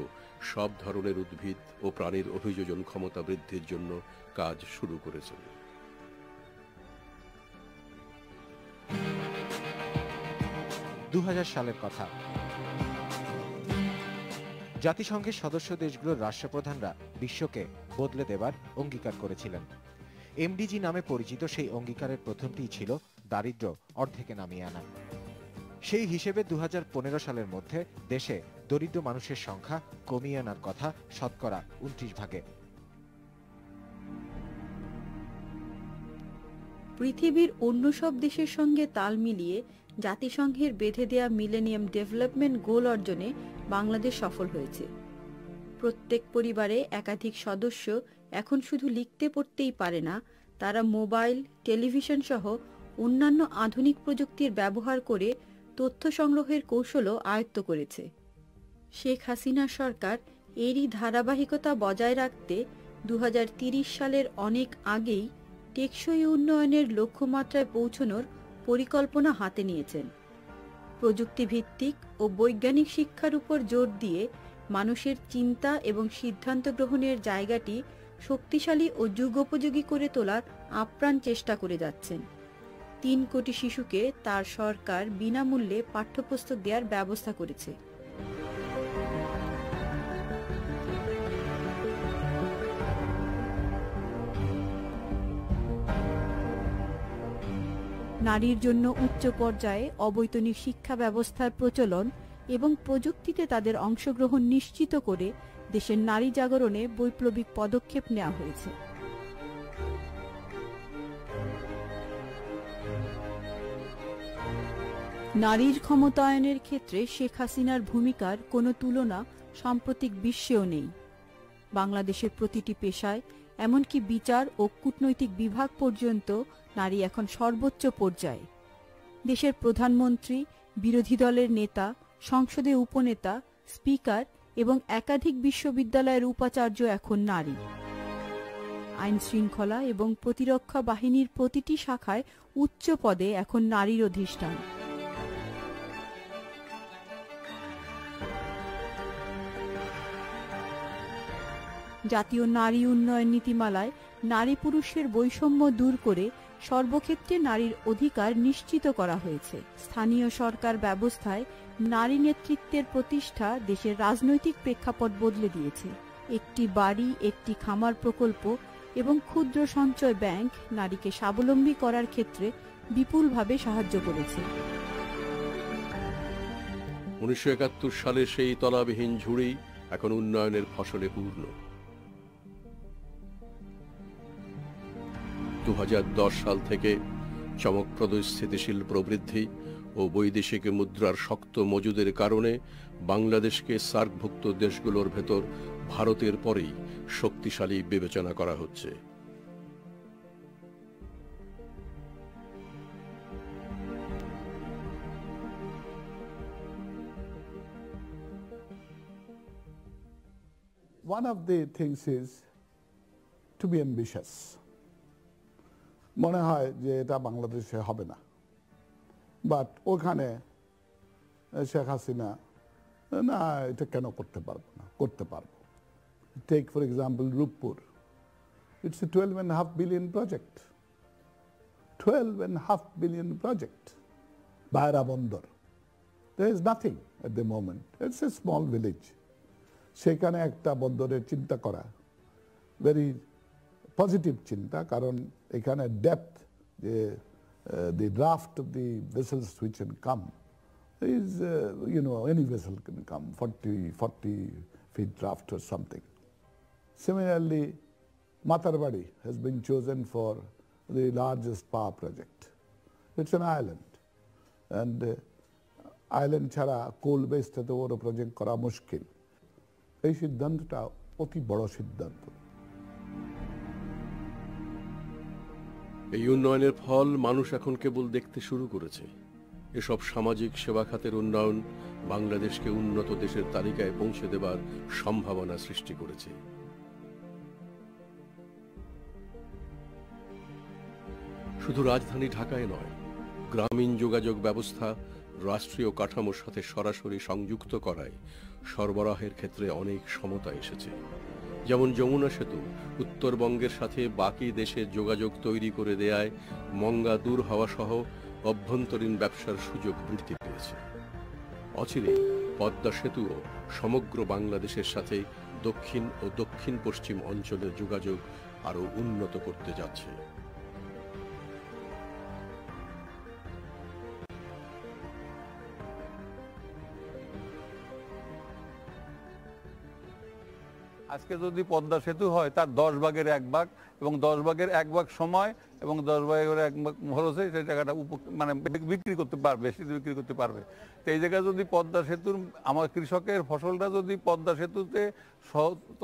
সব ধরনের উদ্ভিদ ও প্রাণীর অভিযোজন ক্ষমতা বৃদ্ধির জন্য কাজ শুরু করেছেন। সালের কথা। জাতিসংঘের সদস্য দেশগুলোর রাষ্ট্রপ্রধানরা বিশ্বকে বদলে দেবার অঙ্গীকার করেছিলেন। এমডিজি নামে পরিচিত সেই অঙ্গীকারের প্রথমটিই ছিল দারিদ্র্য অর্ধেকে নামিয়ে আনা। সেই হিসেবে 2015 সালের মধ্যে দেশে দরিদ্র মানুষের সংখ্যা কমিয়ে আনার কথা শতকরা 29 ভাগে। পৃথিবীর অন্য সব দেশের সঙ্গে তাল মিলিয়ে জাতিসংঘের বেঁধে দেয়া মিলেনিয়াম ডেভেলপমেন্ট গোল অর্জনে বাংলাদেশ সফল হয়েছে। প্রত্যেক পরিবারে একাধিক সদস্য এখন শুধু লিখতে পড়তেই পারে না, তারা মোবাইল, টেলিভিশন সহ অন্যান্য আধুনিক প্রযুক্তির ব্যবহার করে তথ্য সংগ্রহের কৌশলও আয়ত্ত করেছে। শেখ হাসিনা সরকার এরই ধারাবাহিকতা বজায় রাখতে 2030 সালের অনেক আগেই টেকসই উন্নয়নের লক্ষ্যমাত্রায় পৌঁছানোর পরিকল্পনা হাতে নিয়েছেন। প্রযুক্তিভিত্তিক ও বৈজ্ঞানিক শিক্ষার উপর জোর দিয়ে মানুষের চিন্তা এবং সিদ্ধান্ত গ্রহণের জায়গাটি শক্তিশালী ও যুগোপযোগী করে তোলার আপ্রাণ চেষ্টা করে যাচ্ছেন। 3 কোটি শিশুকে তার সরকার বিনামূল্যে পাঠ্যপুস্তক দেওয়ার ব্যবস্থা করেছে। নারীর জন্য উচ্চ পর্যায়ে অবৈতনিক শিক্ষা ব্যবস্থার প্রচলন এবং প্রযুক্তিতে তাদের অংশগ্রহণ নিশ্চিত করে দেশের নারী জাগরণে বৈপ্লবিক পদক্ষেপ নেওয়া হয়েছে। নারীর ক্ষমতায়নের ক্ষেত্রে শেখ হাসিনার ভূমিকার কোনো তুলনা সাম্প্রতিক বিশ্বেও নেই। বাংলাদেশের প্রতিটি পেশায়, এমনকি বিচার ও কূটনৈতিক বিভাগ পর্যন্ত নারী এখন সর্বোচ্চ পর্যায়ে। দেশের প্রধানমন্ত্রী, বিরোধী দলের নেতা, সংসদে উপনেতা, স্পিকার এবং একাধিক বিশ্ববিদ্যালয়ের উপাচার্য এখন নারী। আইন শৃঙ্খলা এবং প্রতিরক্ষা বাহিনীর প্রতিটি শাখায় উচ্চ পদে এখন নারীর অধিষ্ঠান। জাতীয় নারী উন্নয়ন নীতিমালায় নারী পুরুষের বৈষম্য দূর করে সর্বক্ষেত্রে নারীর অধিকার নিশ্চিত করা হয়েছে। স্থানীয় সরকার ব্যবস্থায় নারী নেতৃত্বের প্রতিষ্ঠা দেশের রাজনৈতিক প্রেক্ষাপট বদলে দিয়েছে। একটি বাড়ি, একটি খামার প্রকল্প এবং ক্ষুদ্র সঞ্চয় ব্যাংক নারীকে স্বাবলম্বী করার ক্ষেত্রে বিপুলভাবে সাহায্য করেছে। 1971 সালে সেই তলাবিহীন ঝুড়ি এখন উন্নয়নের ফসলে পূর্ণ। 2010 সাল থেকে চমকপ্রদ স্থিতিশীল প্রবৃদ্ধি ও বৈদেশিক মুদ্রার শক্ত মজুদের কারণে বাংলাদেশকে সার্কভুক্ত দেশগুলোর ভেতর ভারতের পরেই শক্তিশালী বিবেচনা করা হচ্ছে। One of the things is to be ambitious. মনে হয় যে এটা বাংলাদেশে হবে না, বাট ওখানে শেখ হাসিনা না এটা কেন করতে পারবো না, করতে পারবো। Take for example Rooppur, it's a 12.5 billion project. 12.5 billion project. Baira Bondor. There is nothing at the moment. It's a small village. সেখানে একটা বন্দরের চিন্তা করা ভেরি পজিটিভ চিন্তা, কারণ এখানে ডেপথ, যে the draft of the vessels which can come is, any vessel can come, 40 feet draft or something. Similarly, Matarbadi has been chosen for the largest power project. It's an island, and island ছাড়া কোল based এত বড় project করা মুশকিল। এই সিদ্ধান্তটা অতি বড় সিদ্ধান্ত। এই উন্নয়নের ফল মানুষ এখন কেবল দেখতে শুরু করেছে। এসব সামাজিক সেবা খাতের উন্নয়ন বাংলাদেশকে উন্নত দেশের তালিকায় পৌঁছে দেবার সম্ভাবনা সৃষ্টি করেছে। শুধু রাজধানী ঢাকায় নয়, গ্রামীণ যোগাযোগ ব্যবস্থা রাষ্ট্রীয় কাঠামোর সাথে সরাসরি সংযুক্ত করায় সরবরাহের ক্ষেত্রে অনেক সমতা এসেছে। যেমন যমুনা সেতু উত্তরবঙ্গের সাথে বাকি দেশের যোগাযোগ তৈরি করে দেয়ায় মঙ্গা দূর হওয়া সহ অভ্যন্তরীণ ব্যবসার সুযোগ বৃদ্ধি পেয়েছে। অচিরেই পদ্মা সেতুও সমগ্র বাংলাদেশের সাথে দক্ষিণ ও দক্ষিণ পশ্চিম অঞ্চলের যোগাযোগ আরও উন্নত করতে যাচ্ছে। আজকে যদি পদ্মা সেতু হয় তার 10 ভাগের 1 ভাগ এবং 10 ভাগের 1 ভাগ সময় এবং 10 ভাগের 1 ভাগ খরচে সেই জায়গাটা মানে বিক্রি করতে পারবে, বেশি বিক্রি করতে পারবে। তো এই জায়গায় যদি পদ্মা সেতুর আমার কৃষকের ফসলটা যদি পদ্মা সেতুতে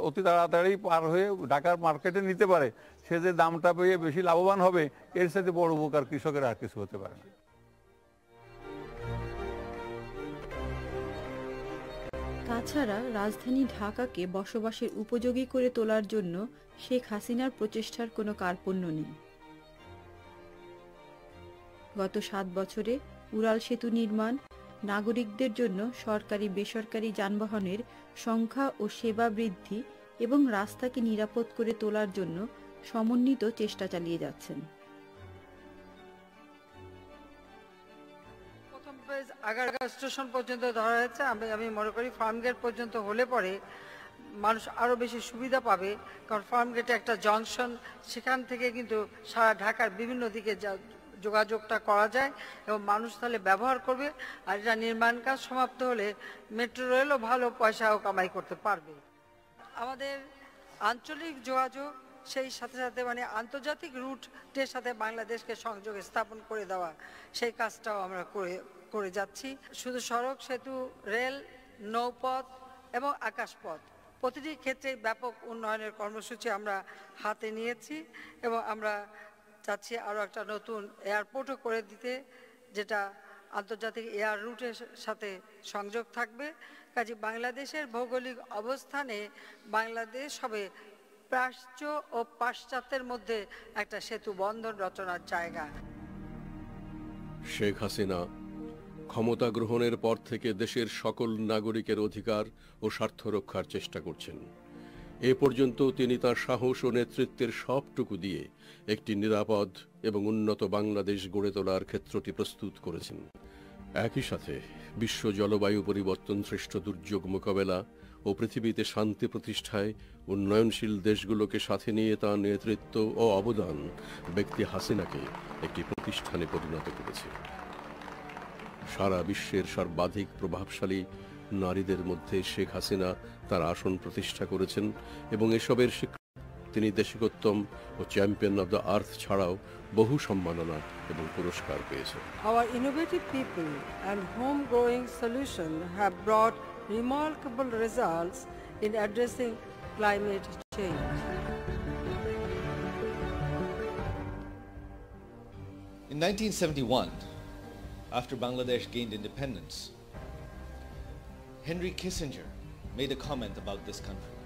অতি তাড়াতাড়ি পার হয়ে ঢাকার মার্কেটে নিতে পারে, সে যে দামটা পেয়ে বেশি লাভবান হবে, এর সাথে বড় উপকার কৃষকের আর কিছু হতে পারে না। তাছাড়া রাজধানী ঢাকাকে বসবাসের উপযোগী করে তোলার জন্য শেখ হাসিনার প্রচেষ্টার কোনো কার্পণ্য নেই। গত 7 বছরে উড়াল সেতু নির্মাণ, নাগরিকদের জন্য সরকারি বেসরকারি যানবাহনের সংখ্যা ও সেবা বৃদ্ধি এবং রাস্তাকে নিরাপদ করে তোলার জন্য সমন্বিত চেষ্টা চালিয়ে যাচ্ছেন। আগারগাঁও স্টেশন পর্যন্ত ধরা হয়েছে। আমি মনে করি ফার্ম গেট পর্যন্ত হলে পরে মানুষ আরও বেশি সুবিধা পাবে, কারণ ফার্ম গেটে একটা জংশন, সেখান থেকে কিন্তু সারা ঢাকার বিভিন্ন দিকে যোগাযোগটা করা যায় এবং মানুষ তাহলে ব্যবহার করবে। আর এটা নির্মাণ কাজ সমাপ্ত হলে মেট্রো রেলও ভালো পয়সাও কামাই করতে পারবে। আমাদের আঞ্চলিক যোগাযোগ সেই সাথে সাথে মানে আন্তর্জাতিক রুটের সাথে বাংলাদেশকে সংযোগ স্থাপন করে দেওয়া, সেই কাজটাও আমরা করে যাচ্ছি। শুধু সড়ক, সেতু, রেল, নৌপথ এবং আকাশপথ প্রতিটি ক্ষেত্রে ব্যাপক উন্নয়নের কর্মসূচি আমরা হাতে নিয়েছি এবং আমরা চাচ্ছি আরও একটা নতুন এয়ারপোর্টও করে দিতে, যেটা আন্তর্জাতিক এয়ার রুটের সাথে সংযোগ থাকবে। কাজে বাংলাদেশের ভৌগোলিক অবস্থানে বাংলাদেশ হবে প্রাচ্য ও পাশ্চাত্যের মধ্যে একটা সেতু বন্ধন রচনার জায়গা। শেখ হাসিনা ক্ষমতা গ্রহণের পর থেকে দেশের সকল নাগরিকের অধিকার ও স্বার্থ রক্ষার চেষ্টা করছেন। এ পর্যন্ত তিনি তার সাহস ও নেতৃত্বের সবটুকু দিয়ে একটি নিরাপদ এবং উন্নত বাংলাদেশ গড়ে তোলার ক্ষেত্রটি প্রস্তুত করেছেন। একই সাথে বিশ্ব জলবায়ু পরিবর্তন সৃষ্ট দুর্যোগ মোকাবেলা ও পৃথিবীতে শান্তি প্রতিষ্ঠায় উন্নয়নশীল দেশগুলোকে সাথে নিয়ে তার নেতৃত্ব ও অবদান ব্যক্তি হাসিনাকে একটি প্রতিষ্ঠানে পরিণত করেছে। সারা বিশ্বের সর্বাধিক প্রভাবশালী নারীদের মধ্যে শেখ হাসিনা তার আসন প্রতিষ্ঠা করেছেন এবং এসবের তিনি দেশিকোত্তম ও চ্যাম্পিয়ন অব দ্য আর্থ ছাড়াও বহু সম্মাননা এবং পুরস্কার পেয়েছেন। Our innovative people and home-growing solutions have brought remarkable results in addressing climate change. In 1971, after Bangladesh gained independence, Henry Kissinger made a comment about this country.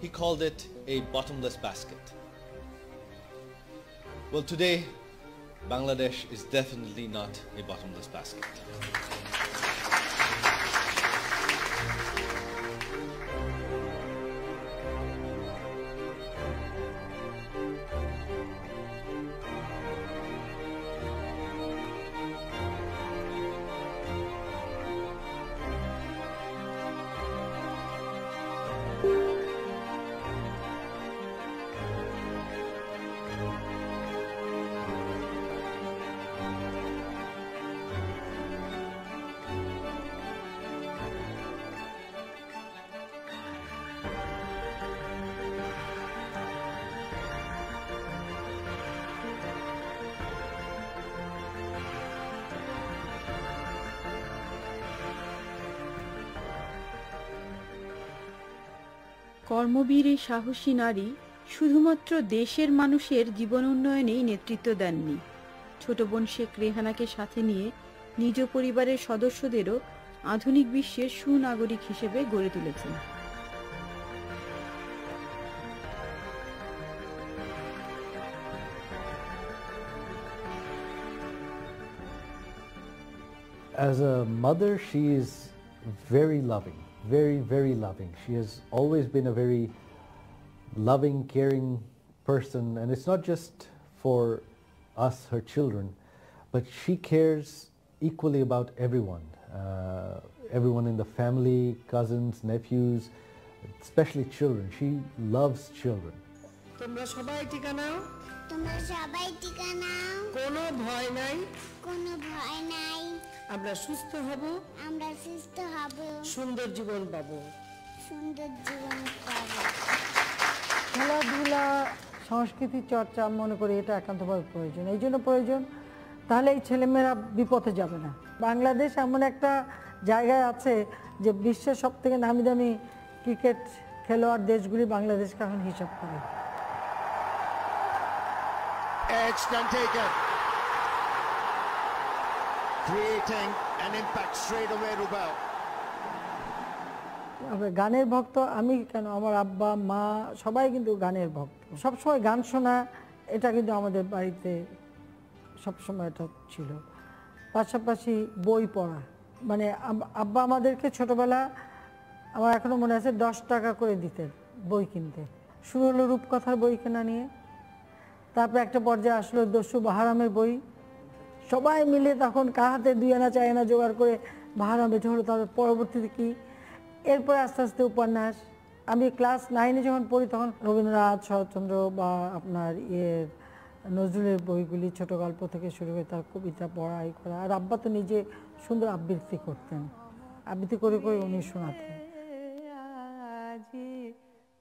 He called it a bottomless basket. Well, today, Bangladesh is definitely not a bottomless basket. কর্মবীর এই সাহসী নারী শুধুমাত্র দেশের মানুষের জীবন উন্নয়নেই নেতৃত্ব দেননি, ছোট বোন শেখ রেহানাকে সাথে নিয়ে নিজ পরিবারের সদস্যদেরও আধুনিক বিশ্বের সুনাগরিক হিসেবে গড়ে তুলেছেন। As a mother, she is very loving, very, very loving. She has always been a very loving, caring person, and it's not just for us, her children, but she cares equally about everyone. Everyone in the family, cousins, nephews, especially children. She loves children. তোমরা সবাই টিকা নাও, তোমরা সবাই টিকা নাও, কোনো ভয় নাই, কোনো ভয় নাই, আমরা সুস্থ হব, আমরা সুস্থ হব, সুন্দর জীবন পাবো, সুন্দর জীবন পাবো। খেলাধুলা সংস্কৃতি চর্চা মনে করি এটা একান্তভাবে প্রয়োজন, এই জন্য প্রয়োজন, তাহলে এই ছেলেমেয়েরা বিপথে যাবে না। বাংলাদেশ এমন একটা জায়গায় আছে যে বিশ্বের সব থেকে নামি দামি ক্রিকেট খেলোয়াড় দেশগুলি বাংলাদেশকে এখন হিসাব করে। Edged and taken, creating an impact straight away, Rubel. গানের ভক্ত আমি কেন, আমার আব্বা মা সবাই কিন্তু গানের ভক্ত, সবসময় গান শোনা এটা কিন্তু আমাদের বাড়িতে সবসময় এটা ছিল। পাশাপাশি বই পড়া, মানে আব্বা আমাদেরকে ছোটবেলা, আমার এখনো মনে আছে 10 টাকা করে দিতেন বই কিনতে। শুরু হলো রূপকথার বই কেনা নিয়ে, তারপরে একটা পর্যায়ে আসলো দস্যু বাহারামের বই, সবাই মিলে তখন কাহাতে 2 আনা 4 আনা জোগাড় করে বাহারাম এটা হলো, তারপর পরবর্তীতে কি, এরপরে আস্তে আস্তে উপন্যাস। আমি ক্লাস 9-এ যখন পড়ি তখন রবীন্দ্রনাথ, শরৎচন্দ্র বা আপনার নজরুলের বইগুলি, ছোট গল্প থেকে শুরু করে তার কবিতা পড়া এই করা। আর আব্বা তো নিজে সুন্দর আবৃত্তি করতেন, আবৃত্তি করে করে উনি শোনাতেন।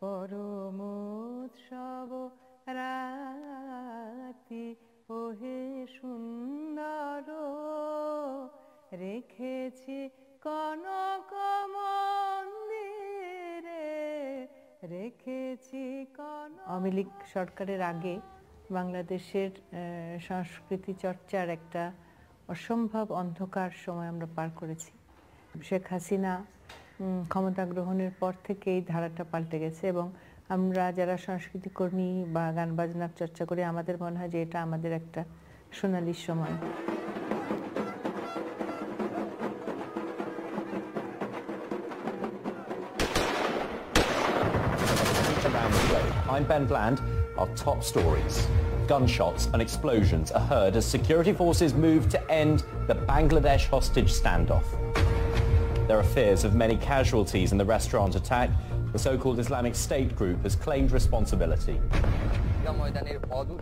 পরম উৎসব রাতি ওহে সুন্দর রেখেছি কনক মন্দিরে রেখেছি কনক। আওয়ামী লীগ সরকারের আগে বাংলাদেশের সংস্কৃতি চর্চার একটা অসম্ভব অন্ধকার সময় আমরা পার করেছি। শেখ হাসিনা ক্ষমতা গ্রহণের পর থেকে এই ধারাটা পাল্টে গেছে এবং আমরা যারা সংস্কৃতি কর্মী বা গান বাজনার চর্চা করি আমাদের মনে হয় যে এটা আমাদের একটা সোনালি সময়। I'm Ben Bland. Our top stories. Gunshots and explosions are heard as security forces move to end the Bangladesh hostage standoff. There are fears of many casualties in the restaurant attack. The so-called Islamic State group has claimed responsibility.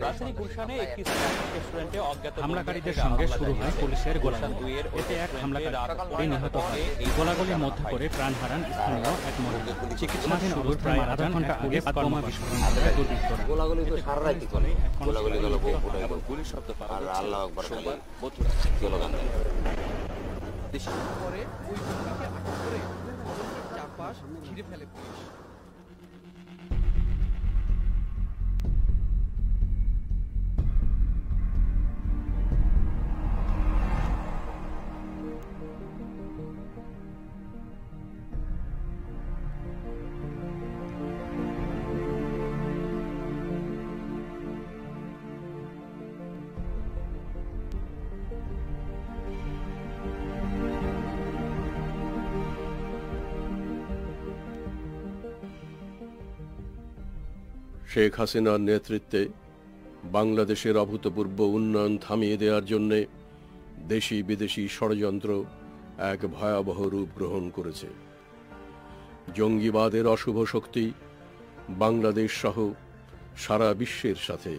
রাজধানী গুলশানে একটি রেস্টুরেন্টে হামলাকারীদের সঙ্গে শুরু হয় পুলিশের গোলাগুলি। এতে এক হামলাকারী নিহত হয়। গোলাগুলির মধ্যে করে প্রাণ হারান স্থানীয় এক মহিলা। চিকিৎসাধীন অবস্থায় প্রায় আধা ঘন্টা আগে বোমা বিস্ফোরণ করে দুর্বৃত্তরা। গোলাগুলি তো সারা রাতই করে। গোলাগুলি গেল এবং গুলি শব্দ পাওয়া যায়। আল্লাহু আকবার বন্ধুরা স্লোগান দেন। দেশের পরে ওই ব্যক্তিকে আটক করে চারপাশ ঘিরে ফেলে পুলিশ। শেখ হাসিনার নেতৃত্বে বাংলাদেশের অভূতপূর্ব উন্নয়ন থামিয়ে দেওয়ার জন্যে দেশি বিদেশি ষড়যন্ত্র এক ভয়াবহ রূপ গ্রহণ করেছে। জঙ্গিবাদের অশুভ শক্তি বাংলাদেশ সহ সারা বিশ্বের সাথে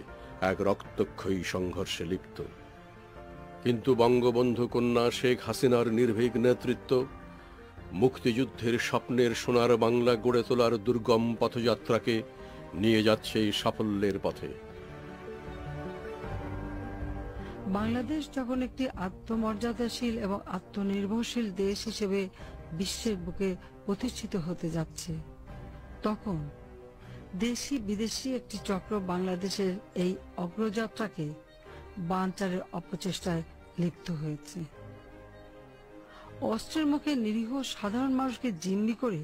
এক রক্তক্ষয়ী সংঘর্ষে লিপ্ত। কিন্তু বঙ্গবন্ধু কন্যা শেখ হাসিনার নির্ভীক নেতৃত্ব মুক্তিযুদ্ধের স্বপ্নের সোনার বাংলা গড়ে তোলার দুর্গম পথযাত্রাকে নিয়ে যাচ্ছে সাফল্যের পথে। বাংলাদেশ যখন একটি আত্মমর্যাদাশীল এবং আত্মনির্ভরশীল দেশ হিসেবে বিশ্বের বুকে প্রতিষ্ঠিত হতে যাচ্ছে, তখন দেশি বিদেশি একটি চক্র বাংলাদেশের এই অগ্রযাত্রাকে বানচারের অপচেষ্টায় লিপ্ত হয়েছে। অস্ত্রের মুখে নিরীহ সাধারণ মানুষকে জিম্মি করে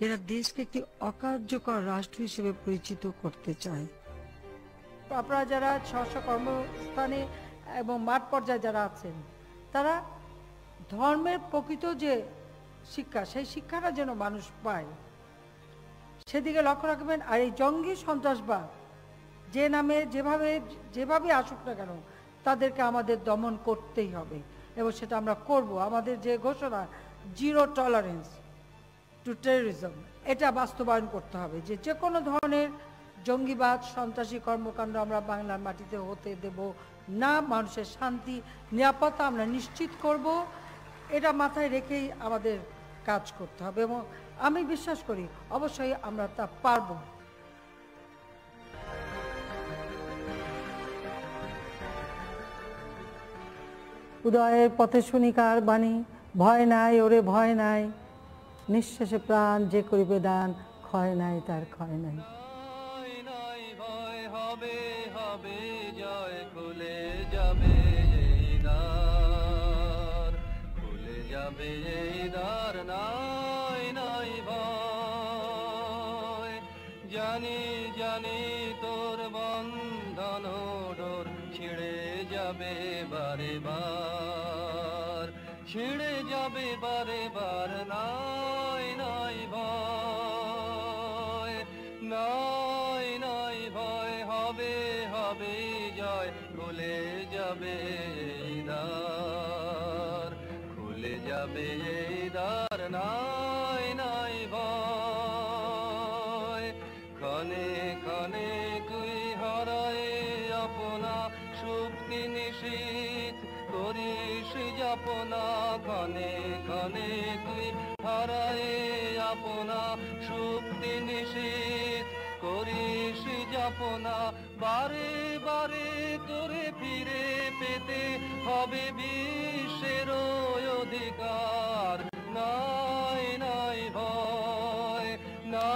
এরা দেশকে একটি অকার্যকর রাষ্ট্র হিসেবে পরিচিত করতে চায়। আপনারা যারা স্ব কর্মস্থানে এবং মাঠ পর্যায়ে যারা আছেন, তারা ধর্মের প্রকৃত যে শিক্ষা, সেই শিক্ষাটা যেন মানুষ পায়, সেদিকে লক্ষ্য রাখবেন। আর এই জঙ্গি সন্ত্রাসবাদ যে নামে যেভাবে আসুক না কেন, তাদেরকে আমাদের দমন করতেই হবে এবং সেটা আমরা করব। আমাদের যে ঘোষণা জিরো টলারেন্স টু টেররিজম, এটা বাস্তবায়ন করতে হবে, যে কোনো ধরনের জঙ্গিবাদ সন্ত্রাসী কর্মকাণ্ড আমরা বাংলার মাটিতে হতে দেব না। মানুষের শান্তি নিরাপত্তা আমরা নিশ্চিত করব, এটা মাথায় রেখেই আমাদের কাজ করতে হবে এবং আমি বিশ্বাস করি অবশ্যই আমরা তা পারব। উদয়ের পথে শুনি কার বাণী, ভয় নাই ওরে ভয় নাই, নিঃশেষে প্রাণ যে করিবে দান, ক্ষয় নাই তার ক্ষয় নাই। জানি জানি তোর বন্ধন ডোর ছিঁড়ে যাবে বারে বার, ছিঁড়ে যাবে বারে বার। নাই নাই ভয়, নাই নাই ভয়, হবে হবে জয়, খুলে যাবে এই দ্বার, খুলে যাবে এই দ্বার। নাই নাই ভয়, ক্ষণে ক্ষণে তুই হারায় আপনা শক্তি নিশীথ করিস যাপনা, ক্ষণে ক্ষণে তুই হারায় আপনা শক্তি নিশীথ করিস যাপনা। বারে বারে তোরে ফিরে পেতে হবে বিশ্বের অধিকার। নাই নাই ভয়, না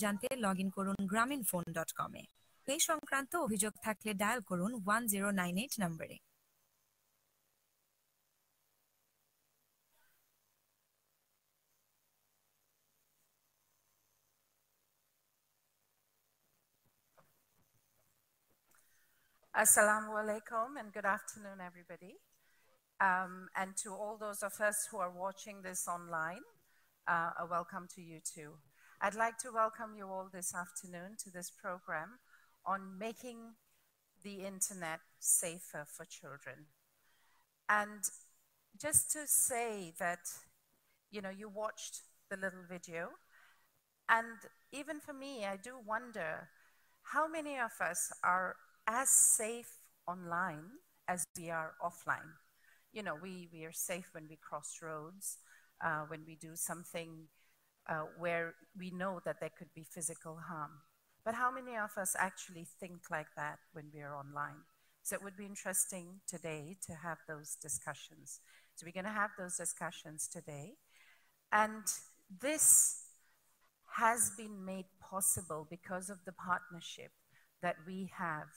জানতে লগ ইন করুন grameenphone.com-এ। এই সংক্রান্ত অভিযোগ থাকলে ডায়াল করুন 1098 নম্বরে। Assalamu alaikum and good afternoon, everybody. And to all those of us who are watching this online, a welcome to you too. I'd like to welcome you all this afternoon to this program on making the internet safer for children. And just to say that, you know, you watched the little video, and even for me, I do wonder how many of us are as safe online as we are offline. You know, we are safe when we cross roads, when we do something where we know that there could be physical harm. But how many of us actually think like that when we are online? So it would be interesting today to have those discussions. So we're going to have those discussions today. And this has been made possible because of the partnership that we have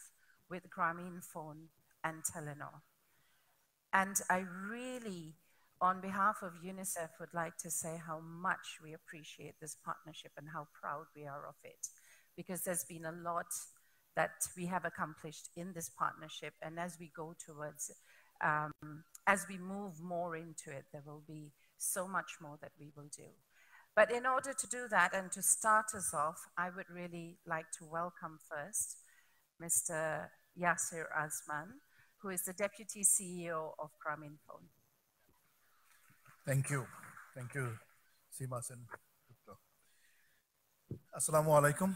with Grameenphone and Telenor. And I really, on behalf of UNICEF, would like to say how much we appreciate this partnership and how proud we are of it, because there's been a lot that we have accomplished in this partnership. And as we go towards, as we move more into it, there will be so much more that we will do. But in order to do that and to start us off, I would really like to welcome first Mr. Yasir Azman, who is the Deputy CEO of Grameenphone. Thank you. Thank you, Seema Sen. Assalamu alaikum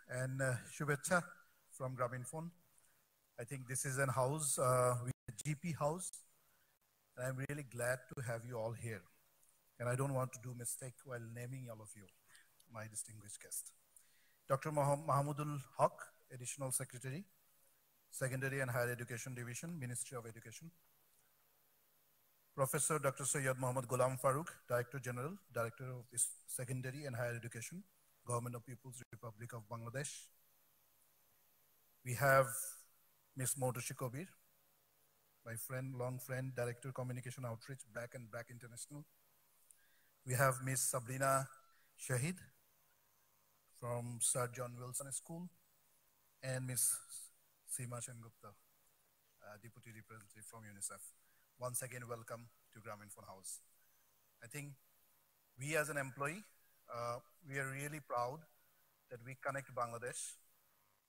and Shubhecha from Grameenphone. I think this is a house, a GP house, and I'm really glad to have you all here. And I don't want to do mistake while naming all of you, my distinguished guest. Dr. Mahmoudul Haq, Additional Secretary, Secondary and Higher Education Division, Ministry of Education. Professor Dr. Sayyid Muhammad Ghulam Farooq, Director General, Director of Secondary and Higher Education, Government of People's Republic of Bangladesh. We have Ms. Motoshi Kobir, my friend, long friend, Director Communication Outreach, Black and Black International. We have Ms. Sabrina Shahid from Sir John Wilson School, and Ms. Seema Sengupta, Deputy Representative from UNICEF. Once again, welcome to Grameenphone House. I think we as an employee, we are really proud that we connect Bangladesh.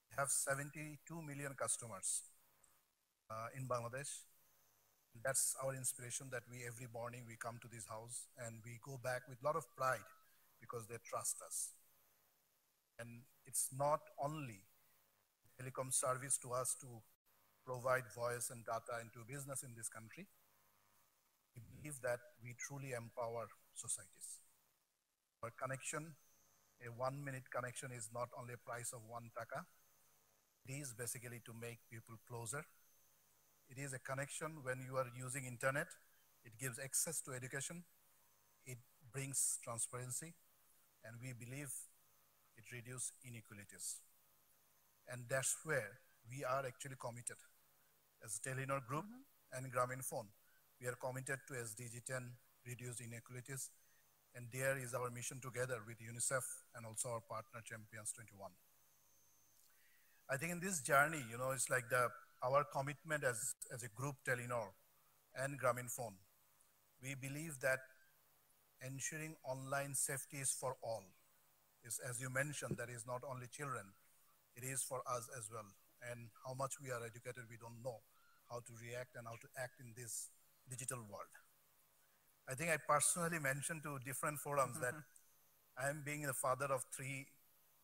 We have 72 million customers in Bangladesh. That's our inspiration, that we every morning we come to this house and we go back with a lot of pride because they trust us. And it's not only telecom service to us to provide voice and data into business in this country. We believe that we truly empower societies. Our connection, a 1-minute connection, is not only a price of 1 taka. It is basically to make people closer. It is a connection when you are using internet. It gives access to education. It brings transparency. And we believe it reduces inequalities. And that's where we are actually committed. As Telenor Group and Grameenphone, we are committed to SDG 10, reduce inequalities. And there is our mission together with UNICEF and also our partner Champions 21. I think in this journey, you know, it's like our commitment as a group, Telenor and Grameenphone, we believe that ensuring online safety is for all. Is, as you mentioned, that is not only children, it is for us as well. And how much we are educated, we don't know how to react and how to act in this digital world. I think I personally mentioned to different forums that I am being the father of 3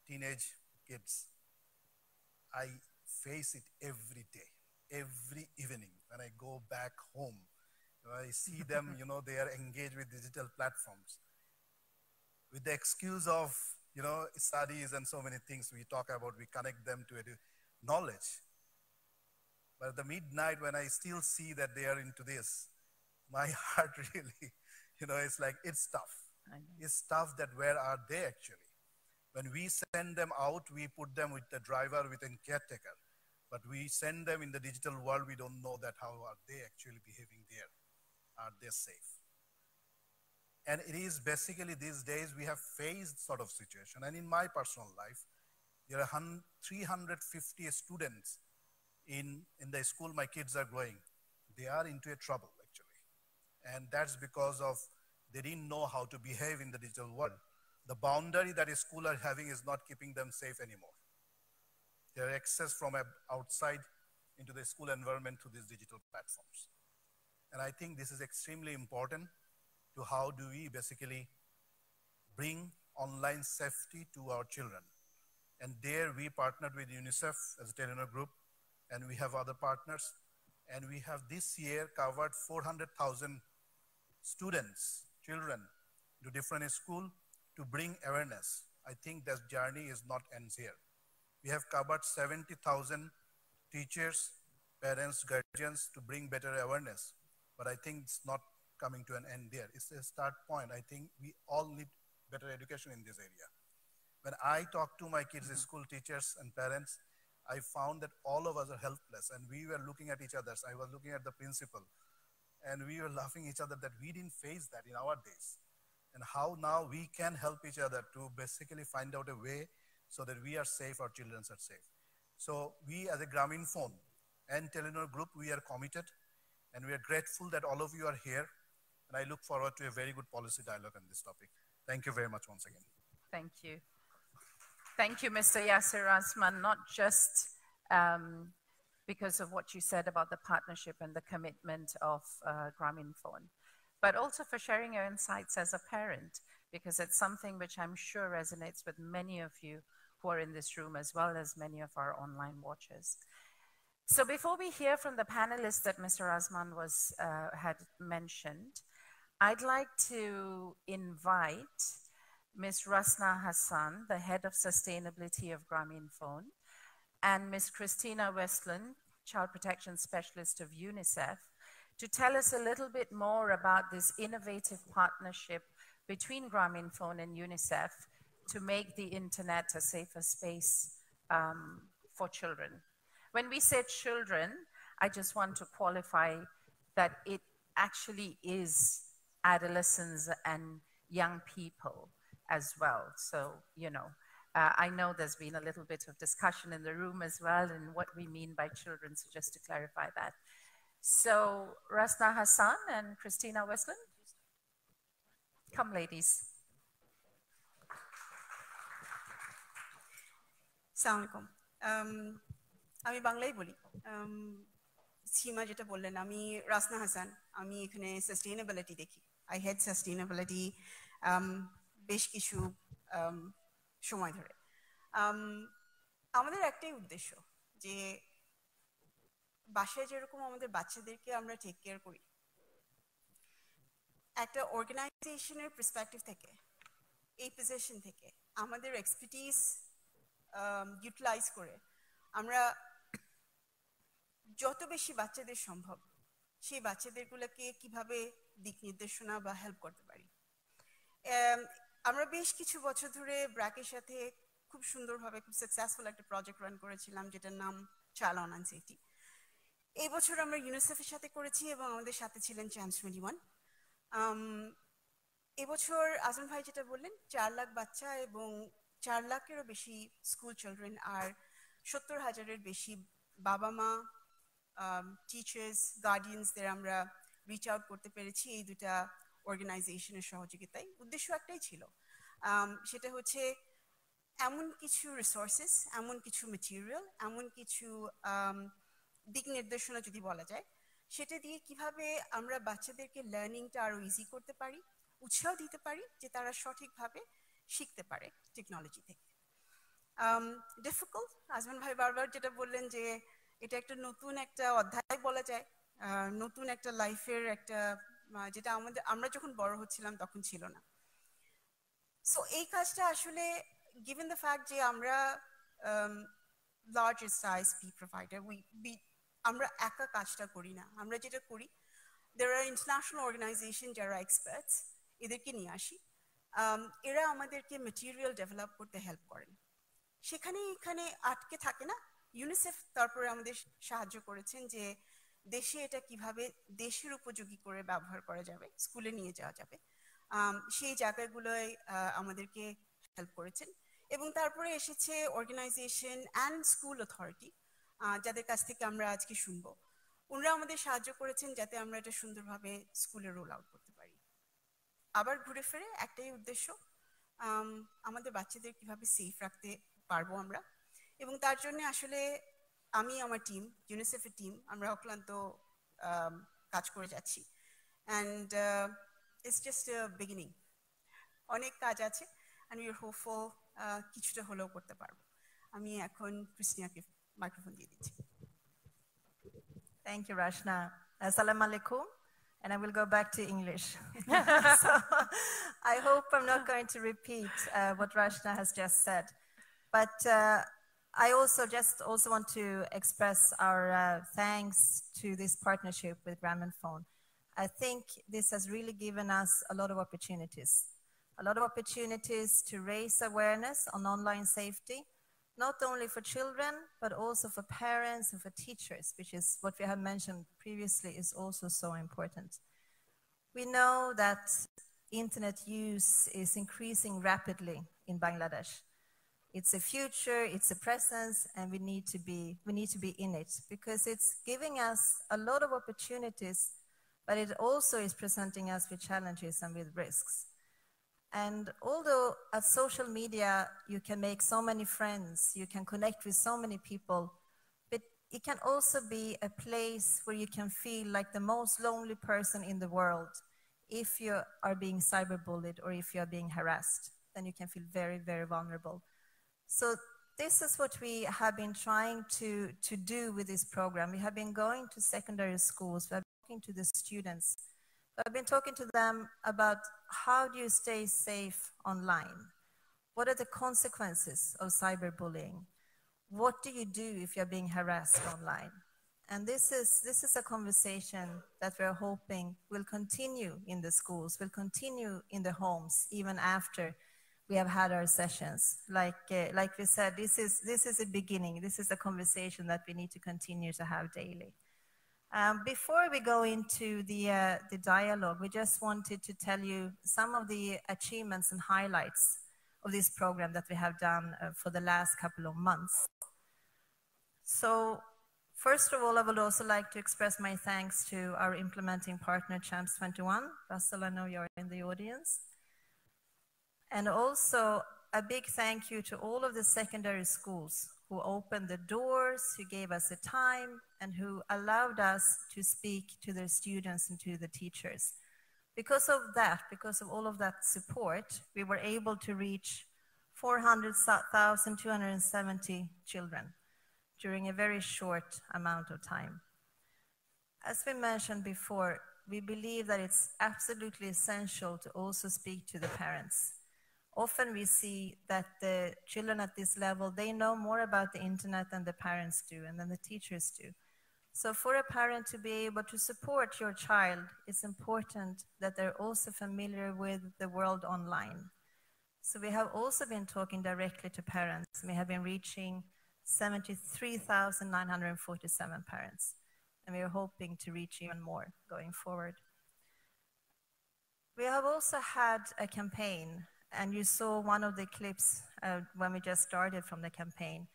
teenage kids. I face it every day, every evening when I go back home. You know, I see them, you know, they are engaged with digital platforms. With the excuse of, you know, studies and so many things we talk about, we connect them to knowledge. But at the midnight when I still see that they are into this, my heart really, you know, it's like, it's tough. It's tough that where are they actually? When we send them out, we put them with the driver, with a caretaker. But we send them in the digital world, we don't know that how are they actually behaving there. Are they safe? And it is basically these days we have faced sort of situation. And in my personal life, there are 350 students in the school my kids are going. They are into a trouble actually. And that's because of they didn't know how to behave in the digital world. The boundary that a school are having is not keeping them safe anymore. Their access from outside into the school environment to these digital platforms. And I think this is extremely important to how do we basically bring online safety to our children. And there we partnered with UNICEF as a Telenor group, and we have other partners. And we have this year covered 400,000 students, children, to different schools to bring awareness. I think that journey is not ends here. We have covered 70,000 teachers, parents, guardians to bring better awareness. But I think it's not coming to an end there. It's a start point. I think we all need better education in this area. When I talk to my kids' school teachers and parents, I found that all of us are helpless, and we were looking at each other. I was looking at the principal, and we were laughing each other that we didn't face that in our days. And how now we can help each other to basically find out a way so that we are safe, our children are safe. So we as a Grameenphone and Telenor Group, we are committed, and we are grateful that all of you are here. And I look forward to a very good policy dialogue on this topic. Thank you very much once again. Thank you. Thank you, Mr. Yasir Asman, not just because of what you said about the partnership and the commitment of Grameenphone, but also for sharing your insights as a parent, because it's something which I'm sure resonates with many of you who are in this room, as well as many of our online watchers. So before we hear from the panelists that Mr. Asman had mentioned, I'd like to invite Ms. Rasna Hassan, the Head of Sustainability of Grameenphone, and Ms. Christina Westland, Child Protection Specialist of UNICEF, to tell us a little bit more about this innovative partnership between Grameenphone and UNICEF to make the internet a safer space for children. When we say children, I just want to qualify that it actually is adolescents and young people as well. So, you know, I know there's been a little bit of discussion in the room as well and what we mean by children, so just to clarify that. So, Rasna Hassan and Christina Westland, come ladies. Assalamu alaikum. আমি বাংলাই বলি সীমা যেটা বললেন আমি রাসনা হাসান আমি এখানে sustainability দেখি I head sustainability বেশ কিছু সময় ধরে আমাদের একটাই উদ্দেশ্য যে বাসায় যেরকম আমাদের বাচ্চাদেরকে আমরা টেক কেয়ার করি একটা অর্গানাইজেশনের পার্সপেক্টিভ থেকে এই পজিশন থেকে আমাদের এক্সপার্টিস ইউটিলাইজ করে আমরা যত বেশি বাচ্চাদের সম্ভব সেই বাচ্চাদেরগুলোকে কিভাবে দিক নির্দেশনা বা হেল্প করতে পারি আমরা বেশ কিছু বছর ধরে ব্র্যাকের সাথে খুব সুন্দরভাবে খুব সাকসেসফুল একটা প্রজেক্ট রান করেছিলাম যেটার নাম চাইল্ড অনলাইন সেফটি এই বছর আমরা ইউনিসেফের সাথে করেছি এবং আমাদের সাথে ছিলেন চান্স 21 এবছর আজম ভাই যেটা বললেন 4 লাখ বাচ্চা এবং 4 লাখেরও বেশি স্কুল চিলড্রেন আর 70,000-এর বেশি বাবা মা টিচার্স গার্ডিয়ানসদের আমরা রিচ আউট করতে পেরেছি এই দুটা অর্গানাইজেশনের সহযোগিতায় উদ্দেশ্য একটাই ছিল সেটা হচ্ছে এমন কিছু রিসোর্সেস এমন কিছু ম্যাটেরিয়াল এমন কিছু দিক নির্দেশনা যদি বলা যায় সেটা দিয়ে কিভাবে আমরা বাচ্চাদেরকে লার্নিংটা আরো ইজি করতে পারি উৎসাহ দিতে পারি যে তারা সঠিকভাবে শিখতে পারে টেকনোলজি থেকে ডিফিকাল্ট আজমান ভাই বারবার যেটা বললেন যে এটা একটা নতুন একটা অধ্যায় বলা যায় নতুন একটা লাইফের একটা যেটা আমরা যখন বড় হচ্ছিলাম তখন ছিল না সো এই কাজটা আসলে given the fact যে আমরা larger size P provider আমরা একা কাজটা করি না আমরা যেটা করি there are international organizations যারা experts এদেরকে নিয়ে আসি এরা আমাদেরকে মেটেরিয়াল ডেভেলপ করতে হেল্প করেন। সেখানে এখানে আটকে থাকে না, ইউনিসেফ তারপরে আমাদের সাহায্য করেছেন যে দেশে এটা কিভাবে দেশের উপযোগী করে ব্যবহার করা যাবে, স্কুলে নিয়ে যাওয়া যাবে, সেই জায়গাগুলোয় আমাদেরকে হেল্প করেছেন। এবং তারপরে এসেছে অর্গানাইজেশন অ্যান্ড স্কুল অথরিটি, যাদের কাছ থেকে আমরা আজকে শুনবো। ওনারা আমাদের সাহায্য করেছেন যাতে আমরা এটা সুন্দরভাবে স্কুলে রোল আউট করতে পারি। আবার ঘুরে ফিরে একটাই উদ্দেশ্য, আমাদের বাচ্চাদের কিভাবে সেফ রাখতে পারবো আমরা। এবং তার জন্য আসলে আমি আমার টিম, ইউনিসেফের টিম, আমরা অক্লান্ত কাজ করে যাচ্ছি। অ্যান্ড ইটস জাস্ট বিগিনিং, অনেক কাজ আছে, অ্যান্ড উই আর হোপফুল কিছুটা হলেও করতে পারবো। আমি এখন ক্রিস্টিনাকে মাইক্রোফোন দিয়ে দিচ্ছি। Thank you, Rashna. Assalamu alaikum. And I will go back to English. So I hope I'm not going to repeat what Rashna has just said. But I also want to express our thanks to this partnership with Grameenphone. I think this has really given us a lot of opportunities. A lot of opportunities to raise awareness on online safety, not only for children, but also for parents and for teachers, which is what we have mentioned previously is also so important. We know that internet use is increasing rapidly in Bangladesh. It's a future, it's a presence, and we need to be in it because it's giving us a lot of opportunities, but it also is presenting us with challenges and with risks. And although at social media you can make so many friends, you can connect with so many people, but it can also be a place where you can feel like the most lonely person in the world if you are being cyberbullied or if you are being harassed. Then you can feel very, very vulnerable. So this is what we have been trying to do with this program. We have been going to secondary schools, we have been talking to the students. I've been talking to them about how do you stay safe online? What are the consequences of cyberbullying? What do you do if you're being harassed online? And this is a conversation that we're hoping will continue in the schools, will continue in the homes, even after we have had our sessions. Like we said, this is a beginning. This is a conversation that we need to continue to have daily. Before we go into the dialogue, we just wanted to tell you some of the achievements and highlights of this program that we have done for the last couple of months. So first of all, I would also like to express my thanks to our implementing partner, Champs 21. Russell, I know you're in the audience. And also a big thank you to all of the secondary schools who opened the doors, who gave us the time, and who allowed us to speak to their students and to the teachers. Because of that, because of all of that support, we were able to reach 400,270 children during a very short amount of time. As we mentioned before, we believe that it's absolutely essential to also speak to the parents. Often we see that the children at this level, they know more about the internet than the parents do and than the teachers do. So for a parent to be able to support your child, it's important that they're also familiar with the world online. So we have also been talking directly to parents. We have been reaching 73,947 parents, and we are hoping to reach even more going forward. We have also had a campaign, and you saw one of the clips when we just started from the campaign.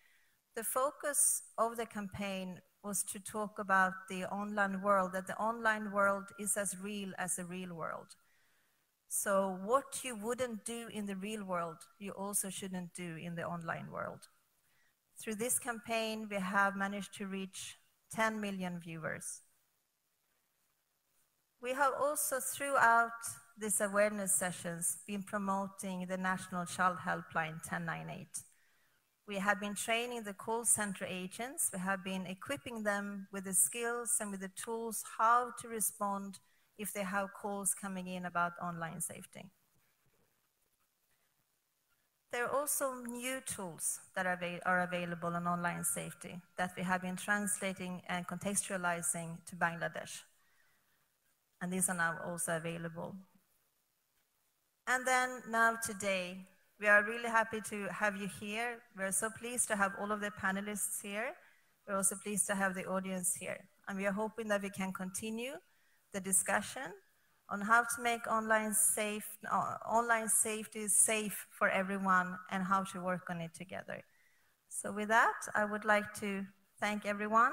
The focus of the campaign was to talk about the online world, that the online world is as real as the real world. So what you wouldn't do in the real world, you also shouldn't do in the online world. Through this campaign, we have managed to reach 10 million viewers. We have also, throughout these awareness sessions, been promoting the National Child Helpline 1098. We have been training the call center agents. We have been equipping them with the skills and with the tools how to respond if they have calls coming in about online safety. There are also new tools that are available on online safety that we have been translating and contextualizing to Bangladesh. And these are now also available. And then now today, we are really happy to have you here. We're so pleased to have all of the panelists here. We're also pleased to have the audience here. And we are hoping that we can continue the discussion on how to make online safety safe for everyone and how to work on it together. So with that, I would like to thank everyone.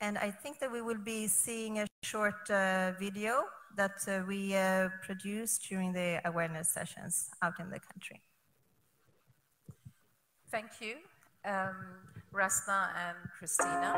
And I think that we will be seeing a short video that we produced during the awareness sessions out in the country. Thank you, Rasna and Christina.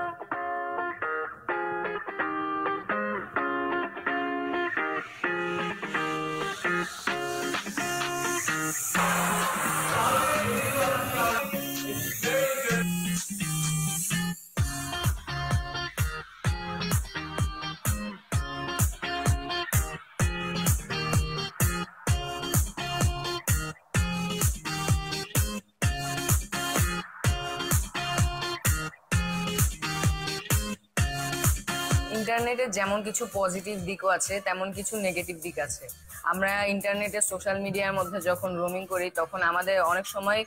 ইন্টারনেটের যেমন কিছু positive দিকও আছে তেমন কিছু negative দিক আছে। আমরা ইন্টারনেটে সোশ্যাল মিডিয়ার মধ্যে যখন রোমিং করি তখন আমাদের অনেক সময়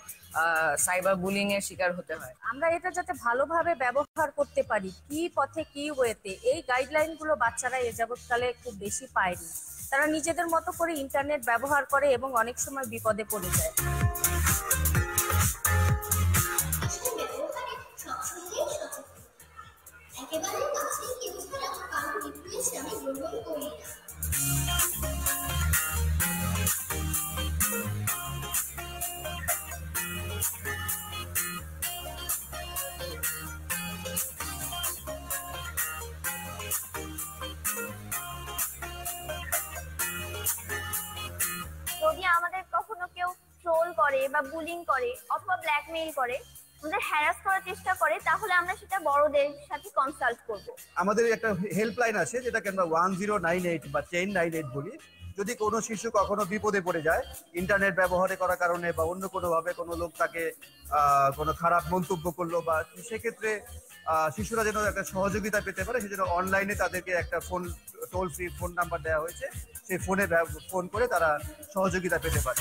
সাইবার বুলিং এর শিকার হতে হয়। আমরা এটা যাতে ভালোভাবে ব্যবহার করতে পারি, কি পথে কি ওয়েতে, এই গাইডলাইনগুলো বাচ্চারা এ যাবৎকালে খুব বেশি পায়নি। তারা নিজেদের মতো করে ইন্টারনেট ব্যবহার করে এবং অনেক সময় বিপদে পড়ে যায়। একেবারে কাছে কেউ ছাড়া কারো রিকোয়েস্ট আমি গ্রহণ করি না। যদি আমাদের কখনো কেউ ট্রোল করে বা বুলিং করে অথবা ব্ল্যাকমেইল করে, আমাদের হ্যারাস করার চেষ্টা করে, তাহলে আমরা সেটা বড়দের সাথে কনসাল্ট করব। আমাদের একটা হেল্পলাইন আছে যেটাকে আমরা 1098 বা 1098 বলি। যদি কোনো শিশু কখনো বিপদে পড়ে যায় ইন্টারনেট ব্যবহার করার কারণে বা অন্য কোনোভাবে কোনো লোক তাকে কোনো খারাপ মন্তব্য করলো, বা সেক্ষেত্রে শিশুরা যেন একটা সহযোগিতা পেতে পারে সেজন্য অনলাইনে তাদেরকে একটা phone toll free phone number দেওয়া হয়েছে। সেই ফোনে ফোন করে তারা সহযোগিতা পেতে পারে।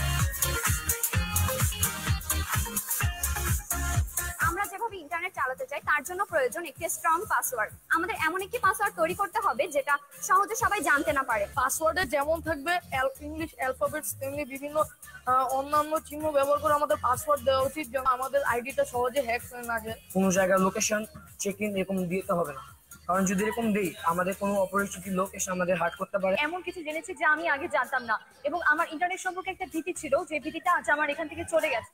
আমরা যেভাবে ইন্টারনেট চালাতে চাই তার জন্য প্রয়োজন একটি স্ট্রং পাসওয়ার্ড। আমাদের এমন একটি পাসওয়ার্ড তৈরি করতে হবে যেটা সহজে সবাই জানতে না পারে। পাসওয়ার্ডে যেমন থাকবে ইংলিশ অ্যালফাবেটস, তেমনি বিভিন্ন অন্যান্য চিহ্ন ব্যবহার করে আমাদের পাসওয়ার্ড দেওয়া উচিত, যেন আমাদের আইডিটা সহজে হ্যাক হয়ে না যায়। কোনো জায়গার লোকেশন চেক ইন এরকম দিতে হবে না, কারণ যদি এরকম দিই আমাদের কোনো অপরিচিত লোক এসে আমাদের হার্ট করতে পারে। এমন কিছু জেনেছি যা আমি আগে জানতাম না, এবং আমার ইন্টারনেট সম্পর্কে একটা ভীতি ছিল, যে ভীতিটা আজ আমার এখান থেকে চলে গেছে।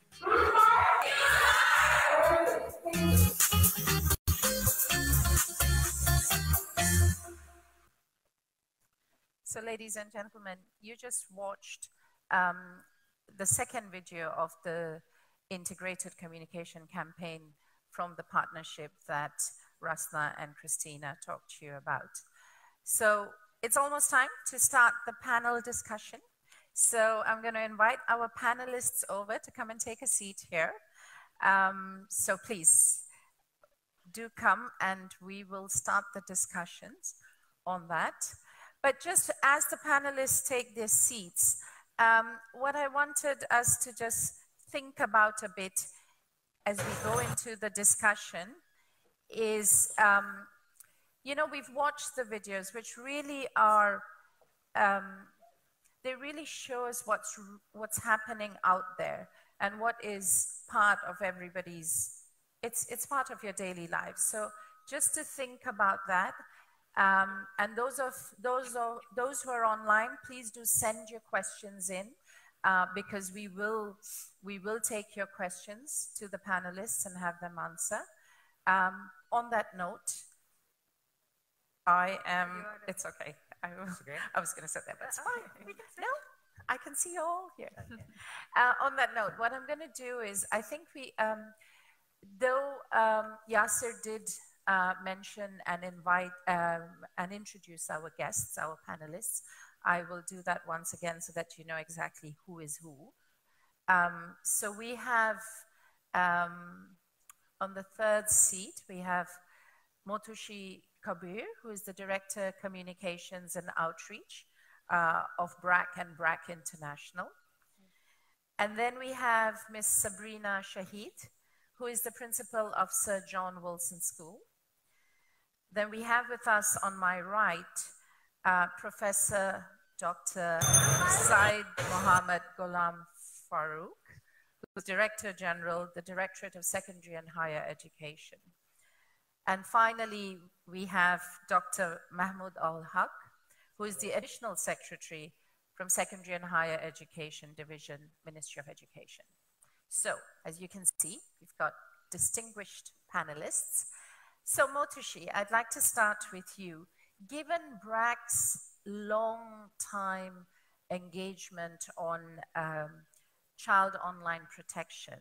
So ladies and gentlemen, you just watched the second video of the integrated communication campaign from the partnership that Rasna and Christina talked to you about. So it's almost time to start the panel discussion. So I'm going to invite our panelists over to come and take a seat here. So please do come and we will start the discussions on that. But just as the panelists take their seats, what I wanted us to just think about a bit as we go into the discussion is, you know, we've watched the videos which really are, they really show us what's happening out there and what is part of everybody's, it's part of your daily life. So just to think about that. And those who are online, please do send your questions in, because we will take your questions to the panelists and have them answer. On that note, it's okay. I was going to say that, but it's fine. No, I can see you all here. On that note, what I'm going to do is, I think though Yasser did mention and invite and introduce our guests, our panelists, I will do that once again so that you know exactly who is who. So we have on the third seat, we have Motushi Kabir, who is the Director Communications and Outreach of BRAC and BRAC International. And then we have Miss Sabrina Shahid, who is the principal of Sir John Wilson School. Then we have with us on my right, Professor Dr. Said Mohammad Ghulam Farooq, who's Director General, the Directorate of Secondary and Higher Education. And finally, we have Dr. Mahmoud Al-Haq, who is the Additional Secretary from Secondary and Higher Education Division, Ministry of Education. So, as you can see, we've got distinguished panelists. So, Motushi, I'd like to start with you. Given BRAC's long time engagement on child online protection,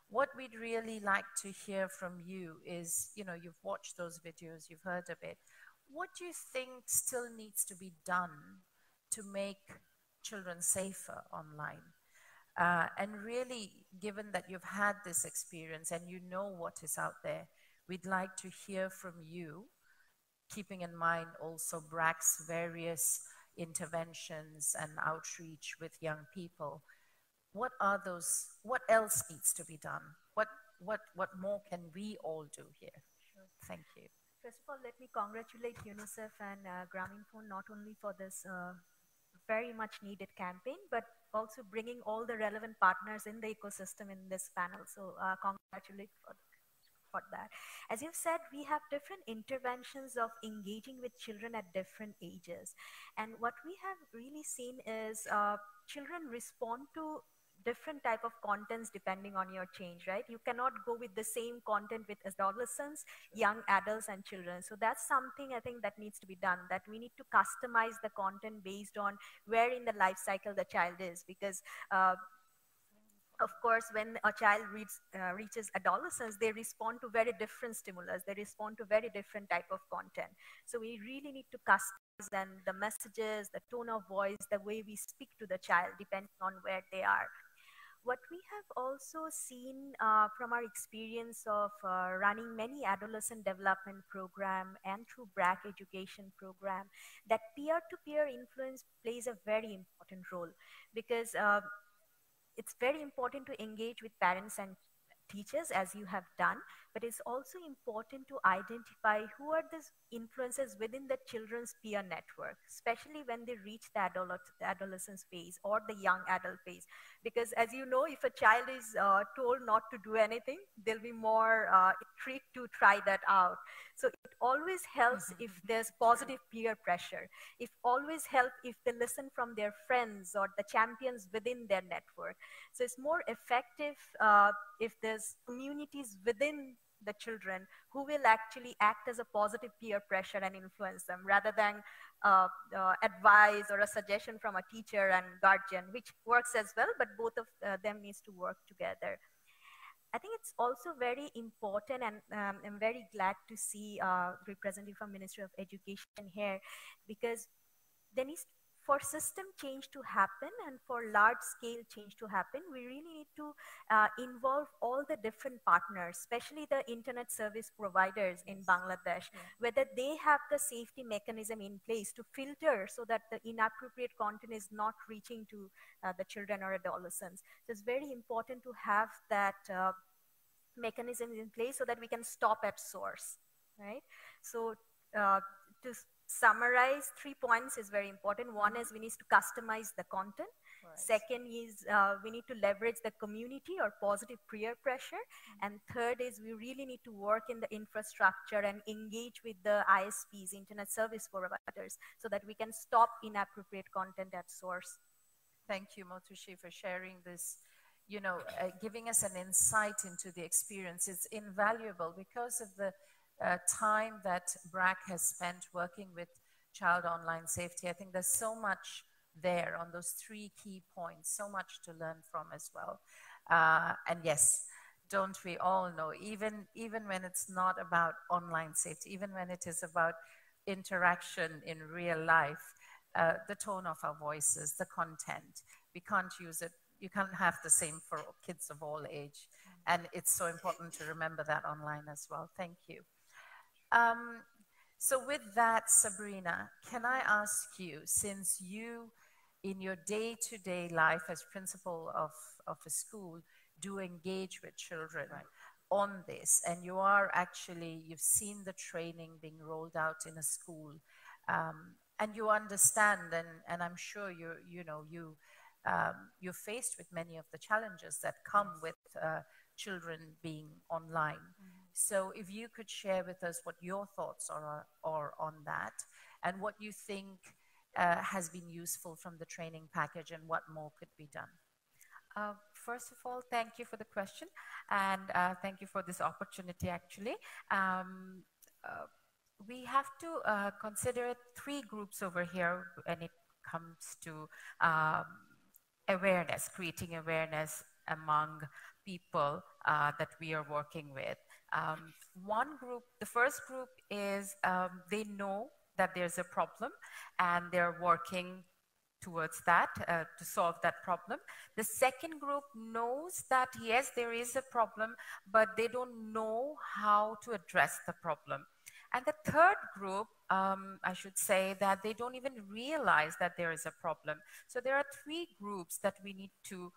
what we'd really like to hear from you is, you know, you've watched those videos, you've heard of it. What do you think still needs to be done to make children safer online? And really, given that you've had this experience and you know what is out there, we'd like to hear from you, keeping in mind also BRAC's various interventions and outreach with young people. What are those, what else needs to be done? What more can we all do here? Sure. Thank you. First of all, let me congratulate UNICEF and Grameenphone not only for this very much needed campaign, but also bringing all the relevant partners in the ecosystem in this panel. So congratulate for that. As you've said, we have different interventions of engaging with children at different ages. And what we have really seen is children respond to different type of contents depending on your change, right? You cannot go with the same content with adolescents, young adults and children. So that's something I think that needs to be done, that we need to customize the content based on where in the life cycle the child is, because of course, when a child reaches adolescence, they respond to very different stimulus. They respond to very different type of content. So we really need to customize then the messages, the tone of voice, the way we speak to the child, depending on where they are. What we have also seen from our experience of running many adolescent development program and through BRAC education program, that peer-to-peer influence plays a very important role, because it's very important to engage with parents and teachers as you have done, but it's also important to identify who are the influences within the children's peer network, especially when they reach the adolescence phase or the young adult phase. Because as you know, if a child is told not to do anything, they'll be more intrigued to try that out. So it always helps if there's positive peer pressure. It always helps if they listen from their friends or the champions within their network. So it's more effective if there's communities within the children who will actually act as a positive peer pressure and influence them, rather than advice or a suggestion from a teacher and guardian, which works as well, but both of them needs to work together. I think it's also very important, and I'm very glad to see representative from Ministry of Education here, because there needs, for system change to happen and for large scale change to happen, we really need to involve all the different partners, especially the internet service providers in Bangladesh, whether they have the safety mechanism in place to filter so that the inappropriate content is not reaching to the children or adolescents. So it's very important to have that mechanism in place so that we can stop at source, right? So to summarize, 3 points is very important. One is we need to customize the content. Right. Second is we need to leverage the community or positive peer pressure. And third is we really need to work in the infrastructure and engage with the ISPs, internet service providers, so that we can stop inappropriate content at source. Thank you, Motushi, for sharing this, you know, giving us an insight into the experience. It's invaluable because of the time that BRAC has spent working with child online safety. I think there's so much there on those 3 key points, so much to learn from as well. And yes, don't we all know, even when it's not about online safety, even when it is about interaction in real life, the tone of our voices, the content, we can't use it. You can't have the same for kids of all age. And it's so important to remember that online as well. Thank you. So with that, Sabrina, can I ask you, since you, in your day-to-day life as principal of a school, do engage with children on this, and you are actually, you've seen the training being rolled out in a school, and you understand, and I'm sure you're faced with many of the challenges that come with children being online. So if you could share with us what your thoughts are on that, and what you think has been useful from the training package, and what more could be done. First of all, thank you for the question, and thank you for this opportunity, actually. We have to consider three groups over here when it comes to awareness, creating awareness among people that we are working with. One group, the first group is they know that there's a problem and they're working towards that, to solve that problem. The second group knows that yes, there is a problem, but they don't know how to address the problem. And the third group, I should say, that they don't even realize that there is a problem. So there are three groups that we need to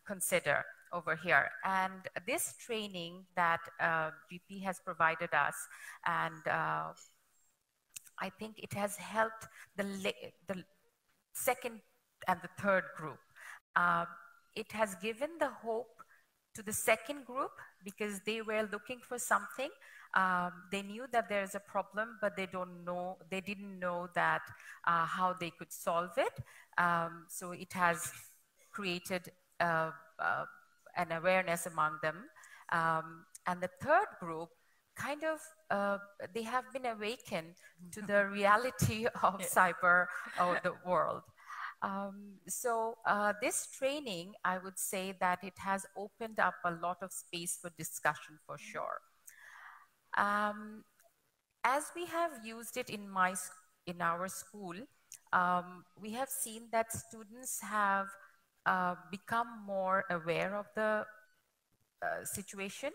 consider over here. And this training that GP has provided us, and I think it has helped the second and the third group. It has given the hope to the second group because they were looking for something. They knew that there is a problem, but they didn't know that how they could solve it. So it has created an awareness among them. And the third group, kind of, they have been awakened to the reality of cyber or the world. So this training, I would say that it has opened up a lot of space for discussion for sure. As we have used it in our school, we have seen that students have become more aware of the situation.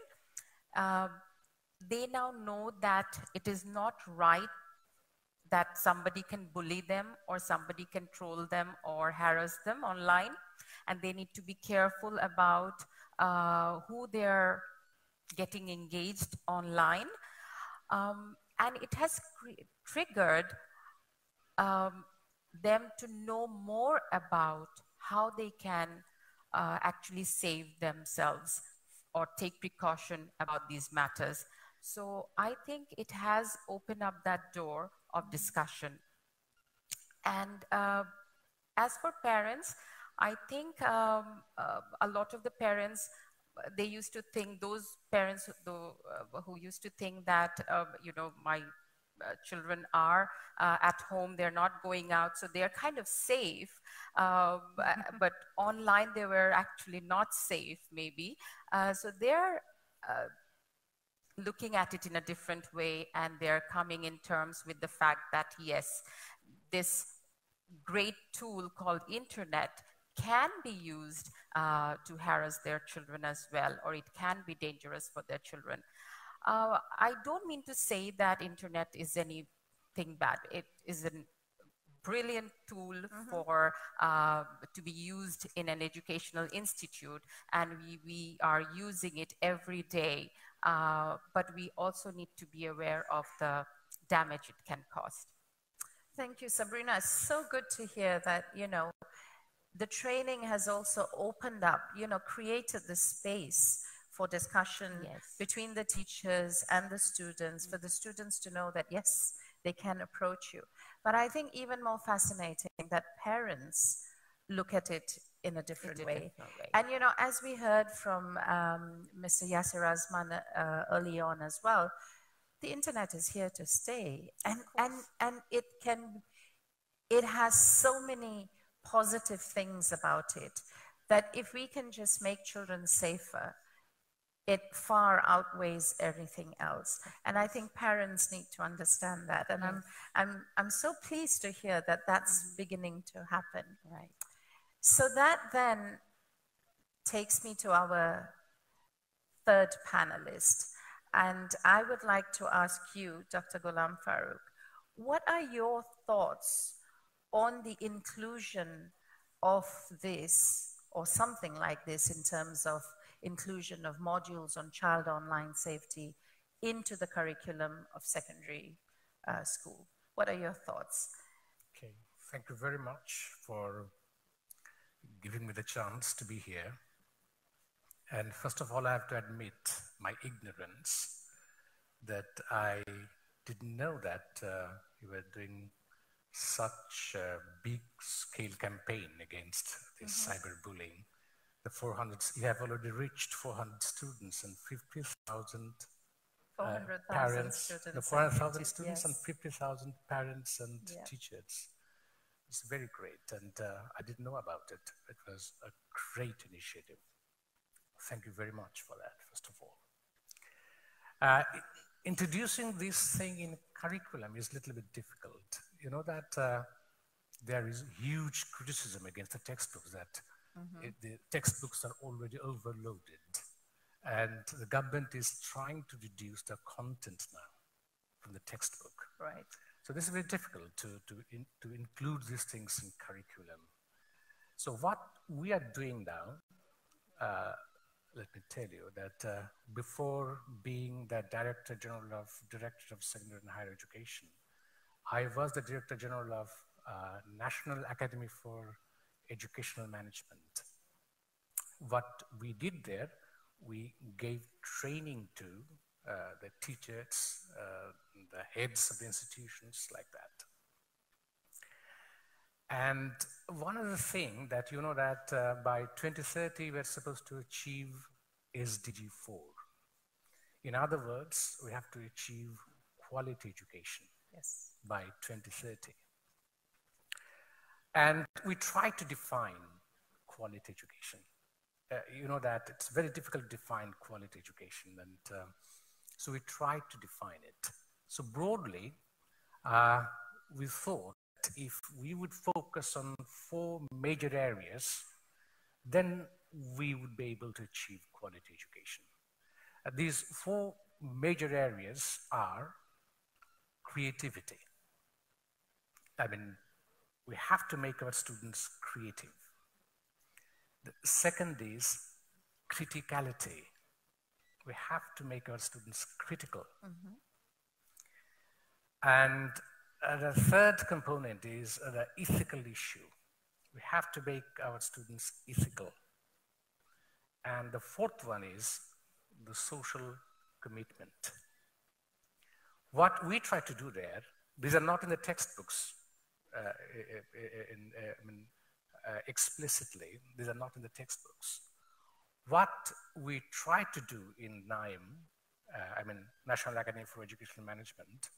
They now know that it is not right that somebody can bully them or somebody can troll them or harass them online, and they need to be careful about who they're getting engaged online. And it has triggered them to know more about how they can actually save themselves or take precaution about these matters. So I think it has opened up that door of discussion. And as for parents, I think a lot of the parents, they used to think, those parents who used to think that, my children are at home, they're not going out, so they're kind of safe. But online, they were actually not safe, maybe. So they're looking at it in a different way, and they're coming in terms with the fact that, yes, this great tool called internet can be used to harass their children as well, or it can be dangerous for their children. I don't mean to say that internet is anything bad. It is a brilliant tool for to be used in an educational institute, and we are using it every day. But we also need to be aware of the damage it can cause. Thank you, Sabrina. It's so good to hear that, the training has also opened up, created the space for discussion between the teachers and the students, for the students to know that, yes, they can approach you. But I think even more fascinating that parents look at it in a different way. And, as we heard from Mr. Yasser Azman early on as well, the internet is here to stay. And it has so many positive things about it that if we can just make children safer, it far outweighs everything else. And I think parents need to understand that. And I'm so pleased to hear that that's beginning to happen. Right. So that then takes me to our third panelist. And I would like to ask you, Dr. Ghulam Farooq, what are your thoughts on the inclusion of this or something like this in terms of inclusion of modules on child online safety into the curriculum of secondary school? What are your thoughts? Okay, thank you very much for giving me the chance to be here. And first of all, I have to admit my ignorance that I didn't know that you were doing such a big scale campaign against this cyberbullying. The 400, you have already reached 400 students and 50,000 parents, students, the 400,000 students yes. and 50,000 parents and Yeah. teachers. It's very great, and I didn't know about it. It was a great initiative. Thank you very much for that, first of all. Introducing this thing in curriculum is a little bit difficult. You know that there is huge criticism against the textbooks, that the textbooks are already overloaded. And the government is trying to reduce the content now from the textbook. Right. So this is very difficult to include these things in curriculum. So what we are doing now, let me tell you that before being the Director General of Secondary and Higher Education, I was the Director General of National Academy for Educational Management. What we did there, we gave training to the teachers, the heads of the institutions, like that. And one of the things that you know that by 2030 we're supposed to achieve SDG 4. In other words, we have to achieve quality education by 2030. And we try to define quality education. You know that it's very difficult to define quality education, and so we try to define it. So broadly, we thought if we would focus on 4 major areas, then we would be able to achieve quality education. These 4 major areas are creativity. I mean, we have to make our students creative. The second is criticality. We have to make our students critical. And the third component is the ethical issue. We have to make our students ethical. And the fourth one is the social commitment. What we try to do there, these are not in the textbooks explicitly, these are not in the textbooks. What we try to do in NAIM, National Academy for Educational Management,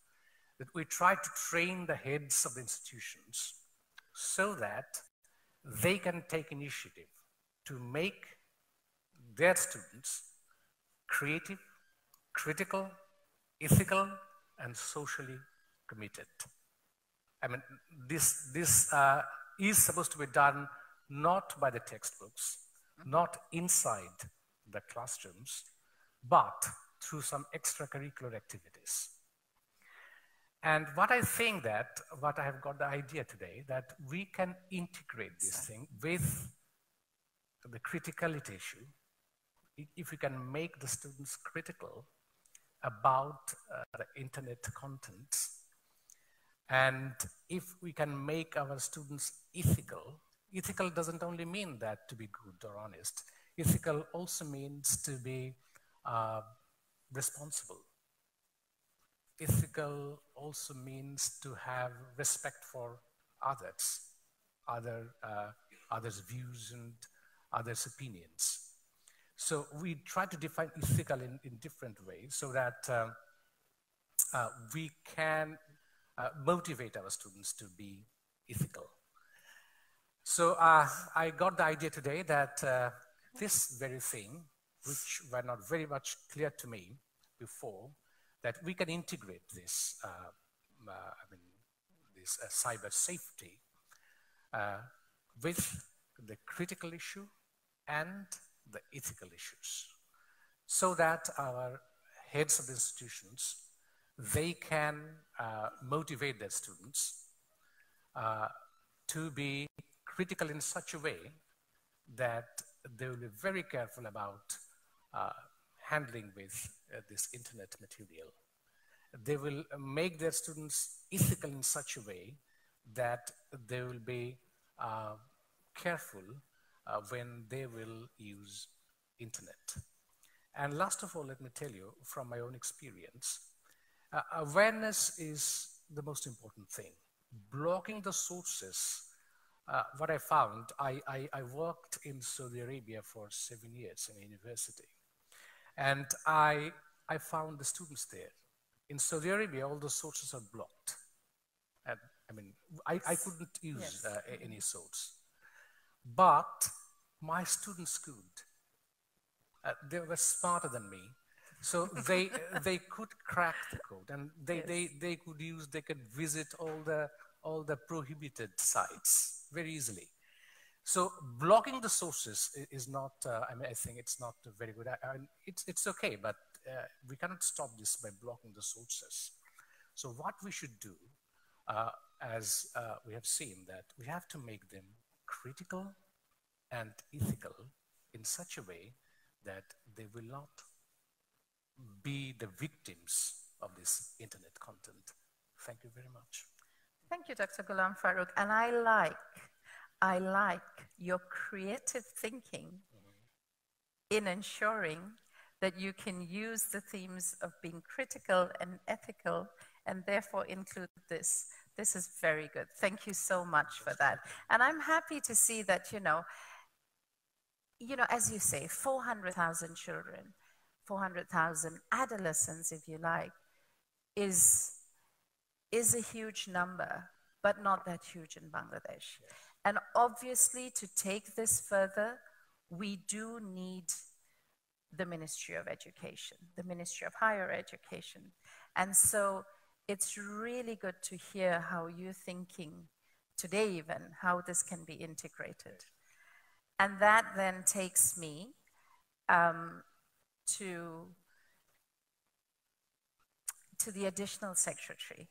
that we try to train the heads of the institutions so that they can take initiative to make their students creative, critical, ethical, and socially committed. I mean, this is supposed to be done not by the textbooks, not inside the classrooms, but through some extracurricular activities. And what I think that, what I have got the idea today, that we can integrate this thing with the criticality issue, if we can make the students critical about the internet content, and if we can make our students ethical. Ethical doesn't only mean that to be good or honest. Ethical also means to be responsible. Ethical also means to have respect for others, others' views and others' opinions. So we try to define ethical in different ways so that we can motivate our students to be ethical. So I got the idea today that this very thing, which were not very much clear to me before, that we can integrate this, this cyber safety with the critical issue and the ethical issues, so that our heads of the institutions, they can motivate their students to be critical in such a way that they will be very careful about handling with this internet material. They will make their students ethical in such a way that they will be careful when they will use internet. And last of all, let me tell you from my own experience, awareness is the most important thing. Blocking the sources, what I found, I worked in Saudi Arabia for 7 years in a university. And I found the students there. In Saudi Arabia, all the sources are blocked. And, I mean, I couldn't use any source. But my students could. They were smarter than me. So they could crack the code, and they could visit all the prohibited sites very easily. So blocking the sources is not, I mean, I think it's not very good. It's okay, but we cannot stop this by blocking the sources. So what we should do, as we have seen, that we have to make them critical and ethical in such a way that they will not be the victims of this internet content. Thank you very much. Thank you, Dr. Ghulam Farooq. And I like your creative thinking in ensuring that you can use the themes of being critical and ethical and therefore include this. This is very good. Thank you so much for that. And I'm happy to see that, you know, as you say, 400,000 children, 400,000 adolescents, if you like, is a huge number, but not that huge in Bangladesh. Yes. And obviously, to take this further, we do need the Ministry of Education, the Ministry of Higher Education. And so it's really good to hear how you're thinking today even, how this can be integrated. Yes. And that then takes me to the additional secretary,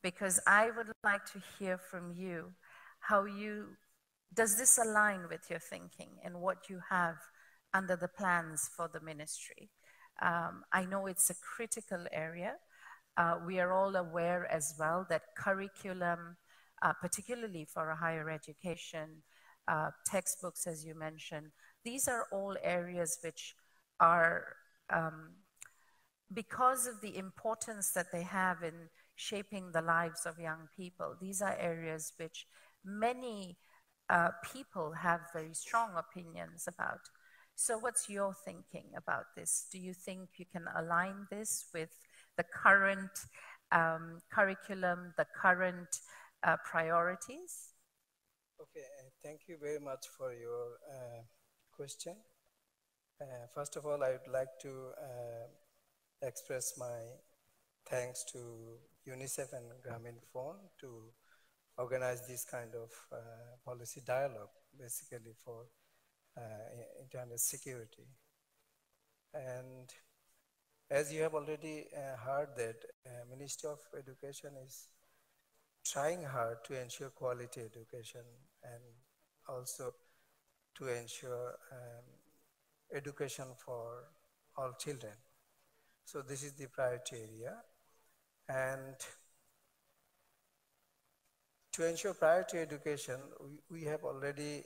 because I would like to hear from you how does this align with your thinking and what you have under the plans for the ministry? I know it's a critical area. We are all aware as well that curriculum, particularly for a higher education, textbooks, as you mentioned, these are all areas which are, because of the importance that they have in shaping the lives of young people, these are areas which many people have very strong opinions about. So what's your thinking about this? Do you think you can align this with the current curriculum, the current priorities? Okay, thank you very much for your question. First of all, I would like to express my thanks to UNICEF and Grameen Phone to organize this kind of policy dialogue, basically for internet security. And as you have already heard that Ministry of Education is trying hard to ensure quality education and also to ensure education for all children. So this is the priority area. And to ensure priority education, we have already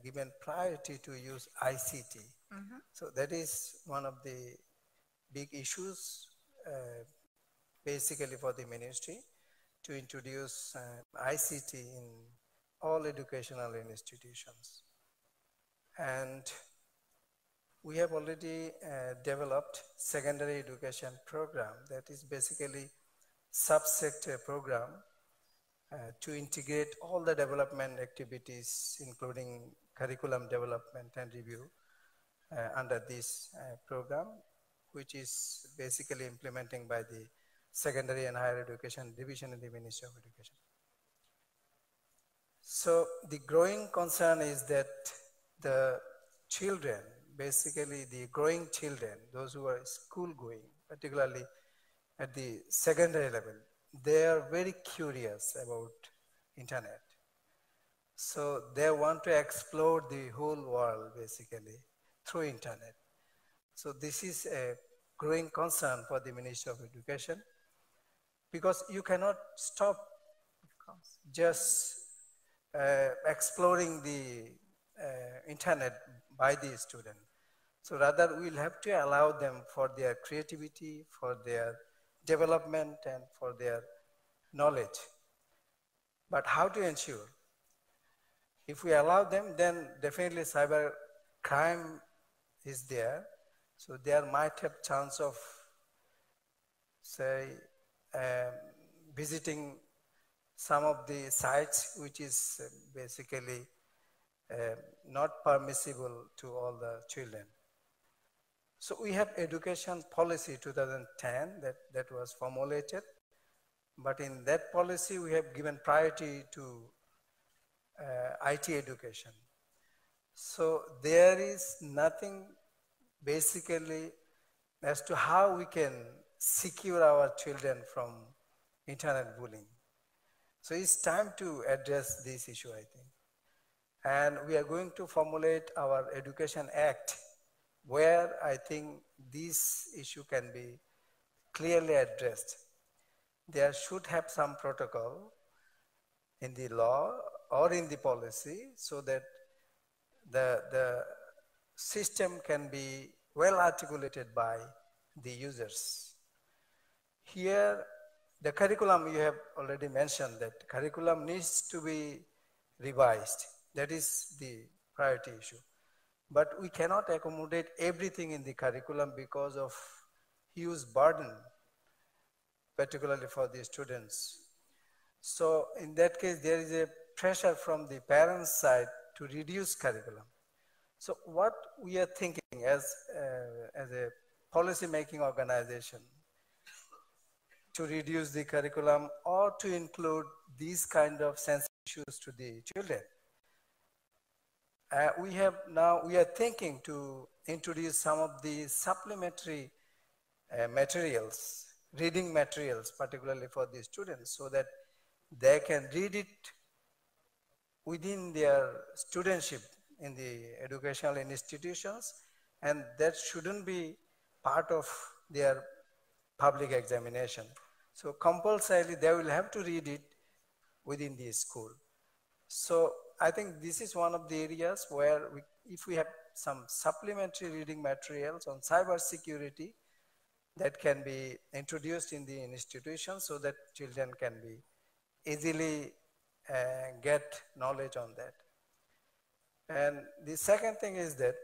given priority to use ICT. Mm-hmm. So that is one of the big issues basically for the ministry, to introduce ICT in all educational institutions. And we have already developed secondary education program that is basically subsector program to integrate all the development activities, including curriculum development and review under this program, which is basically implementing by the Secondary and Higher Education Division in the Ministry of Education. So the growing concern is that the children, basically the growing children, those who are school going, particularly at the secondary level, they are very curious about internet. So they want to explore the whole world basically through internet. So this is a growing concern for the Ministry of Education, because you cannot stop just exploring the internet by the student. So rather we'll have to allow them for their creativity, for their development, and for their knowledge. But how to ensure? If we allow them, then definitely cyber crime is there. So there might have chance of, say, visiting some of the sites which is basically not permissible to all the children. So we have education policy 2010 that was formulated, but in that policy we have given priority to IT education. So there is nothing basically as to how we can secure our children from internet bullying. So it's time to address this issue, I think. And we are going to formulate our Education Act, where I think this issue can be clearly addressed. There should have some protocol in the law or in the policy so that the system can be well articulated by the users. Here, the curriculum, you have already mentioned that curriculum needs to be revised. That is the priority issue. But we cannot accommodate everything in the curriculum because of huge burden, particularly for the students. So in that case, there is a pressure from the parents' side to reduce curriculum. So what we are thinking as a policy-making organization, to reduce the curriculum or to include these kind of sensitive issues to the children. We are thinking to introduce some of the supplementary materials, reading materials, particularly for the students, so that they can read it within their studentship in the educational institutions, and that shouldn't be part of their public examination. So compulsorily they will have to read it within the school. So I think this is one of the areas where if we have some supplementary reading materials on cyber security that can be introduced in the institution so that children can be easily get knowledge on that. And the second thing is that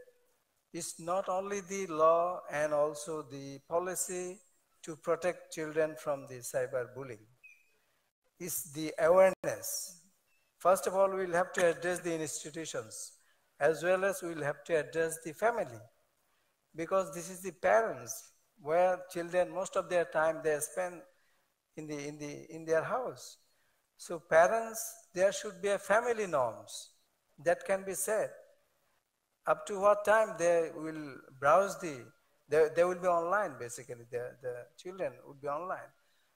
it's not only the law and also the policy to protect children from the cyberbullying. It's the awareness. First of all, we'll have to address the institutions as well as we'll have to address the family, because this is the parents where children, most of their time they spend in their house. So parents, there should be a family norms that can be set. Up to what time they will browse they will be online basically, the children would be online.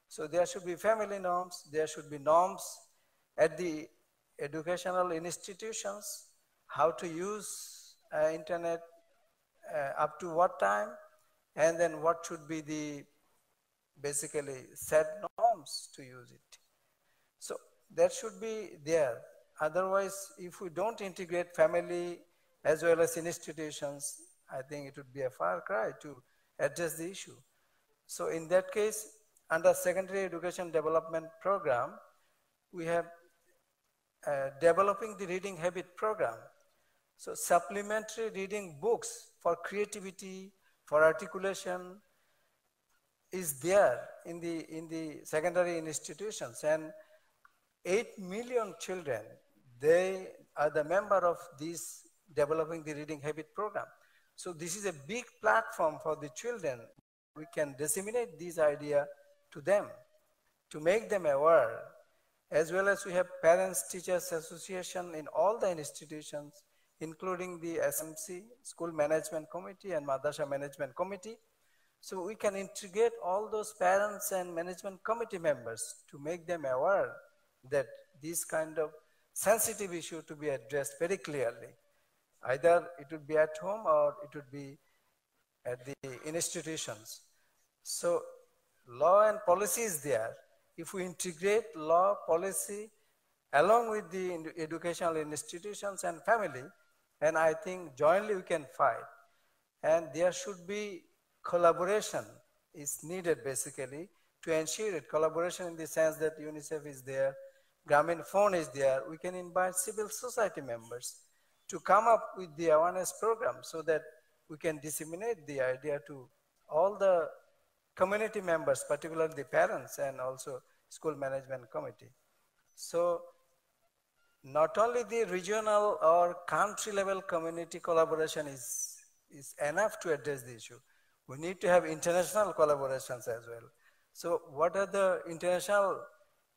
So there should be family norms, there should be norms at the educational institutions, how to use internet, up to what time, and then what should be the basically set norms to use it. So that should be there. Otherwise, if we don't integrate family as well as institutions, I think it would be a far cry to address the issue. So in that case, under Secondary Education Development Program, we have developing the reading habit program. So supplementary reading books for creativity, for articulation is there in the secondary institutions, and 8 million children, they are the member of this developing the reading habit program. So this is a big platform for the children. We can disseminate this idea to them to make them aware, as well as we have parents teachers association in all the institutions, including the SMC, School Management Committee and Madrasa Management Committee. So we can integrate all those parents and management committee members to make them aware that this kind of sensitive issue to be addressed very clearly. Either it would be at home or it would be at the institutions. So law and policy is there. If we integrate law, policy, along with the educational institutions and family, and I think jointly we can fight. And there should be collaboration is needed basically to ensure it. Collaboration in the sense that UNICEF is there, Grameen Phone is there. We can invite civil society members to come up with the awareness program so that we can disseminate the idea to all the community members, particularly the parents and also school management committee. So not only the regional or country level community collaboration is enough to address the issue. We need to have international collaborations as well. So what are the international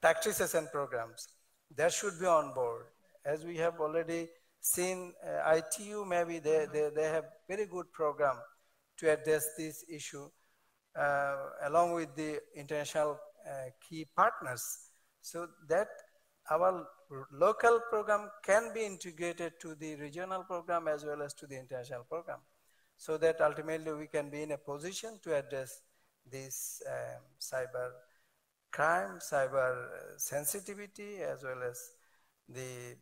practices and programs? That should be on board. As we have already seen, ITU maybe they have very good program to address this issue along with the international key partners. So that our local program can be integrated to the regional program as well as to the international program, so that ultimately we can be in a position to address this cyber crime, cyber sensitivity, as well as the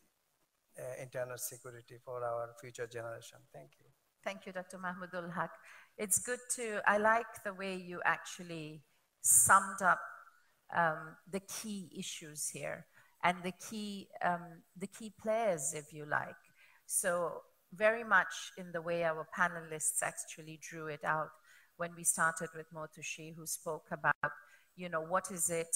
internet security for our future generation. Thank you. Thank you, Dr. Mahmoudul Haq. It's good I like the way you actually summed up the key issues here and the key players, if you like. So very much in the way our panelists actually drew it out when we started with Motushi, who spoke about, what is it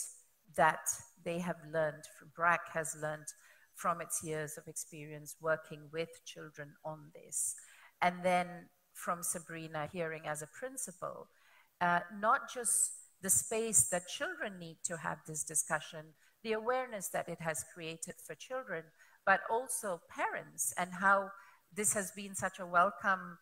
that they have learned, BRAC has learned from its years of experience working with children on this. And then from Sabrina, hearing as a principal, not just the space that children need to have this discussion, the awareness that it has created for children, but also parents, and how this has been such a welcome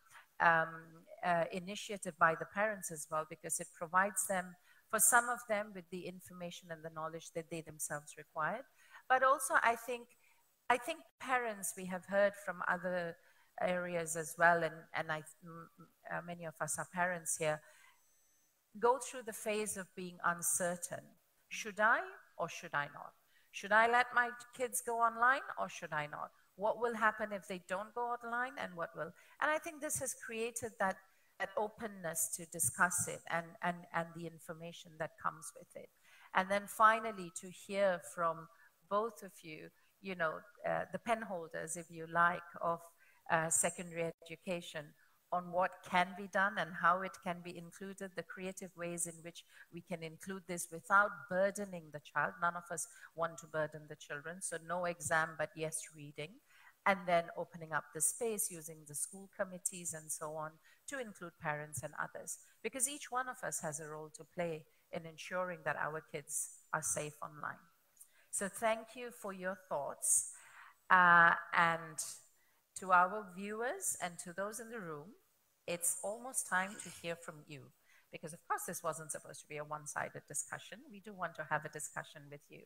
initiative by the parents as well, because it provides them, for some of them, with the information and the knowledge that they themselves required. But also, I think parents, we have heard from other areas as well, and many of us are parents here, go through the phase of being uncertain. Should I or should I not? Should I let my kids go online or should I not? What will happen if they don't go online, and what will? And I think this has created that openness to discuss it and the information that comes with it. And then finally, to hear from both of you, the penholders, if you like, of secondary education, on what can be done and how it can be included, the creative ways in which we can include this without burdening the child. None of us want to burden the children, so no exam, but yes, reading. And then opening up the space using the school committees and so on to include parents and others, because each one of us has a role to play in ensuring that our kids are safe online. So thank you for your thoughts. And to our viewers and to those in the room, it's almost time to hear from you, because of course this wasn't supposed to be a one-sided discussion. We do want to have a discussion with you.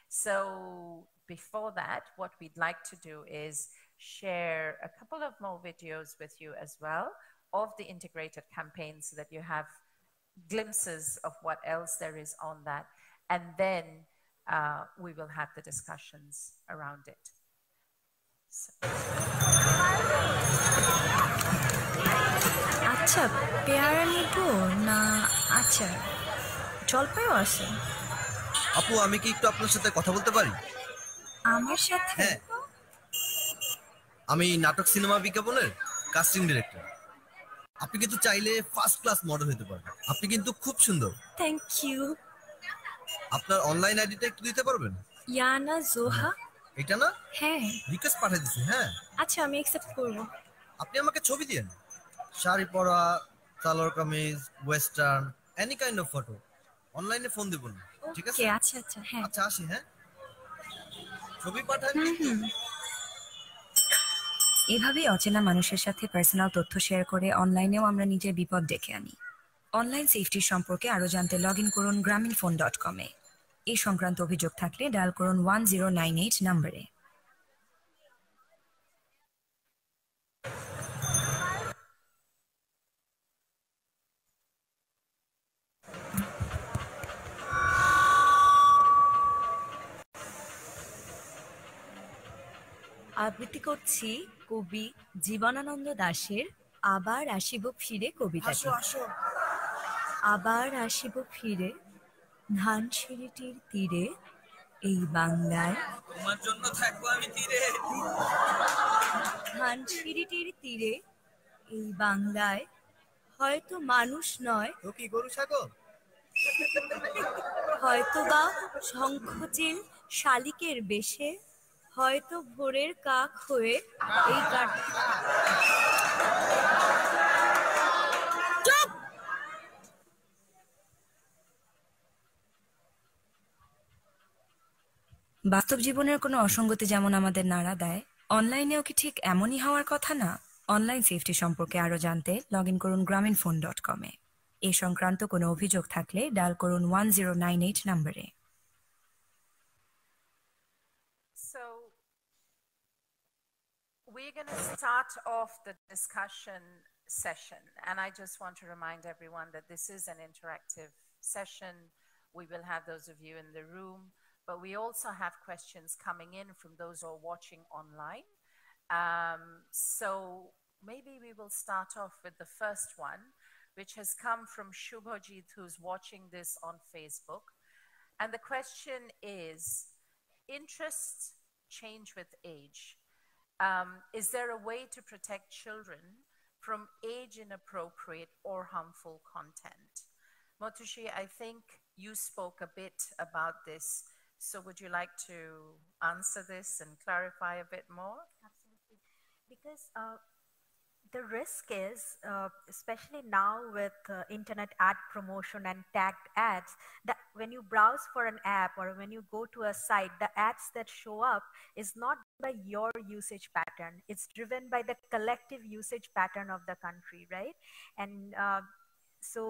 So before that, what we'd like to do is share a couple of more videos with you as well of the integrated campaign, so that you have glimpses of what else there is on that. And then we will have the discussions around it. আচ্ছা, পেয়ারা নিব না আচার? জলপাইও আছে। আপু, আমি কি একটু আপনার সাথে কথা বলতে পারি? আমার সাথে? হ্যাঁ, আমি নাটক সিনেমা বিজ্ঞাপনের কাস্টিং ডিরেক্টর। আপনি কিন্তু চাইলে ফার্স্ট ক্লাস মডেল হতে পারবেন। আপনি কিন্তু খুব সুন্দর। Thank you. আপনার অনলাইন আইডিটা একটু দিতে পারবেন? ইয়ানা জোহা। এটা না? হ্যাঁ। রিকোয়েস্ট পাঠিয়ে দিছি। হ্যাঁ, আচ্ছা, আমি অ্যাকসেপ্ট করব। আপনি আমাকে ছবি দিন, শাড়ি পরা, salwar kameez, western, any kind of photo. অনলাইনে ফোন দেব না, ঠিক আছে? আচ্ছা আচ্ছা, হ্যাঁ। আচ্ছা, আসি। হ্যাঁ, ছবি পাঠান। এভাবেই অচেনা মানুষের সাথে পার্সোনাল তথ্য শেয়ার করে অনলাইনেও আমরা নিজের বিপদ ডেকে আনি। অনলাইন সেফটির সম্পর্কে আরও জানতে লগ ইন করুন grameenphone.com-এ। এই সংক্রান্ত অভিযোগ থাকলে ডায়াল করুন 1098 নম্বরে। আবৃত্তি করছি কবি জীবনানন্দ দাশের আবার আসিব ফিরে কবিতাটি। আবার আসিব ফিরে ধানসিঁড়িটির তীরে এই বাংলায়, তোমার জন্য থাকবো আমি তীরে। ধানসিঁড়িটির তীরে এই বাংলায় হয়তো মানুষ নয়, তো কি গরু ছাগল? হয়তো বা শঙ্খচিল শালিকের বেশে, হয়তো ভোরের কাক হয়ে এই বাস্তব জীবনের কোনো অসঙ্গতি যেমন আমাদের নাড়া দেয়, অনলাইনেও কি ঠিক এমনই হওয়ার কথা না? অনলাইন সেফটি সম্পর্কে আরো জানতে লগ ইন করুন grameenphone.com-এ। এ সংক্রান্ত কোনো অভিযোগ থাকলে ডায়াল করুন 1098 নম্বরে। So we're going to start off the discussion session, and I just want to remind everyone that this is an interactive session. We will have those of you in the room, but we also have questions coming in from those who are watching online. So maybe we will start off with the first one, which has come from Shubhajit, who's watching this on Facebook. And the question is, interests change with age. Is there a way to protect children from age-inappropriate or harmful content? Motushi, I think you spoke a bit about this. So would you like to answer this and clarify a bit more? Absolutely. Because the risk is, especially now with internet ad promotion and tagged ads, that when you browse for an app or when you go to a site, the ads that show up is not by your usage pattern. It's driven by the collective usage pattern of the country, right? And so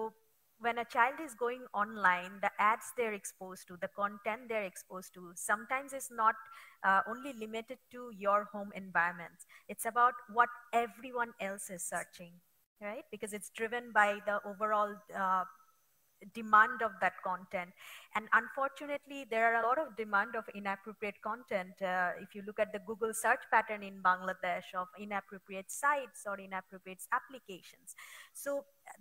when a child is going online, the ads they're exposed to, the content they're exposed to, sometimes is not only limited to your home environment. It's about what everyone else is searching, right? Because it's driven by the overall demand of that content. And unfortunately, there are a lot of demand of inappropriate content. If you look at the Google search pattern in Bangladesh of inappropriate sites or inappropriate applications. So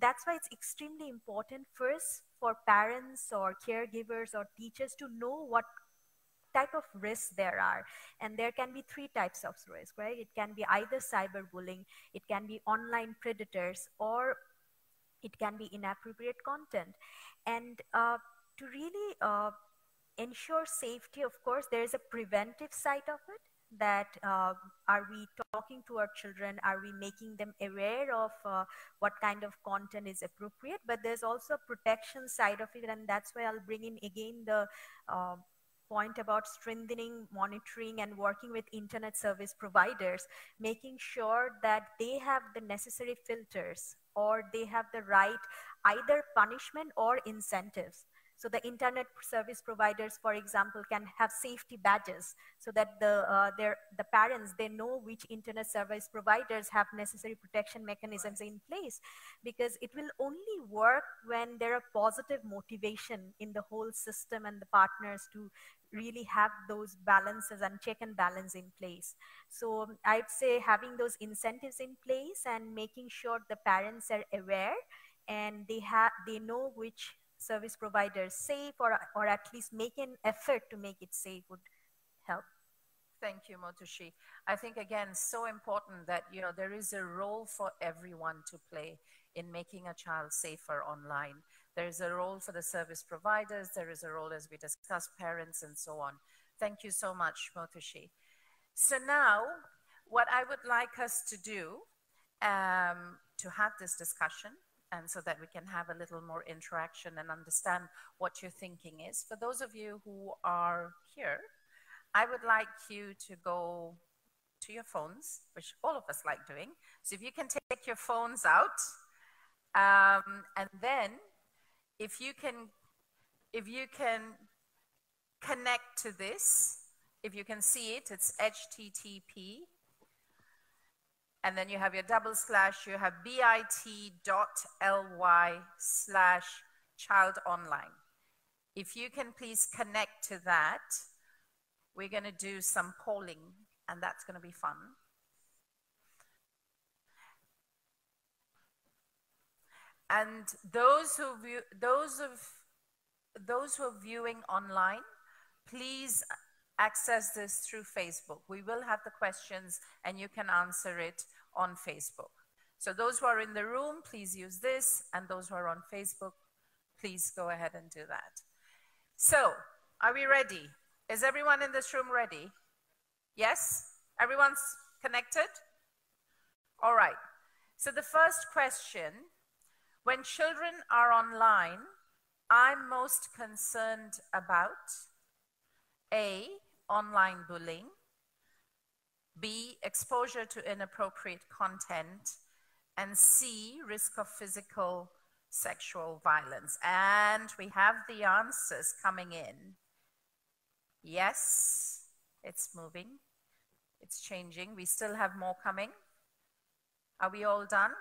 that's why it's extremely important first for parents or caregivers or teachers to know what type of risks there are. And there can be three types of risk, right? It can be either cyberbullying, it can be online predators, or it can be inappropriate content. And to really ensure safety, of course, there is a preventive side of it, that are we talking to our children, are we making them aware of what kind of content is appropriate, but there's also a protection side of it, and that's why I'll bring in again the point about strengthening monitoring and working with internet service providers, making sure that they have the necessary filters or they have the right either punishment or incentives. So the internet service providers, for example, can have safety badges so that the parents, they know which internet service providers have necessary protection mechanisms in place, because it will only work when there are positive motivation in the whole system and the partners to really have those balances and check and balance in place. So I'd say having those incentives in place and making sure the parents are aware and they know which service providers safe, or at least make an effort to make it safe would help. Thank you, Motushi. I think, again, so important that, there is a role for everyone to play in making a child safer online. There is a role for the service providers. There is a role, as we discussed, parents and so on. Thank you so much, Motushi. So now, what I would like us to do to have this discussion, and so that we can have a little more interaction and understand what your thinking is. For those of you who are here, I would like you to go to your phones, which all of us like doing. So if you can take your phones out, and then if you can connect to this, if you can see it, it's HTTP, and then you have your double slash, you have bit.ly/childonline. If you can please connect to that, we're going to do some polling, and that's going to be fun. And those who are viewing online, please access this through Facebook. We will have the questions, and you can answer it on Facebook. So those who are in the room, please use this, and those who are on Facebook, please go ahead and do that. So, are we ready? Is everyone in this room ready? Yes? Everyone's connected? All right. So the first question, when children are online, I'm most concerned about A, online bullying, B, exposure to inappropriate content, and C, risk of physical sexual violence. And we have the answers coming in. Yes, it's moving, it's changing. We still have more coming. Are we all done?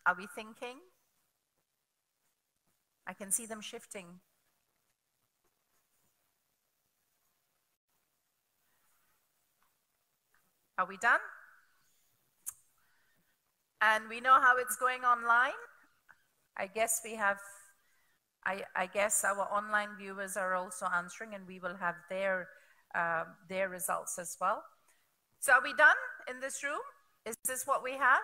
Are we thinking? I can see them shifting. Are we done? And we know how it's going online. I guess we have, I guess our online viewers are also answering, and we will have their results as well. So are we done in this room? Is this what we have?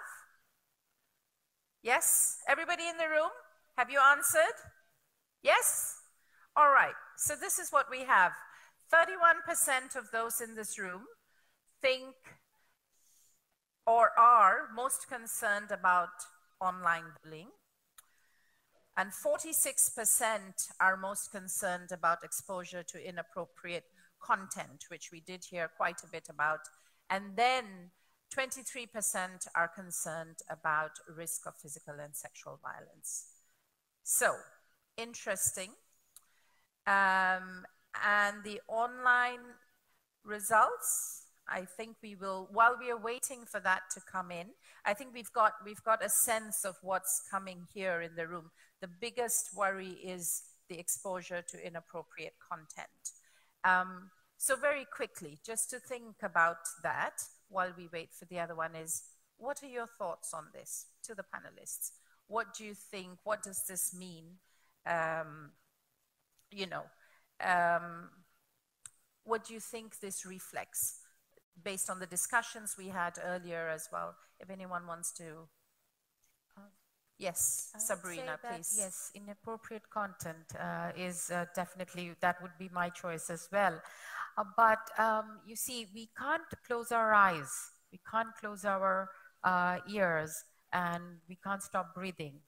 Yes? Everybody in the room? Have you answered? Yes? All right. So this is what we have. 31% of those in this room think or are most concerned about online bullying. And 46% are most concerned about exposure to inappropriate content, which we did hear quite a bit about. And then 23% are concerned about risk of physical and sexual violence. So, interesting. And the online results, I think we will, while we are waiting for that to come in, I think we've got a sense of what's coming here in the room. The biggest worry is the exposure to inappropriate content. So very quickly, just to think about that while we wait for the other one is, what are your thoughts on this to the panelists? What do you think? What does this mean? What do you think this reflects based on the discussions we had earlier as well? If anyone wants to. Yes, Sabrina, please. Yes, inappropriate content is definitely, that would be my choice as well. But you see, we can't close our eyes, we can't close our ears, and we can't stop breathing.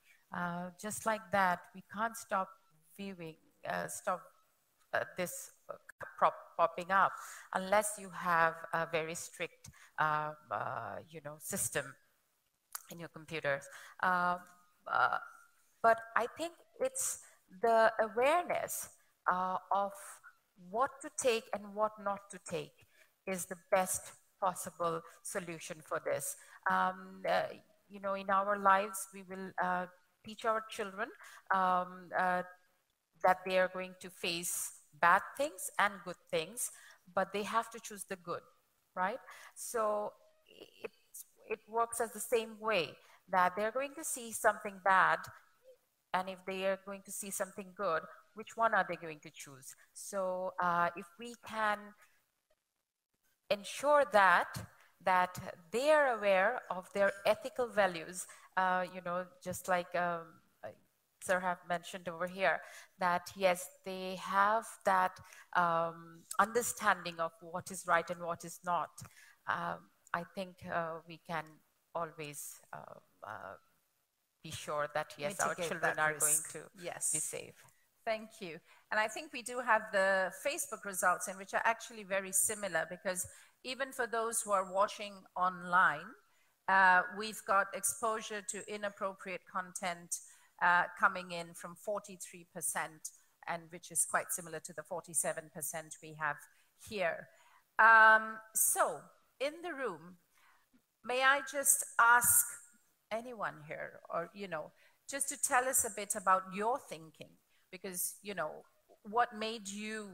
Just like that, we can't stop viewing, this popping up unless you have a very strict, system in your computers. But I think it's the awareness of what to take and what not to take is the best possible solution for this. In our lives, we will teach our children that they are going to face bad things and good things, but they have to choose the good, right? So it works as the same way, that they're going to see something bad, and if they are going to see something good, which one are they going to choose? So if we can ensure that they are aware of their ethical values, just like Sir have mentioned over here, that yes, they have that understanding of what is right and what is not. I think we can always be sure that yes, our children are going to be safe. Thank you. And I think we do have the Facebook results in, which are actually very similar, because even for those who are watching online, we've got exposure to inappropriate content coming in from 43%, and which is quite similar to the 47% we have here. So in the room, may I just ask anyone here, or, just to tell us a bit about your thinking, because, what made you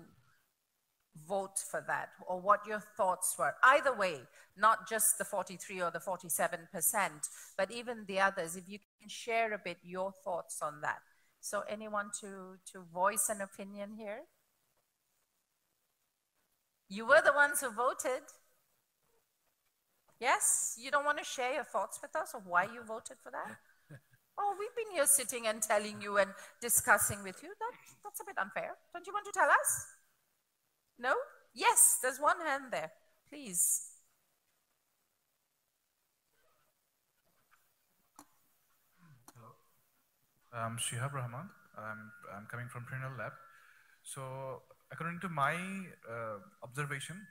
vote for that, or what your thoughts were? Either way, not just the 43 or the 47%, but even the others, if you can share a bit your thoughts on that. So anyone to voice an opinion here? You were the ones who voted. Yes? You don't want to share your thoughts with us of why you voted for that? Oh, we've been here sitting and telling you and discussing with you. That's a bit unfair. Don't you want to tell us? No? Yes, there's one hand there. Please. Hello. I'm Shihab Rahman. I'm coming from Prinal Lab. So, according to my observation,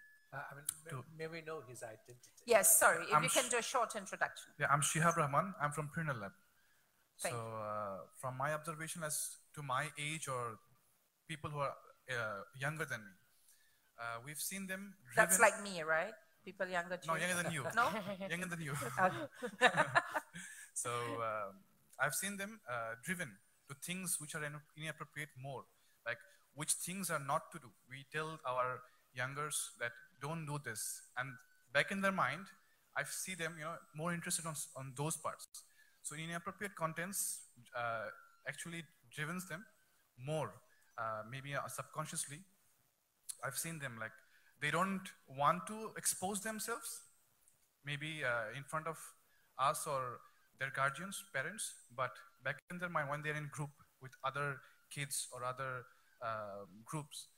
may we know his identity? Yes, sorry, if you can do a short introduction. Yeah, I'm Shihab Rahman. I'm from Prinal Lab. Thank you. From my observation as to my age or people who are younger than me, we've seen them driven. That's like me, right? People younger than you. No, younger than you. No? Younger than you. So, I've seen them driven to things which are inappropriate more, like which things are not to do. We tell our youngers that don't do this, and back in their mind, I see them, more interested on those parts. So inappropriate contents actually driven them more, maybe subconsciously. I've seen them like they don't want to expose themselves, maybe in front of us or their guardians, parents, but back in their mind when they're in group with other kids or other groups,